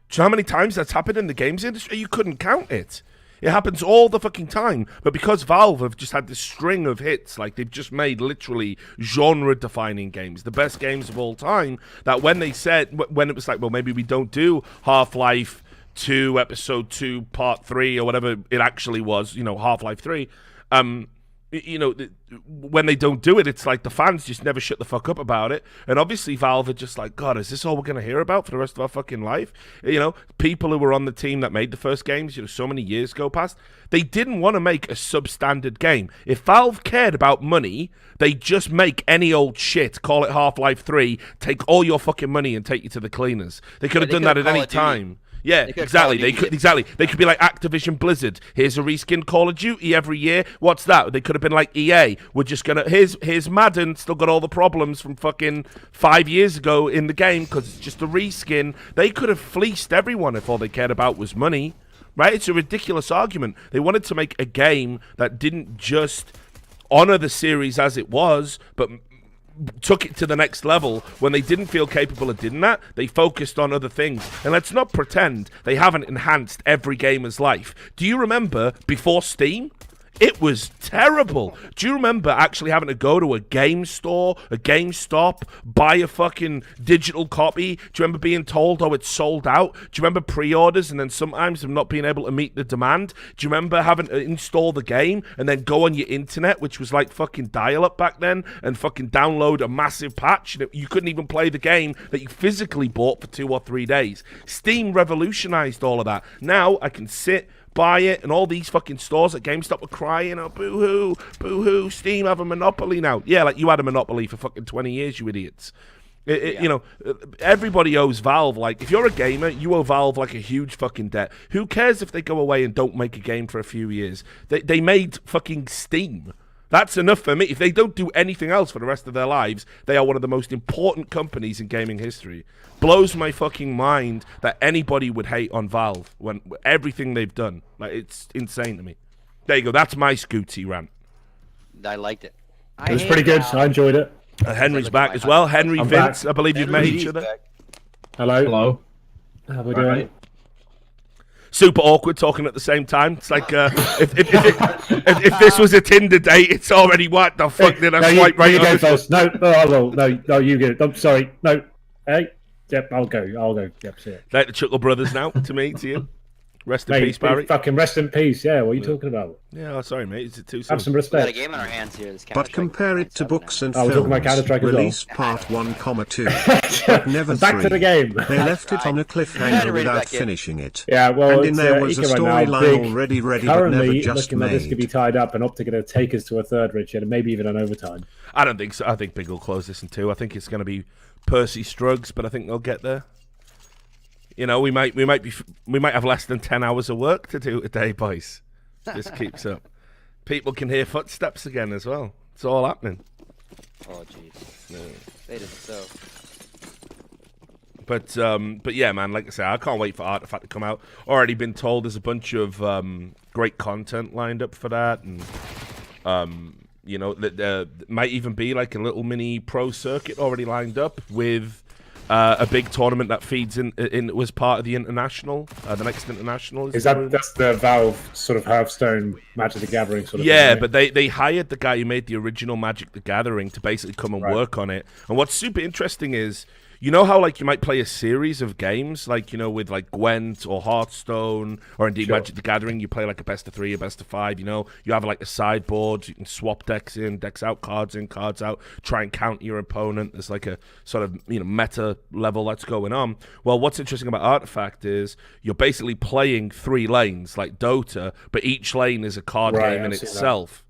Do you know how many times that's happened in the games industry? You couldn't count it. It happens all the fucking time. But because Valve have just had this string of hits, like they've just made literally genre-defining games, the best games of all time, that when they said, when it was like, well, maybe we don't do Half-Life 2, Episode 2, Part 3, or whatever it actually was, you know, Half-Life 3, when they don't do it, it's like the fans just never shut the fuck up about it. And obviously Valve are just like, God, is this all we're going to hear about for the rest of our fucking life? People who were on the team that made the first games, so many years go past, they didn't want to make a substandard game. If Valve cared about money, they just make any old shit, call it Half-Life 3, take all your fucking money and take you to the cleaners. They could have done that at any time. Yeah, exactly. They could be like Activision Blizzard. Here's a reskin Call of Duty every year. What's that? They could have been like EA. We're just gonna here's Madden. Still got all the problems from fucking 5 years ago in the game because it's just a reskin. They could have fleeced everyone if all they cared about was money, right? It's a ridiculous argument. They wanted to make a game that didn't just honor the series as it was, but took it to the next level. When they didn't feel capable of doing that, they focused on other things. And let's not pretend they haven't enhanced every gamer's life. Do you remember before Steam? It was terrible. Do you remember actually having to go to a game store, a GameStop, buy a fucking digital copy? Do you remember being told, oh, it's sold out? Do you remember pre-orders and then sometimes them not being able to meet the demand? Do you remember having to install the game and then go on your internet, which was like fucking dial-up back then, and fucking download a massive patch? You couldn't even play the game that you physically bought for 2 or 3 days. Steam revolutionized all of that. Now I can sit, buy it, and all these fucking stores at GameStop are crying, oh, boo-hoo, boo-hoo, Steam have a monopoly now. Yeah, like you had a monopoly for fucking 20 years, you idiots. Everybody owes Valve, like, if you're a gamer, you owe Valve, like, a huge fucking debt. Who cares if they go away and don't make a game for a few years? They made fucking Steam. That's enough for me. If they don't do anything else for the rest of their lives, they are one of the most important companies in gaming history. Blows my fucking mind that anybody would hate on Valve when everything they've done. Like, it's insane to me. There you go. That's my Scooty rant. I liked it. It was pretty good. I enjoyed it. Henry's back as well. Henry, Vince, I believe you've met each other. Back. Hello. Hello. How we doing? Right. Super awkward talking at the same time. It's like if this was a Tinder date, it's already what the fuck did I swipe right? You go first. No, you go. I'm sorry. No. Hey. Yep, I'll go. Yep, see it. Like the Chuckle Brothers now, to you. Rest in Mate, peace, Barry. Fucking rest in peace, yeah. What are you talking about? Yeah, oh, sorry, mate. Is it too soon? Have some We got a respect. game on our hands here. This But compare it to books and Oh, we're talking about films. Counter-Strike as well. Release part 1,2, but never Back 3. to the game. They left it on a cliffhanger Read it without back in. finishing it. Yeah, well, And in there was a Ica right now, storyline BiG, already ready but never currently just looking like this could be made. tied up, and OpTic are going to take us to a third, Richard, and maybe even an overtime. I don't think so. I think BiG will close this in 2. I think it's going to be Percy Struggs, but I think they'll get there. We might have less than 10 hours of work to do today, boys. This keeps up. People can hear footsteps again as well. It's all happening. Oh, jeez. No. They did so. But yeah, man. Like I say, I can't wait for Artifact to come out. Already been told there's a bunch of great content lined up for that, and there might even be like a little mini pro circuit already lined up with. A big tournament that feeds in was part of the international, the next international. That's the Valve sort of Hearthstone Magic the Gathering sort of yeah, thing, right? but they hired the guy who made the original Magic the Gathering to basically come and work on it. And what's super interesting is, you know how like you might play a series of games, like with like Gwent or Hearthstone or indeed Magic the Gathering, you play like a best of 3, a best of 5. You have like a sideboard, you can swap decks in, decks out, cards in, cards out, try and counter your opponent. There's like a sort of meta level that's going on. Well, what's interesting about Artifact is you're basically playing 3 lanes like Dota, but each lane is a card game in itself.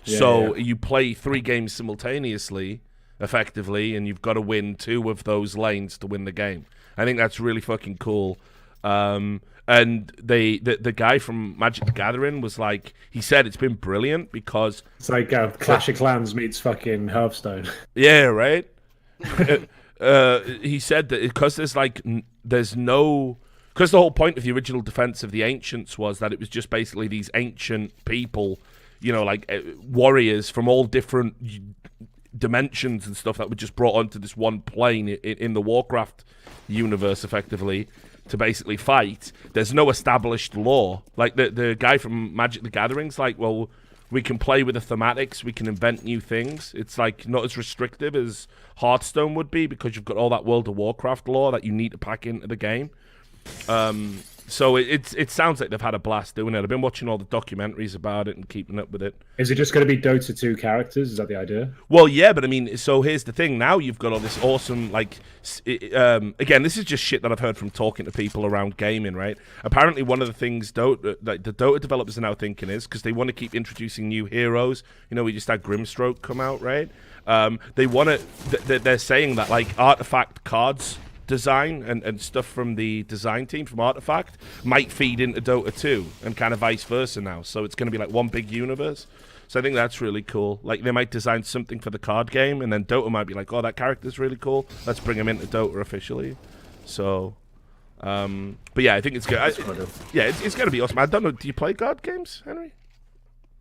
So you play 3 games simultaneously. Effectively, and you've got to win 2 of those lanes to win the game. I think that's really fucking cool. And the guy from Magic the Gathering was like, he said it's been brilliant because It's like Clash of Clans meets fucking Hearthstone. yeah, right. He said that because because the whole point of the original Defense of the Ancients was that it was just basically these ancient people, warriors from all different dimensions and stuff that were just brought onto this one plane in the Warcraft universe, effectively, to basically fight. There's no established law. Like the guy from Magic the Gathering's like, well, we can play with the thematics, we can invent new things. It's like not as restrictive as Hearthstone would be because you've got all that World of Warcraft lore that you need to pack into the game. So it sounds like they've had a blast doing it. I've been watching all the documentaries about it and keeping up with it. Is it just going to be Dota 2 characters? Is that the idea? Well, yeah, but I mean, so here's the thing. Now you've got all this awesome, like, again, this is just shit that I've heard from talking to people around gaming, right? Apparently, one of the things the Dota developers are now thinking is, because they want to keep introducing new heroes. You know, we just had Grimstroke come out, right? They want to, they're saying that, like, artifact cards design and stuff from the design team from Artifact might feed into Dota 2 and kind of vice versa now. So it's going to be like one big universe. So I think that's really cool. Like, they might design something for the card game, and then Dota might be like, oh, that character's really cool. Let's bring him into Dota officially. So, but yeah, I think it's good. Yeah, it's going to be awesome. I don't know, do you play card games, Henry?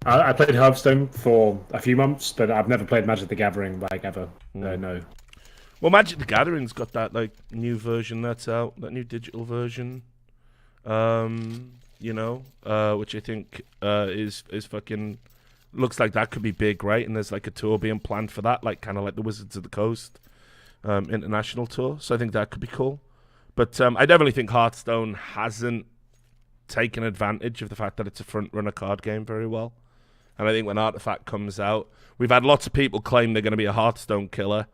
I played Hearthstone for a few months, but I've never played Magic the Gathering, like, ever. No. Well, Magic the Gathering's got that, like, new version that's out, that new digital version, you know, which I think is fucking, looks like that could be big, right? And there's, like, a tour being planned for that, like, kind of like the Wizards of the Coast international tour. So I think that could be cool. But I definitely think Hearthstone hasn't taken advantage of the fact that it's a front-runner card game very well. And I think when Artifact comes out, we've had lots of people claim they're going to be a Hearthstone killer.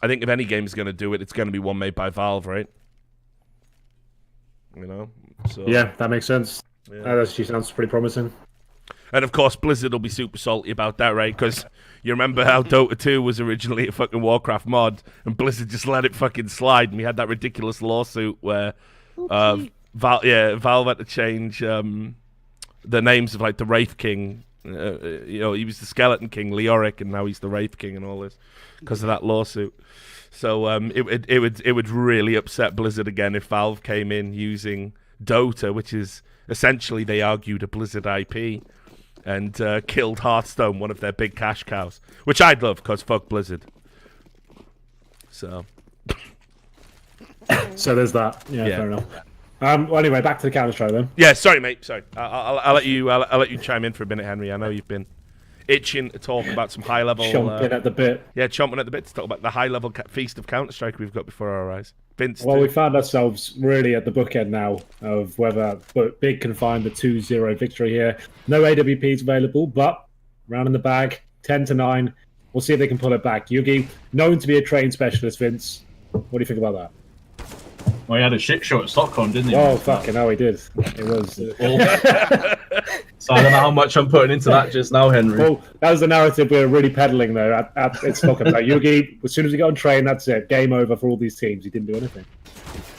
I think if any game's going to do it, it's going to be one made by Valve, right? You know? So, yeah, that makes sense. Yeah. That actually sounds pretty promising. And of course, Blizzard will be super salty about that, right? Because you remember how Dota 2 was originally a fucking Warcraft mod, and Blizzard just let it fucking slide, and we had that ridiculous lawsuit where Valve had to change the names of, like, the Wraith King. You know, he was the Skeleton King, Leoric, and now he's the Wraith King and all this because of that lawsuit. So it would really upset Blizzard again if Valve came in using Dota, which is essentially, they argued, a Blizzard IP, and killed Hearthstone, one of their big cash cows, which I'd love because fuck Blizzard. So there's that. Yeah, fair enough. Well, anyway, back to the Counter-Strike then. Yeah, sorry, mate. Sorry, I'll let you chime in for a minute, Henry. I know you've been itching to talk about some high level. Chomping at the bit. Yeah, chomping at the bit to talk about the high level feast of Counter-Strike we've got before our eyes. Vince. Well, we found ourselves really at the bookend now of whether BiG can find the 2-0 victory here. No AWPs available, but round in the bag, 10-9. We'll see if they can pull it back. Yugi, known to be a train specialist, Vince. What do you think about that? Well, he had a shit show at Stockholm, didn't he? Oh, fucking hell, he did. It was. So I don't know how much I'm putting into that just now, Henry. Well, that was the narrative we were really peddling, though, at Stockholm. Like, Yugi, as soon as he got on train, that's it. Game over for all these teams. He didn't do anything.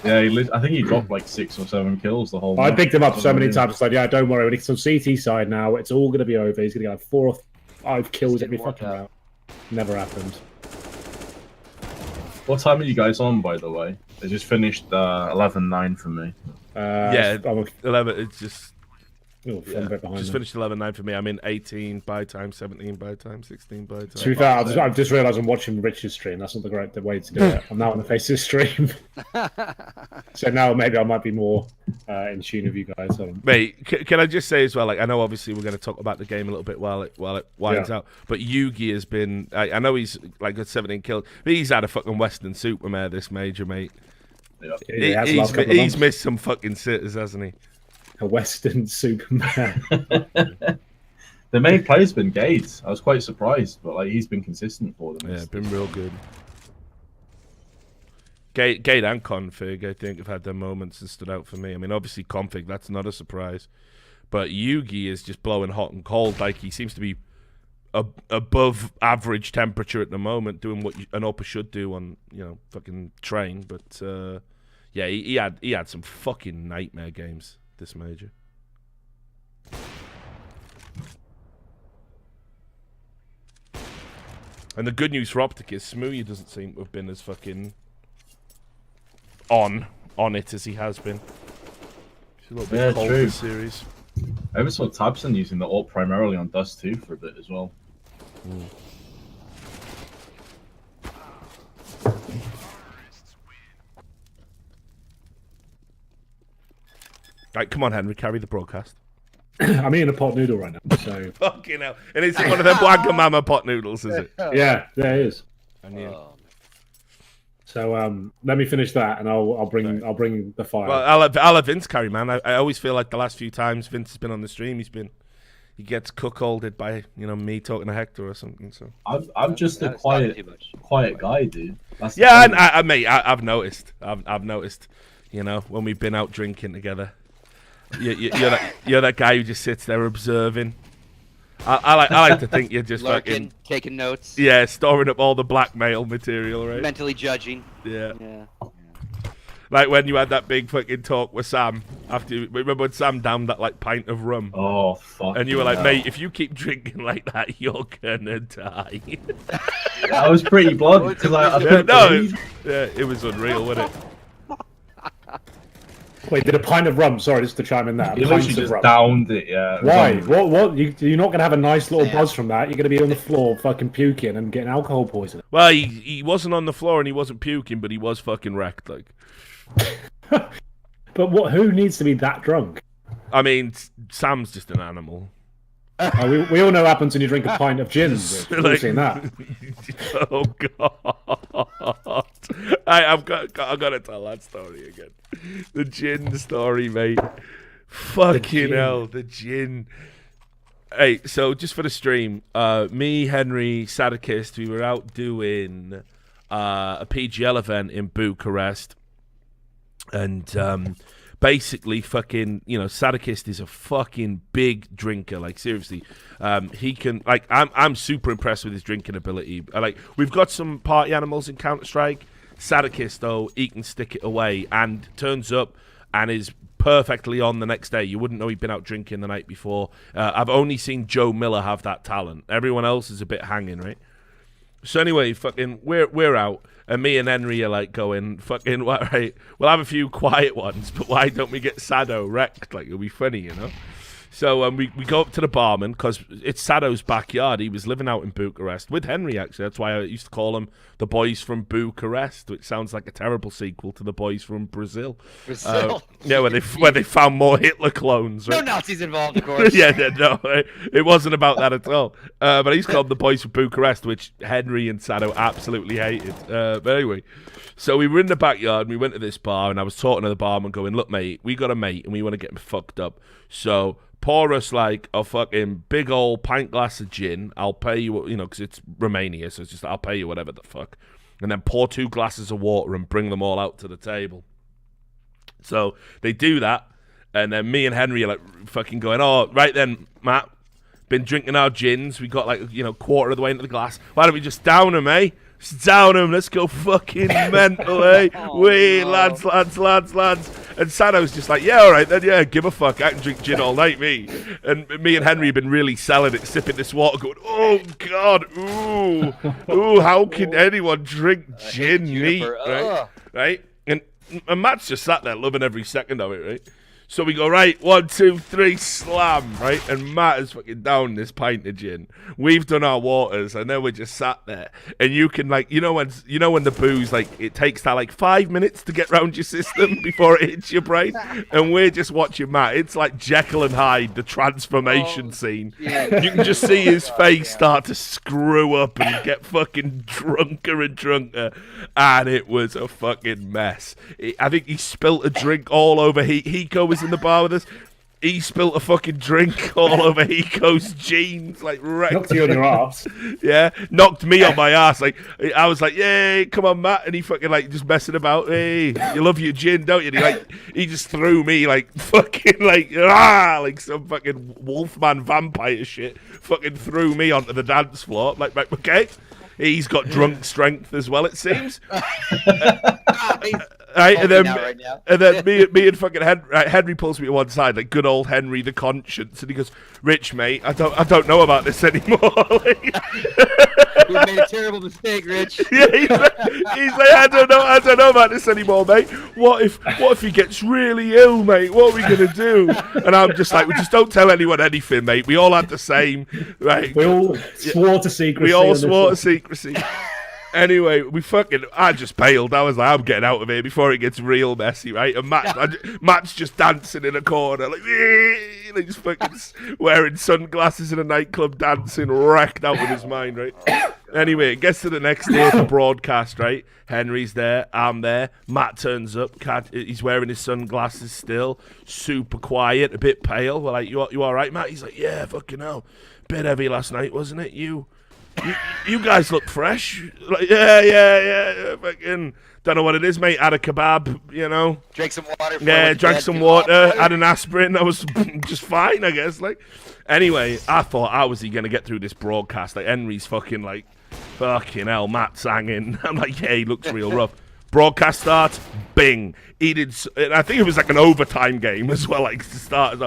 Yeah, I think he dropped like 6 or 7 kills the whole I match. picked him up so many times. It's like, yeah, don't worry. When he's on CT side now, it's all going to be over. He's going to get like 4 or 5 kills every fucking round. Never happened. What time are you guys on, by the way? They just finished 11-9 for me. Yeah, 11. It's just. I'm a bit behind just them. finished 11-9 for me. I'm in 18 by time, 17 by time, 16 by time. To be fair, I've just realised I'm watching Rich's stream. That's not the way to do it. I'm now on the face of the stream. So now maybe I might be more in tune with you guys. Mate, can I just say as well, like, I know obviously we're going to talk about the game a little bit while it winds out, but Yugi has been, I know he's like got 17 kills, but he's had a fucking Western Supermare, this major, mate. Yeah. He's missed some fucking sitters, hasn't he? A Western Superman. The main player's been Gates. I was quite surprised, but like he's been consistent for them. Yeah, been real good. Gate and Config, I think, have had their moments and stood out for me. I mean, obviously Config, that's not a surprise, but Yugi is just blowing hot and cold. Like, he seems to be above average temperature at the moment, doing what an Oppa should do on, you know, fucking train. But yeah, he had some fucking nightmare games this major. And the good news for OpTic is Smoothie doesn't seem to have been as fucking on it as he has been. He's a little bit cold this series. I ever saw Tabson using the ult primarily on Dust 2 for a bit as well. Right, come on, Henry, carry the broadcast. I'm eating a pot noodle right now, so... Fucking hell. And it's one of them Wagamama pot noodles, is it? Yeah, there it is. So let me finish that, and I'll bring the fire. Well, I'll let Vince carry, man. I always feel like the last few times Vince has been on the stream, he gets cuckolded by me talking to Hector or something. So I'm just a quiet guy, dude. Mate, I've noticed. I've noticed. When we've been out drinking together, you're that guy who just sits there observing. I like to think you're just lurking, fucking taking notes. Yeah, storing up all the blackmail material, right? Mentally judging. Yeah. Like when you had that big fucking talk with Sam remember when Sam downed that like pint of rum? Oh fuck! And you were like, mate, if you keep drinking like that, you're gonna die. I was pretty blunt because it was unreal, wasn't it? Wait, did a pint of rum? Sorry, just to chime in there. You literally just downed it, yeah. Why? What? You're not gonna have a nice little buzz from that. You're gonna be on the floor, fucking puking and getting alcohol poisoning. Well, he wasn't on the floor and he wasn't puking, but he was fucking wrecked, like. But who needs to be that drunk? I mean, Sam's just an animal. We all know what happens when you drink a pint of gin. We've seen that. Oh god! I've got to tell that story again. The gin story, mate. Fucking hell, the gin. Hey, so just for the stream, me, Henry, Sadakist, we were out doing a PGL event in Bucharest, and basically, fucking, Sadakist is a fucking big drinker. Like, seriously, he can, like, I'm super impressed with his drinking ability. We've got some party animals in Counter-Strike. Sadakist, though, he can stick it away and turns up and is perfectly on the next day. You wouldn't know he'd been out drinking the night before. I've only seen Joe Miller have that talent. Everyone else is a bit hanging, right? So anyway, fucking, we're out. And me and Henry are like going, fucking, right, we'll have a few quiet ones, but why don't we get Sado wrecked? Like, it'll be funny, So we go up to the barman, because it's Sado's backyard. He was living out in Bucharest with Henry, actually. That's why I used to call him the boys from Bucharest, which sounds like a terrible sequel to the boys from Brazil. Brazil? Yeah, where they found more Hitler clones. Right? No Nazis involved, of course. No, it wasn't about that at all. But I used to call them the boys from Bucharest, which Henry and Sado absolutely hated. But anyway, so we were in the backyard, and we went to this bar, and I was talking to the barman going, look, mate, we got a mate, and we want to get him fucked up. So pour us like a fucking big old pint glass of gin. I'll pay you, because it's Romania, so it's just I'll pay you whatever the fuck. And then pour 2 glasses of water and bring them all out to the table. So they do that, and then me and Henry are like fucking going, oh, right then, Matt, been drinking our gins. We got like, quarter of the way into the glass. Why don't we just down them, eh? Just down them. Let's go fucking mental, eh? Lads. And Sado's just like, yeah, all right then, yeah, give a fuck. I can drink gin all night, me. And me and Henry have been really selling it, sipping this water, going, oh God, ooh, how can anyone drink gin neat, right? And Matt's just sat there loving every second of it, right? So we go, right, 1, 2, 3, slam, right? And Matt is fucking down this pint of gin. We've done our waters, and then we're just sat there. And you can, like, when the booze, like, it takes that, like, 5 minutes to get round your system before it hits your brain. And we're just watching Matt. It's like Jekyll and Hyde, the transformation scene. Yeah. You can just see his face start to screw up and get fucking drunker and drunker. And it was a fucking mess. I think he spilt a drink all over. Hiko was in the bar with us. He spilt a fucking drink all over Hiko's jeans, like wrecked. Knocked you on your ass. Yeah, knocked me on my ass. Like I was like, "Yay, come on, Matt!" And he fucking like just messing about. Hey, you love your gin, don't you? And he just threw me like fucking like some fucking Wolfman vampire shit. Fucking threw me onto the dance floor. Like, okay, he's got drunk strength as well, it seems. Right, and then me and fucking Henry pulls me to one side, like good old Henry the conscience, and he goes, "Rich, mate, I don't know about this anymore." You made a terrible mistake, Rich. Yeah, he's like, I don't know about this anymore, mate. What if he gets really ill, mate? What are we gonna do? And I'm just like, we just don't tell anyone anything, mate. We all had the same, right? We all swore to secrecy. We all swore to secrecy. Anyway, I just bailed. I was like, I'm getting out of here before it gets real messy, right? And Matt's just dancing in a corner, like just fucking wearing sunglasses in a nightclub, dancing, wrecked out with his mind, right? Anyway, it gets to the next day of the broadcast, right? Henry's there, I'm there. Matt turns up. He's wearing his sunglasses still. Super quiet, a bit pale. We're like, you all right, Matt? He's like, yeah, fucking hell. Bit heavy last night, wasn't it? You guys look fresh. Like, yeah. Fucking don't know what it is, mate. Had a kebab, you know. Drank some water. Yeah, drank some water. Had an aspirin. That was just fine, I guess. Like, anyway, I thought, how was he gonna get through this broadcast? Like, Henry's fucking like, fucking hell, Matt's hanging. I'm like, yeah, he looks real rough. Broadcast starts, bing. He did. I think it was like an overtime game as well, like to start,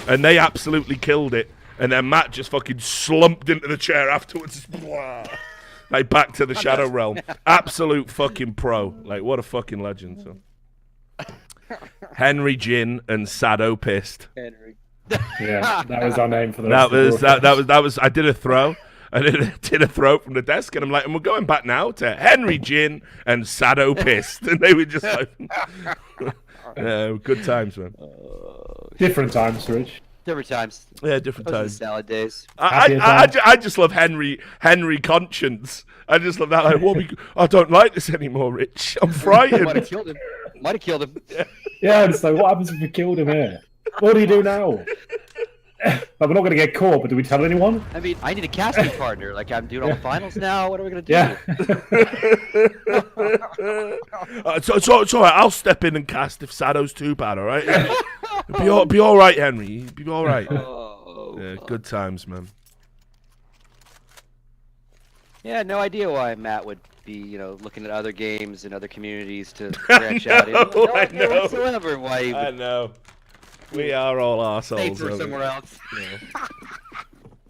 and they absolutely killed it. And then Matt just fucking slumped into the chair afterwards. Like, back to the Shadow Realm. Absolute fucking pro. Like, what a fucking legend. So. HenryG and Sado Pissed. Henry. Yeah, that was our name for the That rest of the was, that was, I did a throw. I did a throw from the desk, and I'm like, and we're going back now to HenryG and Sado Pissed. And they were just like, good times, man. Different times, Rich. Different times. Yeah, different Those are the times. salad days. I just love Henry Conscience. I just love that. Like, I don't like this anymore, Rich. I'm frightened. Might have killed him. Might have killed him. Yeah, it's like, what happens if we killed him here? What do you do now? Like, we're not going to get caught, but do we tell anyone? I mean, I need a casting partner. Like, I'm doing all the finals now. What are we going to do? Yeah. It's all right. I'll step in and cast if Sado's too bad, all right? Be all right, Henry. Be all right. Yeah, good times, man. Yeah, no idea why Matt would be, looking at other games and other communities to branch out. No idea whatsoever why he I would know. We are all stay arseholes. for somewhere else. Yeah.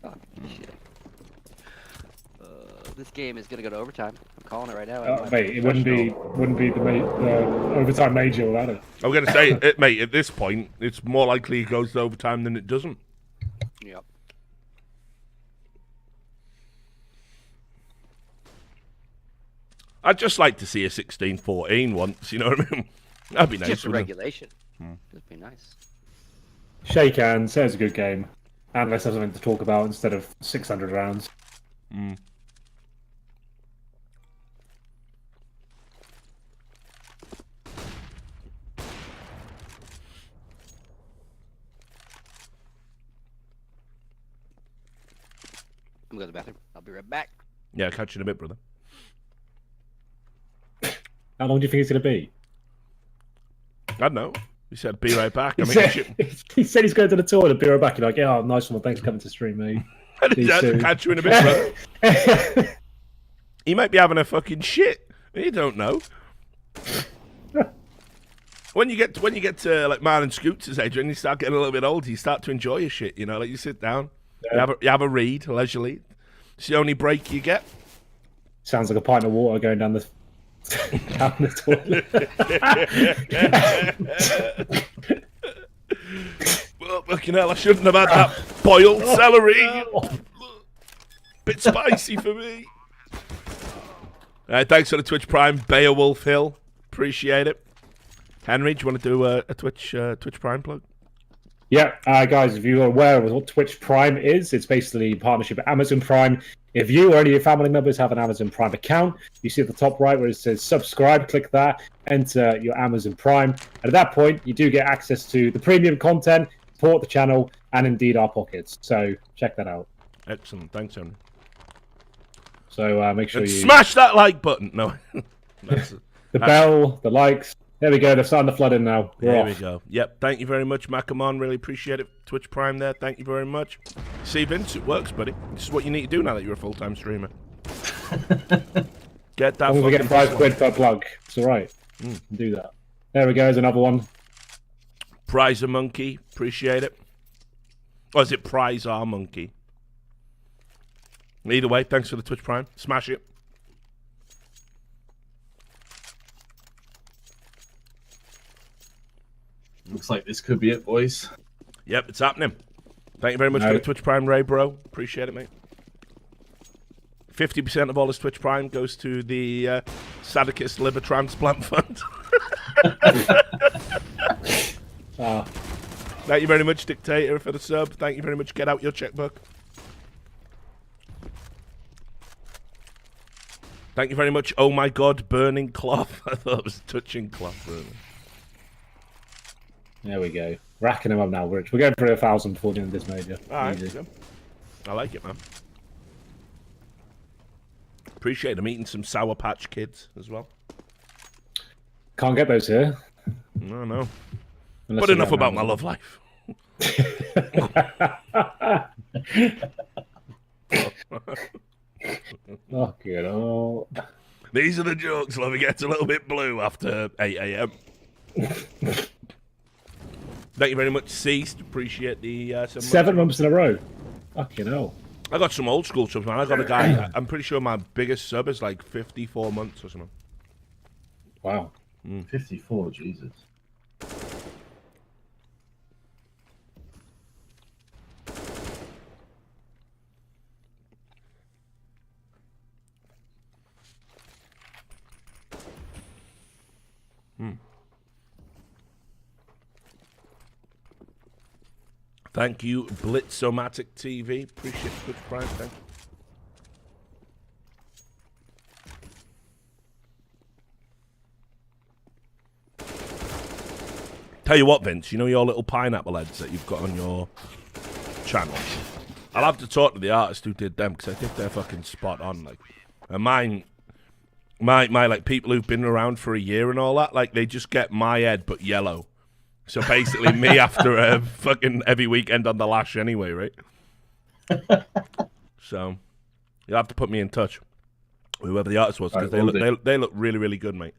Oh, shit. This game is gonna go to overtime. I'm calling it right now. Mate, it wouldn't be the overtime major without it. I'm gonna say, mate. At this point, it's more likely it goes to overtime than it doesn't. Yep. I'd just like to see a 16-14 once. You know what I mean? That'd be nice. Just a wouldn't it? regulation. That'd be nice. Shake hands, say it's a good game. And let's have something to talk about instead of 600 rounds. Mm. I'm going to the bathroom. I'll be right back. Yeah, catch you in a bit, brother. How long do you think it's going to be? I don't know. He said, "Be right back." He said he's going to the tour and be right back. You're like, yeah, nice one. Thanks for coming to stream, mate. Catch you in a bit, brother. He might be having a fucking shit. You don't know. When you get to like man and Scoots' age, when you start getting a little bit older, you start to enjoy your shit. You know, like you sit down, you have a read leisurely. It's the only break you get. Sounds like a pint of water going down the toilet. Well, fucking hell, I shouldn't have had that boiled celery. Bit spicy for me. Thanks for the Twitch Prime, Beowulf Hill. Appreciate it. Henry, do you want to do a Twitch Prime plug? Yeah, guys, if you're aware of what Twitch Prime is, it's basically a partnership with Amazon Prime. If you or any of your family members have an Amazon Prime account, you see at the top right where it says subscribe, click that, enter your Amazon Prime. And at that point, you do get access to the premium content, support the channel, and indeed our pockets. So check that out. Excellent. Thanks, Henry. So make sure you smash that like button. No. the bell, the likes. There we go. They're starting to flood in now. There we go. Yep. Thank you very much, Macamon. Really appreciate it. Twitch Prime there. Thank you very much. See, Vince, it works, buddy. This is what you need to do now that you're a full-time streamer. Get that. We get £5 per plug. It's all right. Do that. There we go. There's another one. Prize a monkey. Appreciate it. Or is it Prize our monkey? Either way, thanks for the Twitch Prime. Smash it. Looks like this could be it, boys. Yep, it's happening. Thank you very much for the Twitch Prime, Ray, bro. Appreciate it, mate. 50% of all this Twitch Prime goes to the Sadicus Liver Transplant Fund. Thank you very much, Dictator, for the sub. Thank you very much. Get out your checkbook. Thank you very much. Oh my God, burning cloth. I thought it was touching cloth burning. There we go. Racking them up now, Rich. We're going for 1,000 before the end of this major. All right, Easy. good. I like it, man. Appreciate them eating some Sour Patch Kids as well. Can't get those here. No, no. Unless But you enough get about them my on love life. Oh, good. Oh. These are the jokes. Love, it gets a little bit blue after 8 a.m. Thank you very much, Ceased. Appreciate the 7 months in a row. Fucking hell. I got some old school subs, man. I got a guy. I'm pretty sure my biggest sub is like 54 months or something. Wow. 54, Jesus. Thank you, Blitzomatic TV. Appreciate the Twitch Prime. Thank you. Tell you what, Vince, you know your little pineapple heads that you've got on your channel? I'll have to talk to the artist who did them because I think they're fucking spot on. Like, and my like people who've been around for a year and all that, like they just get my head but yellow. So basically, me after a fucking heavy weekend on the lash anyway, right? So you'll have to put me in touch with whoever the artist was because they look really, really good, mate.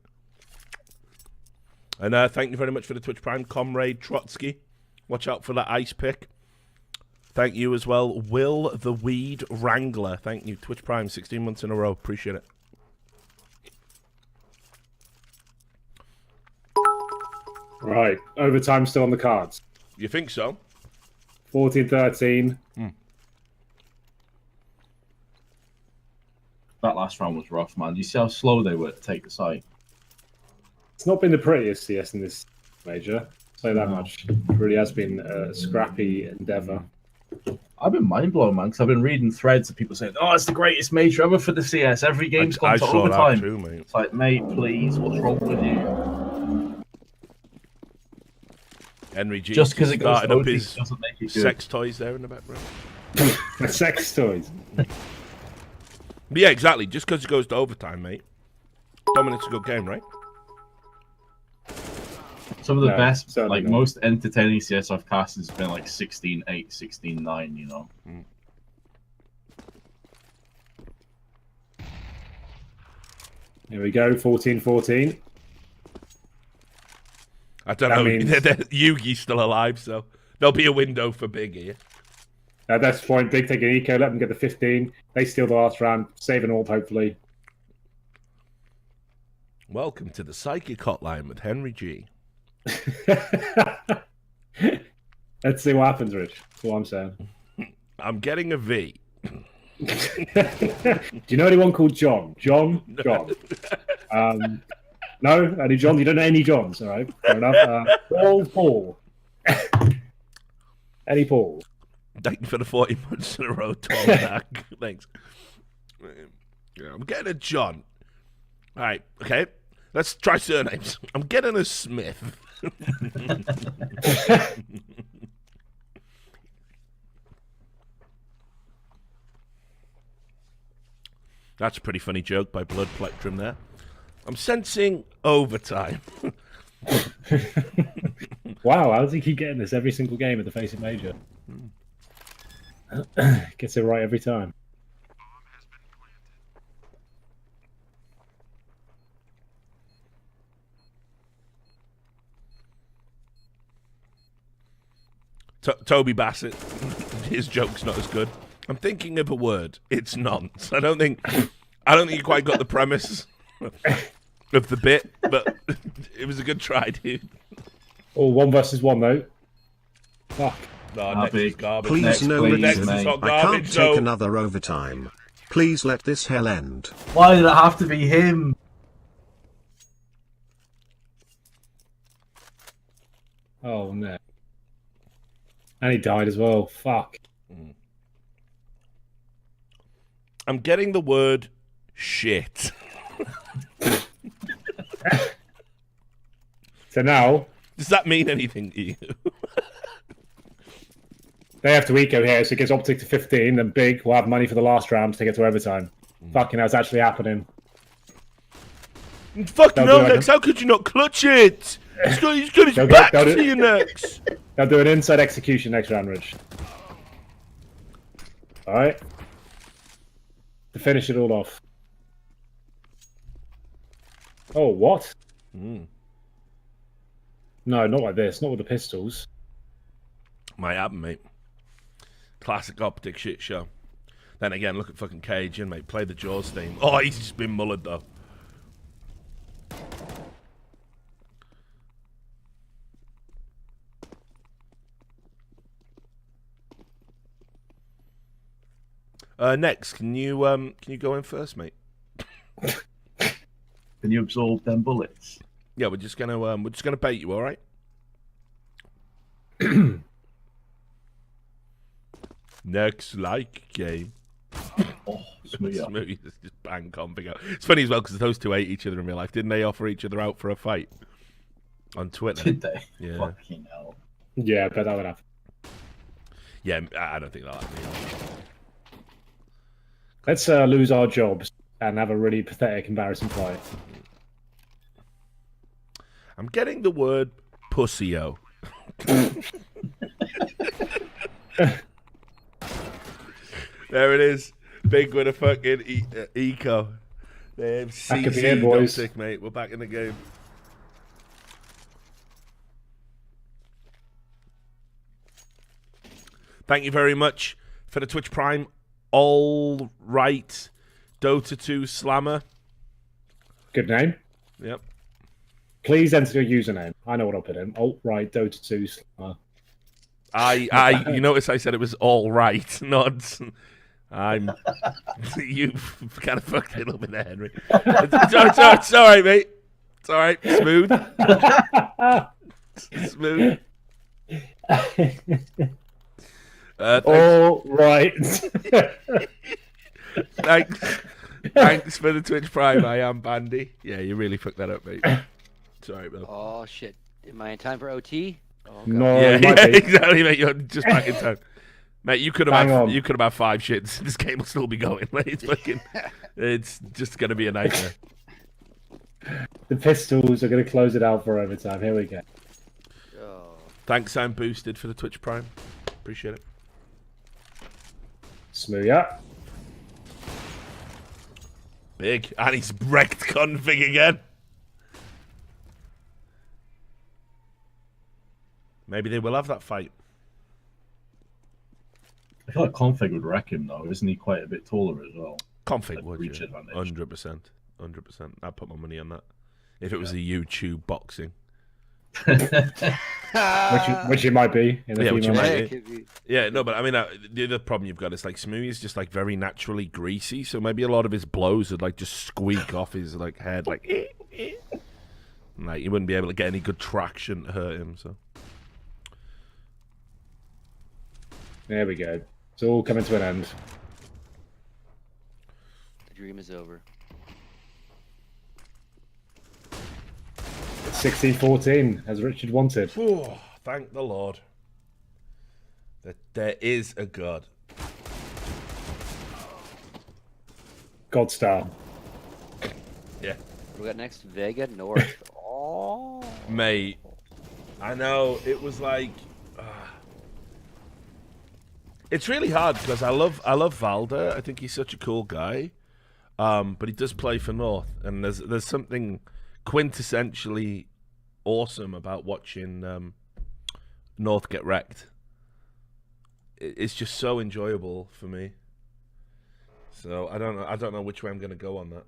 And thank you very much for the Twitch Prime, Comrade Trotsky. Watch out for that ice pick. Thank you as well, Will the Weed Wrangler. Thank you, Twitch Prime, 16 months in a row. Appreciate it. Right. Overtime still on the cards. You think so? 14-13. That last round was rough, man. You see how slow they were to take the site? It's not been the prettiest CS in this major. Say that much. It really has been a scrappy endeavour. I've been mind blown, man, because I've been reading threads of people saying, "Oh, it's the greatest major ever for the CS. Every game's gone to overtime." Too, mate. It's like, mate, please, what's wrong with you? HenryG Just because it goes started to up OT his doesn't make it good. sex toys there in the background. Sex toys. Yeah, exactly. Just because it goes to overtime, mate. Dominate's a good game, right? Some of the No, best, certainly like not. most entertaining CS I've cast has been like 16-8, 16-9, you know. Here we go, 14-14. I don't That know. means- Yugi's still alive, so there'll be a window for Big here. At this point, Big taking eco, let them get the 15. They steal the last round, save an AWP, hopefully. Welcome to the Psychic Hotline with HenryG. Let's see what happens, Rich. That's what I'm saying. I'm getting a V. Do you know anyone called John? John? No? Any John? You don't know any Johns, all right? Fair enough. Paul. Any Paul? Thank you for the 40 months in a row, Tom. Back. Thanks. Yeah, I'm getting a John. All right, okay. Let's try surnames. I'm getting a Smith. That's a pretty funny joke by Blood Plectrum there. I'm sensing overtime. Wow, how does he keep getting this every single game at the Face It Major? Gets it right every time. Toby Bassett, his joke's not as good. I'm thinking of a word. It's nonce. I don't think you quite got the premise of the bit, but it was a good try, dude. Oh, 1 versus 1 though. Fuck. No, next is garbage. Please Next, no please, Next reason. is mate. not I garbage, can't so take another overtime. Please let this hell end. Why did it have to be him? Oh, no. And he died as well. Fuck. I'm getting the word shit. So now Does that mean anything to you? they have to eco here, so it gets OpTic to 15, then BiG will have money for the last round to take it to overtime. Fucking hell's actually happening. Fucking hell, They'll do Nex, how could you not clutch it? He's got his They'll back they'll to you, Nex. They'll do an inside execution next round, Rich. Alright. To finish it all off. Oh, what? Mm. No, not like this. Not with the pistols. Might happen, mate. Classic OpTic shit show. Then again, look at fucking Cajun, mate. Play the Jaws theme. Oh, he's just been mullered, though. Next, can you go in first, mate? Can you absorb them bullets? Yeah, we're just gonna bait you, all right? Next, like game. Oh, smooth. Smooth, just bang config out. It's funny as well because those two hate each other in real life. Didn't they offer each other out for a fight on Twitter? Did they? Yeah. Fucking hell. Yeah, but that would happen. Yeah, I don't think that'll happen. Let's lose our jobs and have a really pathetic, embarrassing fight. I'm getting the word pussy-o. There it is. Big with a fucking eco. Back at the game, boys. OpTic, mate. We're back in the game. Thank you very much for the Twitch Prime. All right. Dota 2 Slammer. Good name. Yep. Please enter your username. I know what I'll put in. Alt-right Dota 2 Slammer. You notice I said it was all right, not you kind of fucked it a little bit there, Henry. It's all right, mate. It's all right. Smooth. Smooth. All right. Thanks for the Twitch Prime. I am Bandy. Yeah, you really fucked that up, mate. Sorry, bro. Oh shit! Am I in time for OT? Oh, God. No, Yeah, it might be. exactly, mate. You're just back in time. Mate, you could Hang have on. had 5 shits. This game will still be going, mate. It's just gonna be a nightmare. The pistols are going to close it out for overtime. Here we go. Oh. Thanks, I'm boosted for the Twitch Prime. Appreciate it. Smooth, yeah. Big, and he's wrecked config again. Maybe they will have that fight. I feel like Config would wreck him though. Isn't he quite a bit taller as well? Config Like would, reach yeah. advantage. 100%. I'd put my money on that. If it was a YouTube boxing. Which it might be. In the Yeah, which it female. might Yeah, be. it could be. Yeah, no, but I mean, the other problem you've got is like Smoothie's just like very naturally greasy, so maybe a lot of his blows would like just squeak off his like head, like, and, like you wouldn't be able to get any good traction to hurt him. So There we go. It's all coming to an end. The dream is over. It's 16-14, as Richard wanted. oh, thank the Lord that there is a God. Godstar. Yeah, What do we got next? Vega North. Oh. mate. I know it was like. It's really hard because I love Valder. I think he's such a cool guy, but he does play for North, and there's something quintessentially awesome about watching North get wrecked. It's just so enjoyable for me. So I don't know which way I'm going to go on that.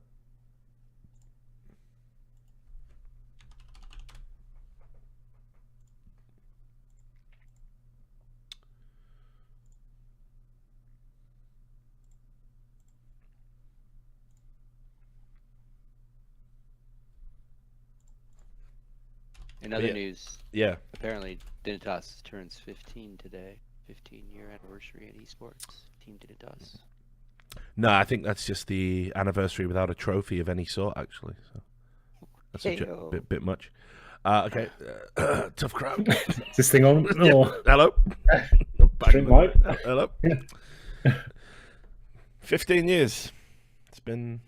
In other Yeah. news, Yeah. apparently Dignitas turns 15 today. 15-year anniversary at esports. Team Dignitas. No, I think that's just the anniversary without a trophy of any sort, actually. So that's a bit much. Okay, tough crowd. Is this thing on? Yeah. Oh. Hello. Drink light. Hello. Yeah. 15 years. It's been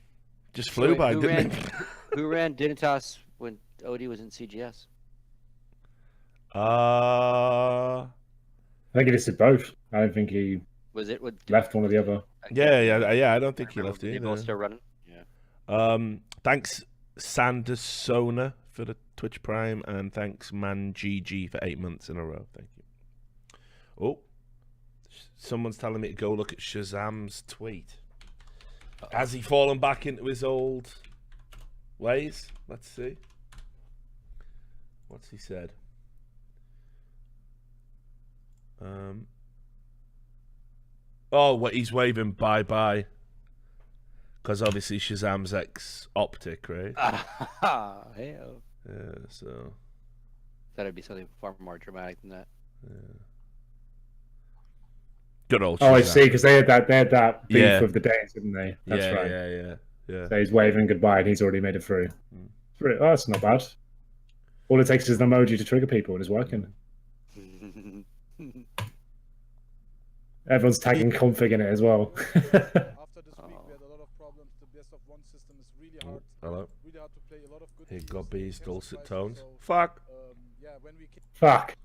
just flew by, didn't it? Who ran Dignitas when Odie was in CGS? I think he listed both. I don't think he left one or the other. Yeah. I don't think he left either. either. Both still running. Yeah. Thanks Sandersona for the Twitch Prime, and thanks ManGG for 8 months in a row. Thank you. Oh, someone's telling me to go look at Shazam's tweet. Has he fallen back into his old ways? Let's see. What's he said? Oh, what he's waving bye-bye. Because obviously Shazam's ex-OpTic, right? Hey-o. Yeah, so... That'd be something far more dramatic than that. Yeah. Good old Shazam. Oh, I see, because they had that beef with the Danes, didn't they? That's yeah, right. Yeah. So he's waving goodbye and he's already made it through. Oh, that's not bad. All it takes is an emoji to trigger people and it's working. Everyone's tagging config in it as well. After this week, we had a lot of problems. The best of one system is really hard. Hello. Really hard to play. A lot of good. Here, Gobby's dulcet tones. So, Fuck. yeah, when we Fuck.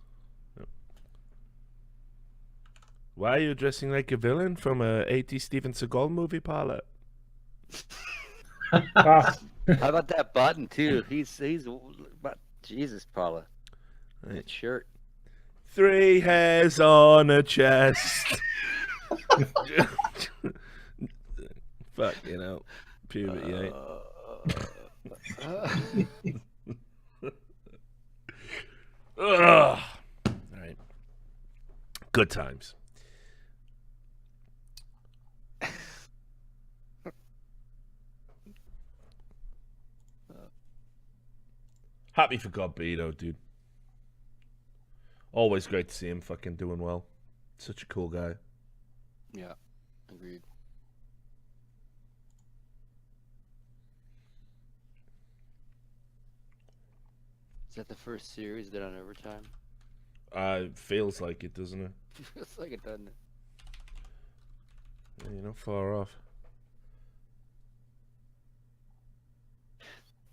Why are you dressing like a villain from a 80 Steven Seagal movie, Paula? Ah. How about that button too? He's Jesus, Paula. That shirt. 3 hairs on a chest. Fuck, you know, puberty, eh? All right. Good times. Happy for God Beto, dude. Always great to see him fucking doing well. Such a cool guy. Yeah, agreed. Is that the first series done on overtime? Feels like it, doesn't it? Feels like it, doesn't it? Yeah, you're not far off.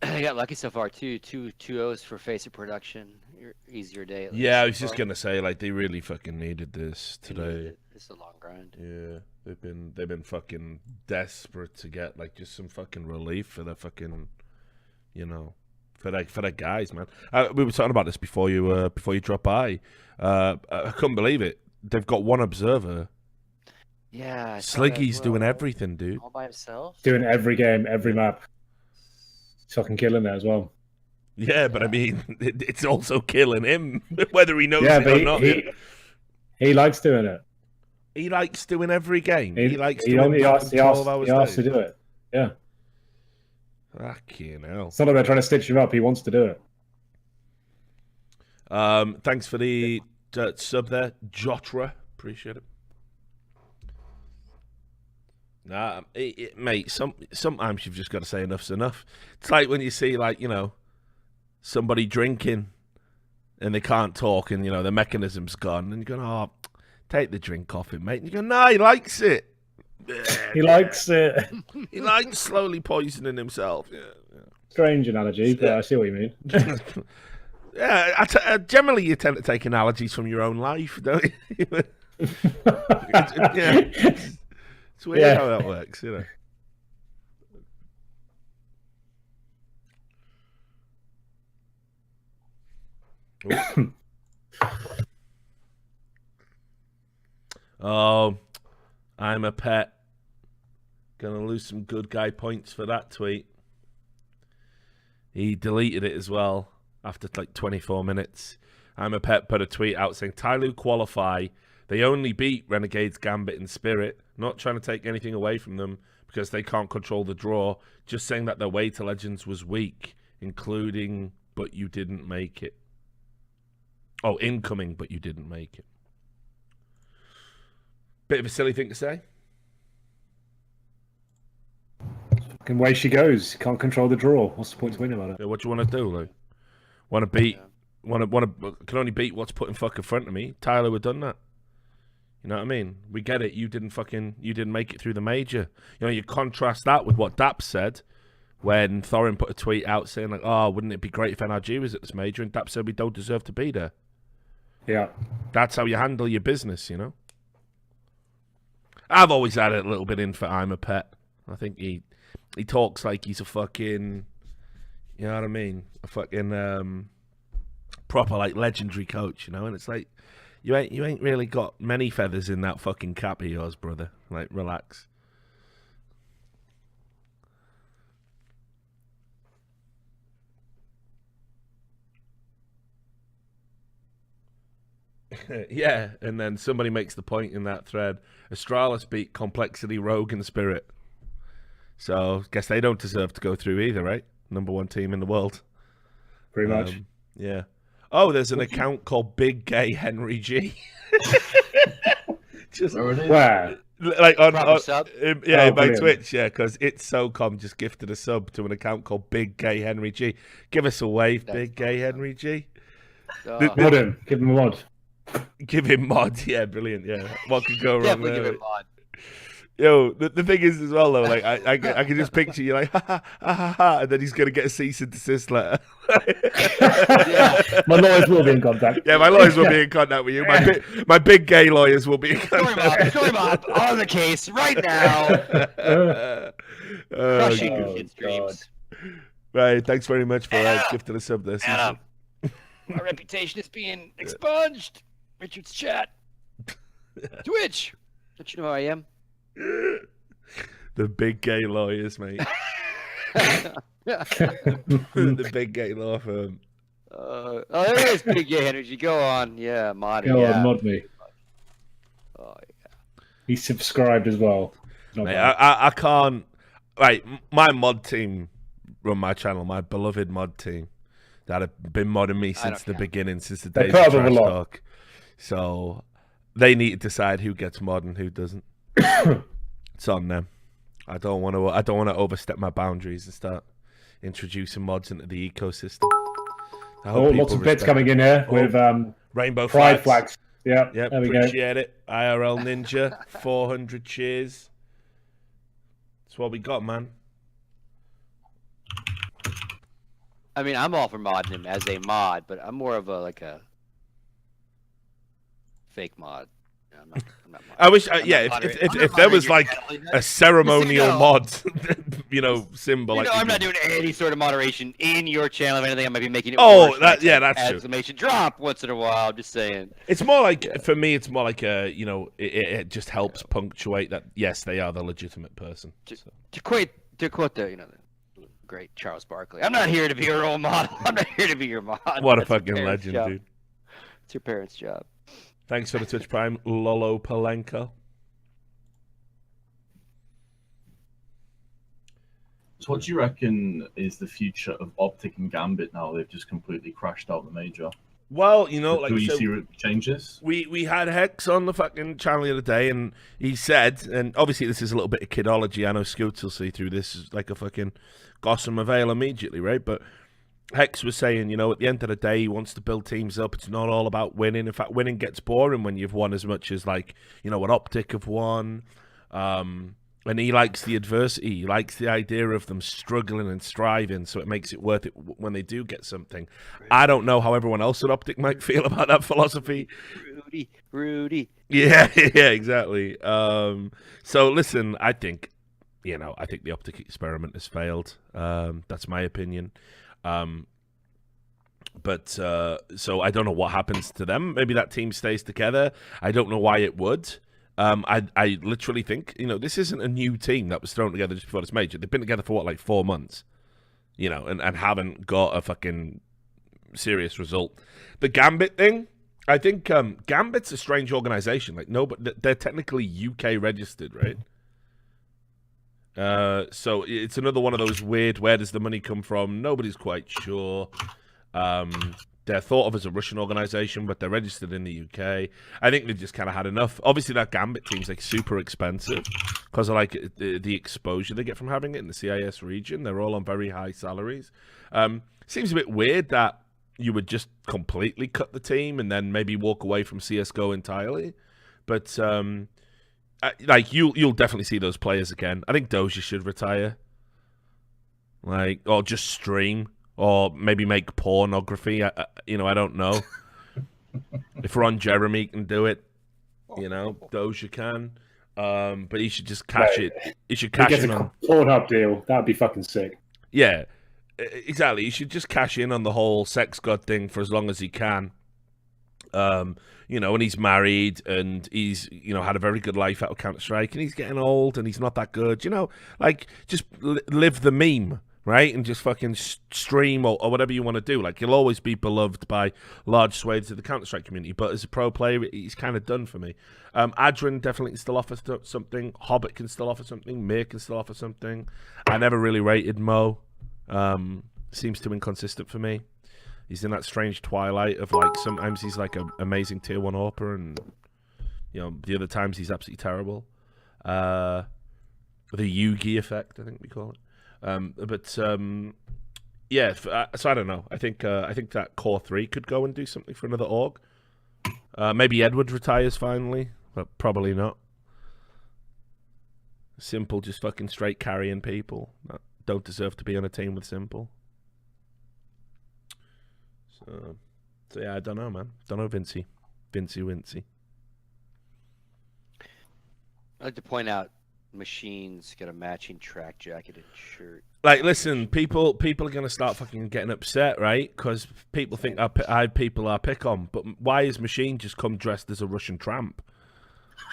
I got lucky so far too. Two O's for Face of Production. Easier day. Yeah, I was just gonna say, like, they really fucking needed this today. It's a long grind. Yeah, they've been fucking desperate to get like just some fucking relief for the fucking, you know, for the guys, man. We were talking about this before you dropped by. I couldn't believe it. They've got one observer. Yeah, Sliggy's doing everything, dude. All by himself. Doing every game, every map. He's fucking killing it as well. Yeah, but I mean, it's also killing him, whether he knows it or not. He likes doing it. He likes doing every game. He likes he doing 12 hours he asks to do it. Yeah. Fucking hell. It's not like they're trying to stitch him up. He wants to do it. Thanks for the sub there, Jotra. Appreciate it. Nah, mate, sometimes you've just got to say enough's enough. It's like when you see, like, you know, somebody drinking and they can't talk and, you know, the mechanism's gone, and you're going, oh, take the drink off him, mate. And you go, no, he likes it. He likes it. He likes slowly poisoning himself. Yeah. Strange analogy, but I see what you mean. Yeah, generally you tend to take analogies from your own life, don't you? It's weird how that works, you know. Oh, I'm a pet. Gonna lose some good guy points for that tweet. He deleted it as well after like 24 minutes. I'm a pet put a tweet out saying Tyloo qualify. They only beat Renegades, Gambit, and Spirit. Not trying to take anything away from them because they can't control the draw. Just saying that their way to Legends was weak, including but you didn't make it. Oh, incoming, but you didn't make it. Bit of a silly thing to say. And away she goes. Can't control the draw. What's the point of winning about it? Yeah, what do you want to do, like? Want to beat? Can only beat what's put in fucking front of me. Tyler would done that. You know what I mean? We get it. You didn't make it through the major. You know, you contrast that with what Daps said when Thorin put a tweet out saying like, "Oh, wouldn't it be great if NRG was at this major?" And Daps said we don't deserve to be there. Yeah, that's how you handle your business. You know. I've always had it a little bit in for I'm a Pet. I think he talks like he's a fucking, you know what I mean, a fucking proper like legendary coach, you know. And it's like you ain't really got many feathers in that fucking cap of yours, brother. Like, relax. Yeah, and then somebody makes the point in that thread. Astralis beat Complexity, Rogue, and Spirit. So, guess they don't deserve to go through either, right? #1 team in the world. Pretty much. Yeah. Oh, there's an account called Big Gay HenryG. Just where? Like on my brilliant. Twitch, yeah, because It's SoCom just gifted a sub to an account called Big Gay HenryG. Give us a wave, Big Gay HenryG. Mod him. Give him a mod. Give him mod, yeah, brilliant, yeah. What could go wrong Definitely there? give him mod. Yo, the thing is as well though, like I can just picture you like ha ha ha ha ha, and then he's gonna get a cease and desist letter. Yeah. My lawyers will be in contact. Yeah, my lawyers will be in contact with you. My big gay lawyers will be in contact. Story Mob, on the case right now. Crushing God. kids' dreams. Right, thanks very much for gifting us sub this. Anna, our reputation is being expunged. Richard's chat. Twitch. Don't you know who I am? The big gay lawyers, mate. The big gay law firm. Oh, there is Big Gay Energy. Go on. Yeah, mod. Go yeah. on, mod me. Oh, yeah. He's subscribed as well. Not Mate, bad. I can't. Right, my mod team run my channel, my beloved mod team that have been modding me since the beginning, since the They're days of part of a Trash lot. Talk. So they need to decide who gets mod and who doesn't. It's on them. I don't want to overstep my boundaries and start introducing mods into the ecosystem. I hope Lots of people bits coming in here with rainbow pride flags. flags. Yeah, Yep, there we go. appreciate it. IRL Ninja, 400 cheers. That's what we got, man. I mean, I'm all for modding him as a mod, but I'm more of a fake mod. I'm not I wish, I'm yeah, not if moderating there your was like channel. a ceremonial No. mod, symbol. You like know, you I'm not do. doing any sort of moderation in your channel. If anything, I might be making it Oh, worse. that's true. Exclamation drop once in a while. I'm just saying. It's more like, for me, it's more like it just helps punctuate that, yes, they are the legitimate person. To quote the great Charles Barkley, I'm not here to be your role model. I'm not here to be your mod. What a That's your fucking parents' legend, job. dude. It's your parents' job. Thanks for the Twitch Prime, Lolo Palenko. So what do you reckon is the future of OpTic and Gambit now they've just completely crashed out the major? Well, you know, like Do you so see changes? we had Hex on the fucking channel the other day, and he said, and obviously this is a little bit of kidology. I know Scoots will see through this as like a fucking gossamer veil immediately, right? But Hex was saying, you know, at the end of the day, he wants to build teams up. It's not all about winning. In fact, winning gets boring when you've won as much as, like, you know, what OpTic have won. And he likes the adversity. He likes the idea of them struggling and striving, so it makes it worth it when they do get something. I don't know how everyone else at OpTic might feel about that philosophy. Rudy. Yeah, exactly. So listen, I think the OpTic experiment has failed. That's my opinion. But so I don't know what happens to them. Maybe that team stays together. I don't know why it would. I literally think, you know, this isn't a new team that was thrown together just before this major. They've been together for, 4 months? You know, and haven't got a fucking serious result. The Gambit thing, I think Gambit's a strange organization. Like, no, but they're technically UK registered, right? So it's another one of those weird, where does the money come from? Nobody's quite sure. They're they're thought of as a Russian organization, but they're registered in the UK. I think they just kind of had enough. Obviously, that Gambit team's like super expensive because of like the exposure they get from having it in the CIS region. They're all on very high salaries. Seems a bit weird that you would just completely cut the team and then maybe walk away from CS:GO entirely. But like you'll definitely see those players again. I think Doja should retire, like, or just stream, or maybe make pornography. I don't know. If Ron Jeremy can do it, Doja can. But he should just cash it. He should cash in on a Pornhub deal. That'd be fucking sick. Yeah, exactly. He should just cash in on the whole sex god thing for as long as he can. And he's married and he's, had a very good life out of Counter-Strike, and he's getting old and he's not that good, like just live the meme, right? And just fucking stream or whatever you want to do. Like, he'll always be beloved by large swathes of the Counter-Strike community, but as a pro player, he's kind of done for me. Adrian definitely can still offer something. Hobbit can still offer something. Mir can still offer something. I never really rated Mo. Seems too inconsistent for me. He's in that strange twilight of, like, sometimes he's like an amazing tier 1 AWPer, and the other times he's absolutely terrible. The Yugi effect, I think we call it. So I don't know. I think that core 3 could go and do something for another org. Maybe Edward retires finally, but probably not. Simple, just fucking straight carrying people that don't deserve to be on a team with Simple. So yeah, I don't know, man. Don't know, Vincy. I'd like to point out, Machine's got a matching track jacket and shirt. Like, listen, people are gonna start fucking getting upset, right? Because people think our people are pick on. But why is Machine just come dressed as a Russian tramp?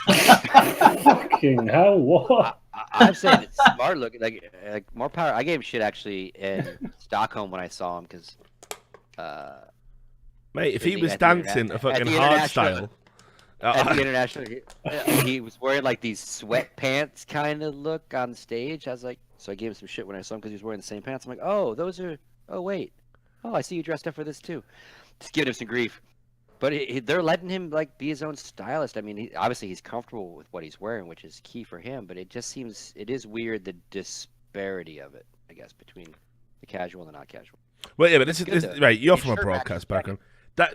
Fucking hell! What? I'm saying it's smart looking, like more power. I gave him shit actually in Stockholm when I saw him because. Mate, if he was dancing a fucking hard style at the international, he was wearing like these sweatpants kind of look on stage. I was like, so I gave him some shit when I saw him because he was wearing the same pants. I'm like, oh, those are. Oh wait, I see you dressed up for this too. Just giving him some grief, but they're letting him like be his own stylist. I mean, obviously he's comfortable with what he's wearing, which is key for him. But it just seems it is weird the disparity of it, I guess, between the casual and the not casual. Well, yeah, but this is right. You're from a broadcast background. That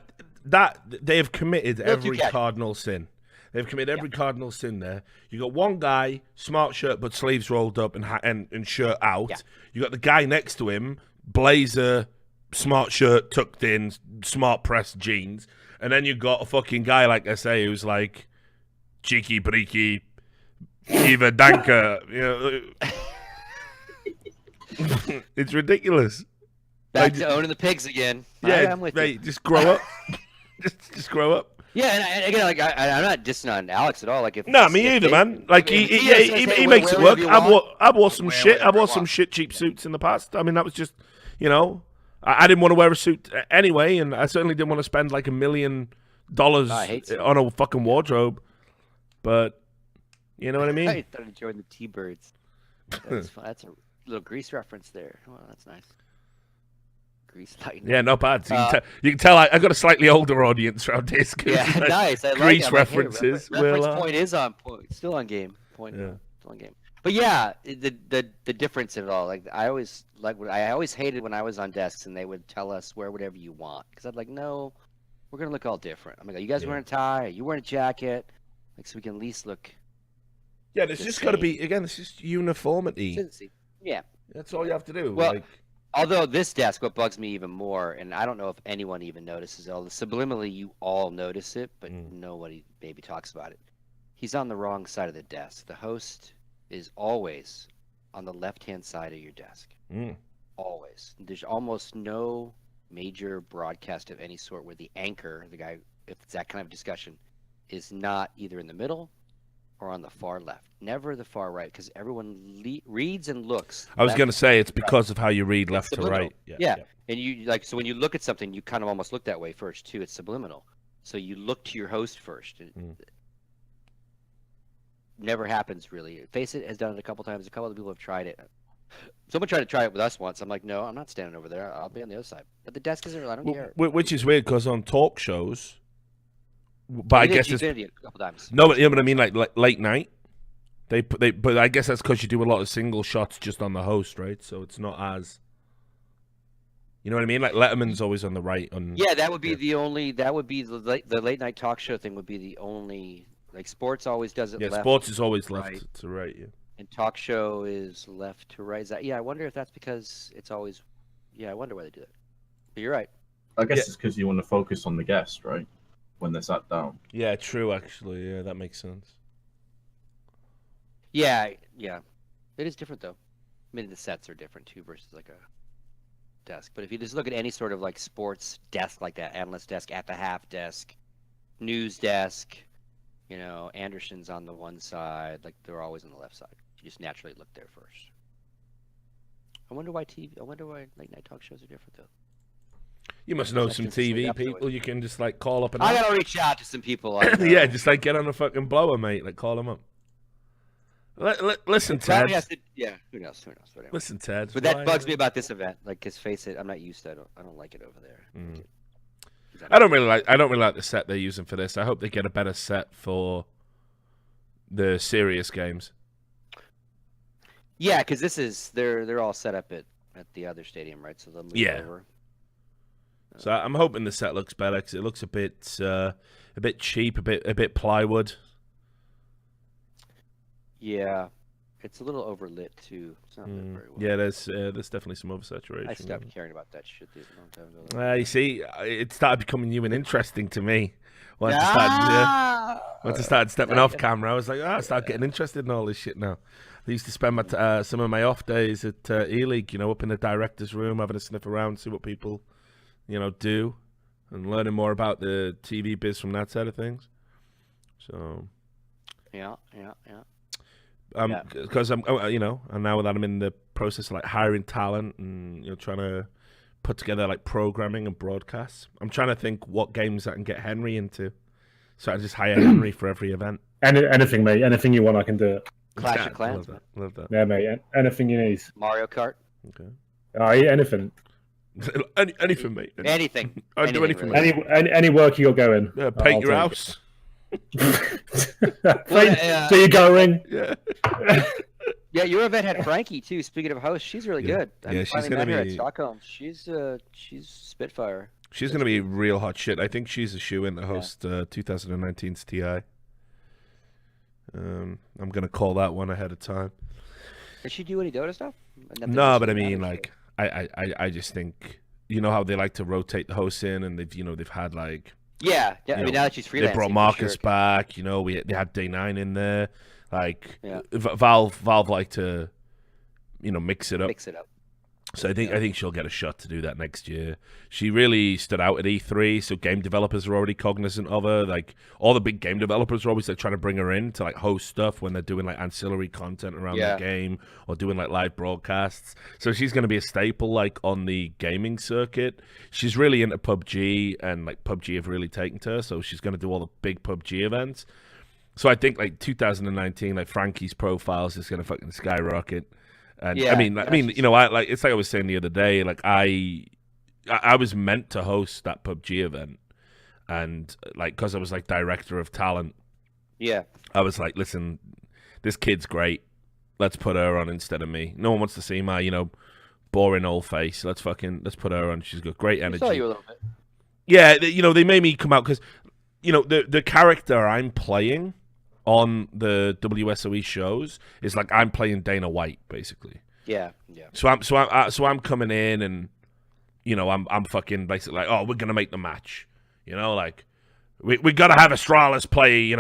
they have committed every cardinal sin. They've committed every cardinal sin there. You got one guy, smart shirt but sleeves rolled up and shirt out. Yeah. You got the guy next to him, blazer, smart shirt tucked in, smart pressed jeans, and then you got a fucking guy like I say who's like cheeky breaky, Eva Danka. It's ridiculous. Back to owning the pigs again. Yeah, I'm with you. Just grow up. just grow up. Yeah, and again, like I'm not dissing on Alex at all. Like, me either, man. Like he makes it work. I've wore some shit. I've worn some shit cheap suits in the past. I mean, that was just, I didn't want to wear a suit anyway, and I certainly didn't want to spend like $1 million on a fucking wardrobe. But you know what I mean? I started enjoying the T-Birds. That's a little Grease reference there. Well, that's nice. Grease lightning. Yeah, not bad. So you can tell I got a slightly older audience around this. Yeah, nice. I Grease like references. Reference point is on point. Still on game. Still on game. But yeah, the difference in it all. Like I always hated when I was on desks and they would tell us wear whatever you want, because I'd like, no, we're gonna look all different. I'm like, you guys wearing a tie? Are you wearing a jacket? Like, so we can at least look. Yeah, there's just got to be, again, it's just uniformity. Yeah, that's all you have to do. Well. Although this desk, what bugs me even more, and I don't know if anyone even notices, although subliminally you all notice it, but nobody maybe talks about it. He's on the wrong side of the desk. The host is always on the left-hand side of your desk. Always. There's almost no major broadcast of any sort where the anchor, the guy, if it's that kind of discussion, is not either in the middle or on the far left, never the far right, because everyone reads and looks. I was going to say it's because of how you read left to right. Yeah, and you like, so when you look at something, you kind of almost look that way first too. It's subliminal, so you look to your host first. Never happens really. Face It has done it a couple times. A couple of people have tried it. Someone tried to try it with us once. I'm like, no, I'm not standing over there. I'll be on the other side. But the desk isn't. I don't care. Which is weird because on talk shows, but I guess it's it's a couple times. no, but I mean like late night. But I guess that's because you do a lot of single shots just on the host, right? So it's not as, you know what I mean? Like Letterman's always on the right. Yeah, that would be the only. That would be the late night talk show thing. Would be the only. Like sports always does it. Yeah, left, sports is always left right. to right. Yeah. And talk show is left to right. Is that, I wonder if that's because it's always. Yeah, I wonder why they do that. But you're right. I guess it's because you want to focus on the guest, right? When they're sat down. Yeah, true. Actually, yeah, that makes sense. Yeah. It is different though. I mean, the sets are different too versus like a desk. But if you just look at any sort of like sports desk like that, analyst desk, at the half desk, news desk, Anderson's on the one side, like they're always on the left side. You just naturally look there first. I wonder why late night talk shows are different though. You must know some TV people. You can just like call up and I gotta reach out to some people. yeah, just like get on a fucking blower, mate. Like call them up. Listen, Ted. Who knows? Whatever. Listen, Ted. But that bugs me about this event. Like, cause face it, I'm not used to it. I don't like it over there. I don't really like the set they're using for this. I hope they get a better set for the serious games. Yeah, because they're all set up at the other stadium, right? So they'll move over. So I'm hoping the set looks better because it looks a bit cheap, a bit plywood. Yeah, it's a little overlit too. It's not lit very well. Yeah, there's definitely some oversaturation. I stopped caring about that shit a long time ago. You see, it started becoming new and interesting to me. Once I started stepping off camera, I was like, I started getting interested in all this shit now. I used to spend some of my off days at E-League, up in the director's room, having a sniff around, see what people, do, and learning more about the TV biz from that side of things. So, yeah. Because I'm, and now that I'm in the process of like hiring talent and trying to put together like programming and broadcasts, I'm trying to think what games I can get Henry into. So I just hire Henry for every event. Anything, mate. Anything you want, I can do it. Clash of Clans. Love that. Yeah, mate. Anything you need. Mario Kart. Okay. Anything. Anything, mate. Anything. I'd do anything. Really. Any work you're going. Paint your house. So you're going. Yeah. Yeah, your event had Frankie too. Speaking of hosts, she's really good. Yeah, she's gonna be at Stockholm. She's Spitfire. She's gonna be real hot shit. I think she's a shoe-in to host 2019's TI. I'm gonna call that one ahead of time. Does she do any Dota stuff? No, but I mean, like, I just think how they like to rotate the hosts in, and they've had like. Yeah. I mean, now that she's freelancing, they brought Marcus back. They had Day 9 in there. Like Valve like to, mix it up. So I think she'll get a shot to do that next year. She really stood out at E3, so game developers are already cognizant of her. Like all the big game developers are always like trying to bring her in to like host stuff when they're doing like ancillary content around the game or doing like live broadcasts. So she's going to be a staple like on the gaming circuit. She's really into PUBG, and like PUBG have really taken to her, so she's going to do all the big PUBG events. So I think like 2019, like Frankie's profiles is going to fucking skyrocket. And I mean, it's like I was saying the other day, like I was meant to host that PUBG event, and like because I was like director of talent, I was like, listen, this kid's great, let's put her on instead of me. No one wants to see my boring old face. Let's put her on. She's got great energy. I saw you a little bit. Yeah, they made me come out because the character I'm playing on the WSOE shows is like I'm playing Dana White basically. Yeah. So I'm coming in and I'm fucking basically like, oh, we're gonna make the match. Like we gotta have Astralis play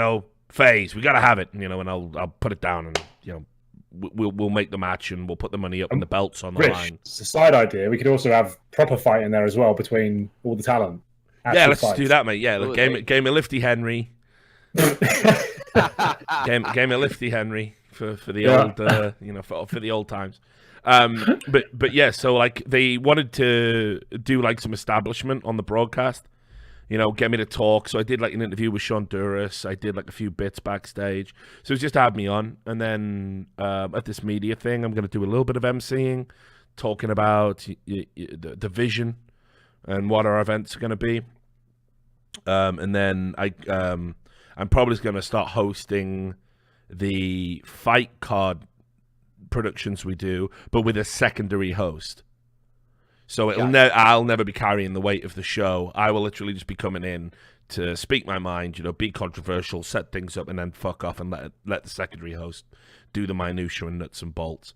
phase. We gotta have it. And I'll put it down and we'll make the match and we'll put the money up and the belts on the line. It's a side idea. We could also have proper fight in there as well between all the talent. Yeah, let's do that, mate. Yeah, game of Lifty Henry. game of Lifty Henry for the old for the old times. But yeah, so like they wanted to do like some establishment on the broadcast. get me to talk. So I did like an interview with Sean Duras. I did like a few bits backstage. So it's just had me on. And then at this media thing, I'm going to do a little bit of emceeing, talking about the vision and what our events are going to be. And then I'm probably going to start hosting the fight card productions we do, but with a secondary host. So I'll never be carrying the weight of the show. I will literally just be coming in to speak my mind, be controversial, set things up, and then fuck off and let the secondary host do the minutiae and nuts and bolts.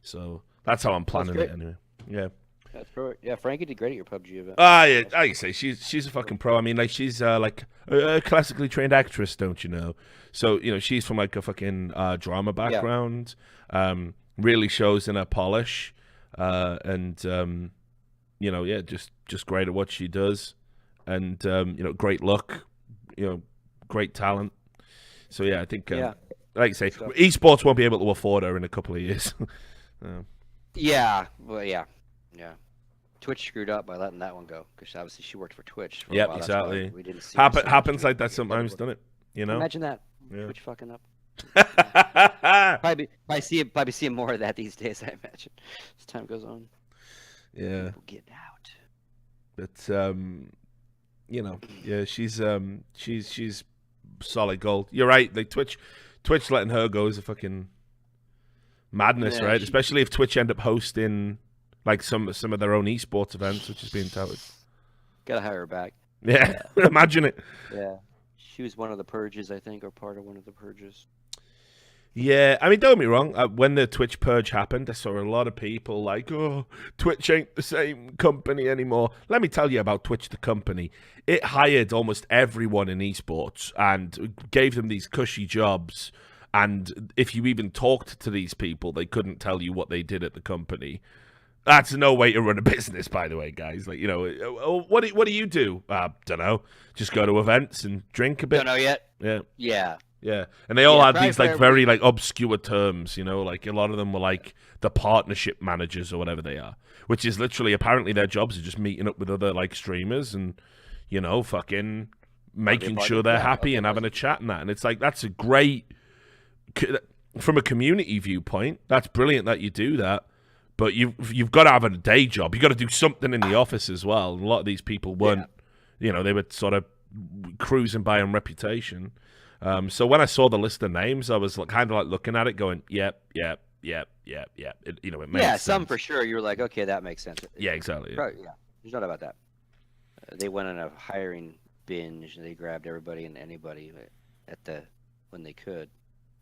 So that's how I'm planning it anyway. Yeah. That's perfect. Yeah, Frankie did great at your PUBG event. Yeah, like you say, she's a fucking pro. I mean, like she's like a classically trained actress, don't you know? So she's from like a fucking drama background. Really shows in her polish, and just great at what she does, and great luck, great talent. So yeah, I think like I say, esports won't be able to afford her in a couple of years. Yeah, well, yeah. Twitch screwed up by letting that one go because obviously she worked for Twitch. For yep, a while. exactly. We didn't see happens like that sometimes, doesn't it? Imagine that. Yeah. Twitch fucking up. probably seeing more of that these days. I imagine as time goes on. Yeah. People getting out. But yeah, she's solid gold. You're right. Like Twitch letting her go is a fucking madness, right? Especially if Twitch end up hosting like some of their own esports events, which is being touted. Gotta hire her back. Yeah, imagine it. Yeah, she was one of the purges, I think, or part of one of the purges. Yeah, I mean, don't get me wrong. When the Twitch purge happened, I saw a lot of people like, "Oh, Twitch ain't the same company anymore." Let me tell you about Twitch, the company. It hired almost everyone in esports and gave them these cushy jobs. And if you even talked to these people, they couldn't tell you what they did at the company. That's no way to run a business, by the way, guys. Like, what do you do? Don't know. Just go to events and drink a bit. Don't know yet. Yeah. And they all had these like very like obscure terms, like a lot of them were like the partnership managers or whatever they are, which is literally apparently their jobs are just meeting up with other like streamers and fucking making sure they're happy and having a chat and that. And it's like that's a great from a community viewpoint. That's brilliant that you do that. But you've got to have a day job. You've got to do something in the office as well. And a lot of these people weren't, they were sort of cruising by on reputation. So when I saw the list of names, I was kind of like looking at it going, yep. It makes sense. Some for sure. You're like, okay, that makes sense. Yeah, exactly. Yeah. There's not about that. They went on a hiring binge and they grabbed everybody and anybody when they could.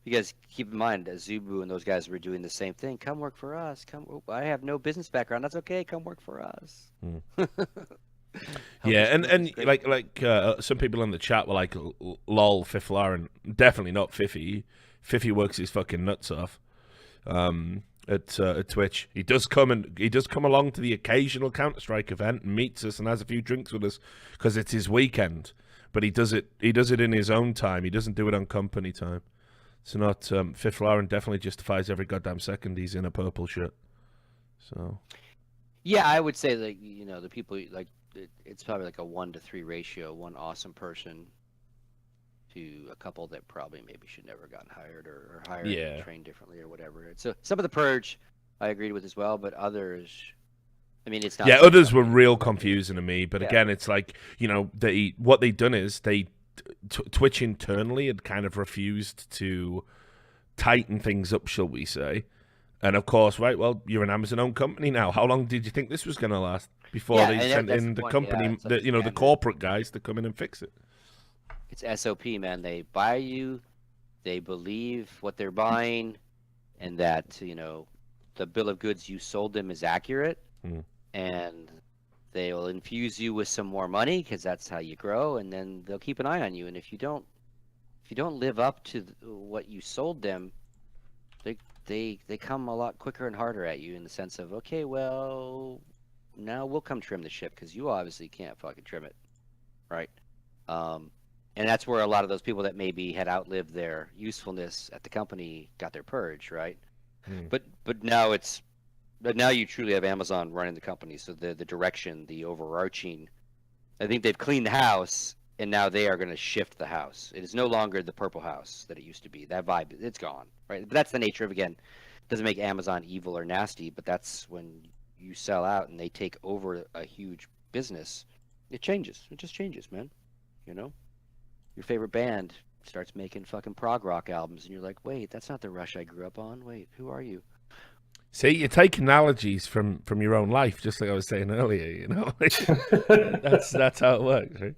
You guys keep in mind, Zubu and those guys were doing the same thing. Come work for us. I have no business background. That's okay. Come work for us. Yeah, and like some people in the chat were like, "Lol, Fiffler," and definitely not Fiffy. Fiffy works his fucking nuts off at Twitch. He does come along to the occasional Counter-Strike event and meets us and has a few drinks with us because it's his weekend. But he does it in his own time. He doesn't do it on company time. It's not Fiffler, and definitely justifies every goddamn second he's in a purple shirt. So. Yeah, I would say like the people like it's probably like a 1-to-3 ratio. One awesome person to a couple that probably maybe should never have gotten hired or hired and trained differently or whatever. So some of the purge I agreed with as well, but others, I mean, it's not. Yeah, others were real confusing to me. But again, it's like what they'd done is Twitch internally had kind of refused to tighten things up, shall we say. And of course, right, well, you're an Amazon-owned company now. How long did you think this was going to last before they sent in the company, the corporate guys to come in and fix it? It's SOP, man. They buy you, they believe what they're buying, and that, the bill of goods you sold them is accurate, and they will infuse you with some more money because that's how you grow, and then they'll keep an eye on you. And if you don't live up to what you sold them, they come a lot quicker and harder at you in the sense of, okay, well, now we'll come trim the ship because you obviously can't fucking trim it, right? And that's where a lot of those people that maybe had outlived their usefulness at the company got their purge, right? But now you truly have Amazon running the company, so the direction, the overarching I think they've cleaned the house, and now they are going to shift the house. It is no longer the purple house that it used to be. That vibe, it's gone, right? But that's the nature of, again, doesn't make Amazon evil or nasty, but that's when you sell out and they take over a huge business. It changes. It just changes, man. You know, your favorite band starts making fucking prog rock albums, and you're like, wait, that's not the Rush I grew up on. Wait, who are you? See, you take analogies from your own life, just like I was saying earlier. You know, that's how it works, right?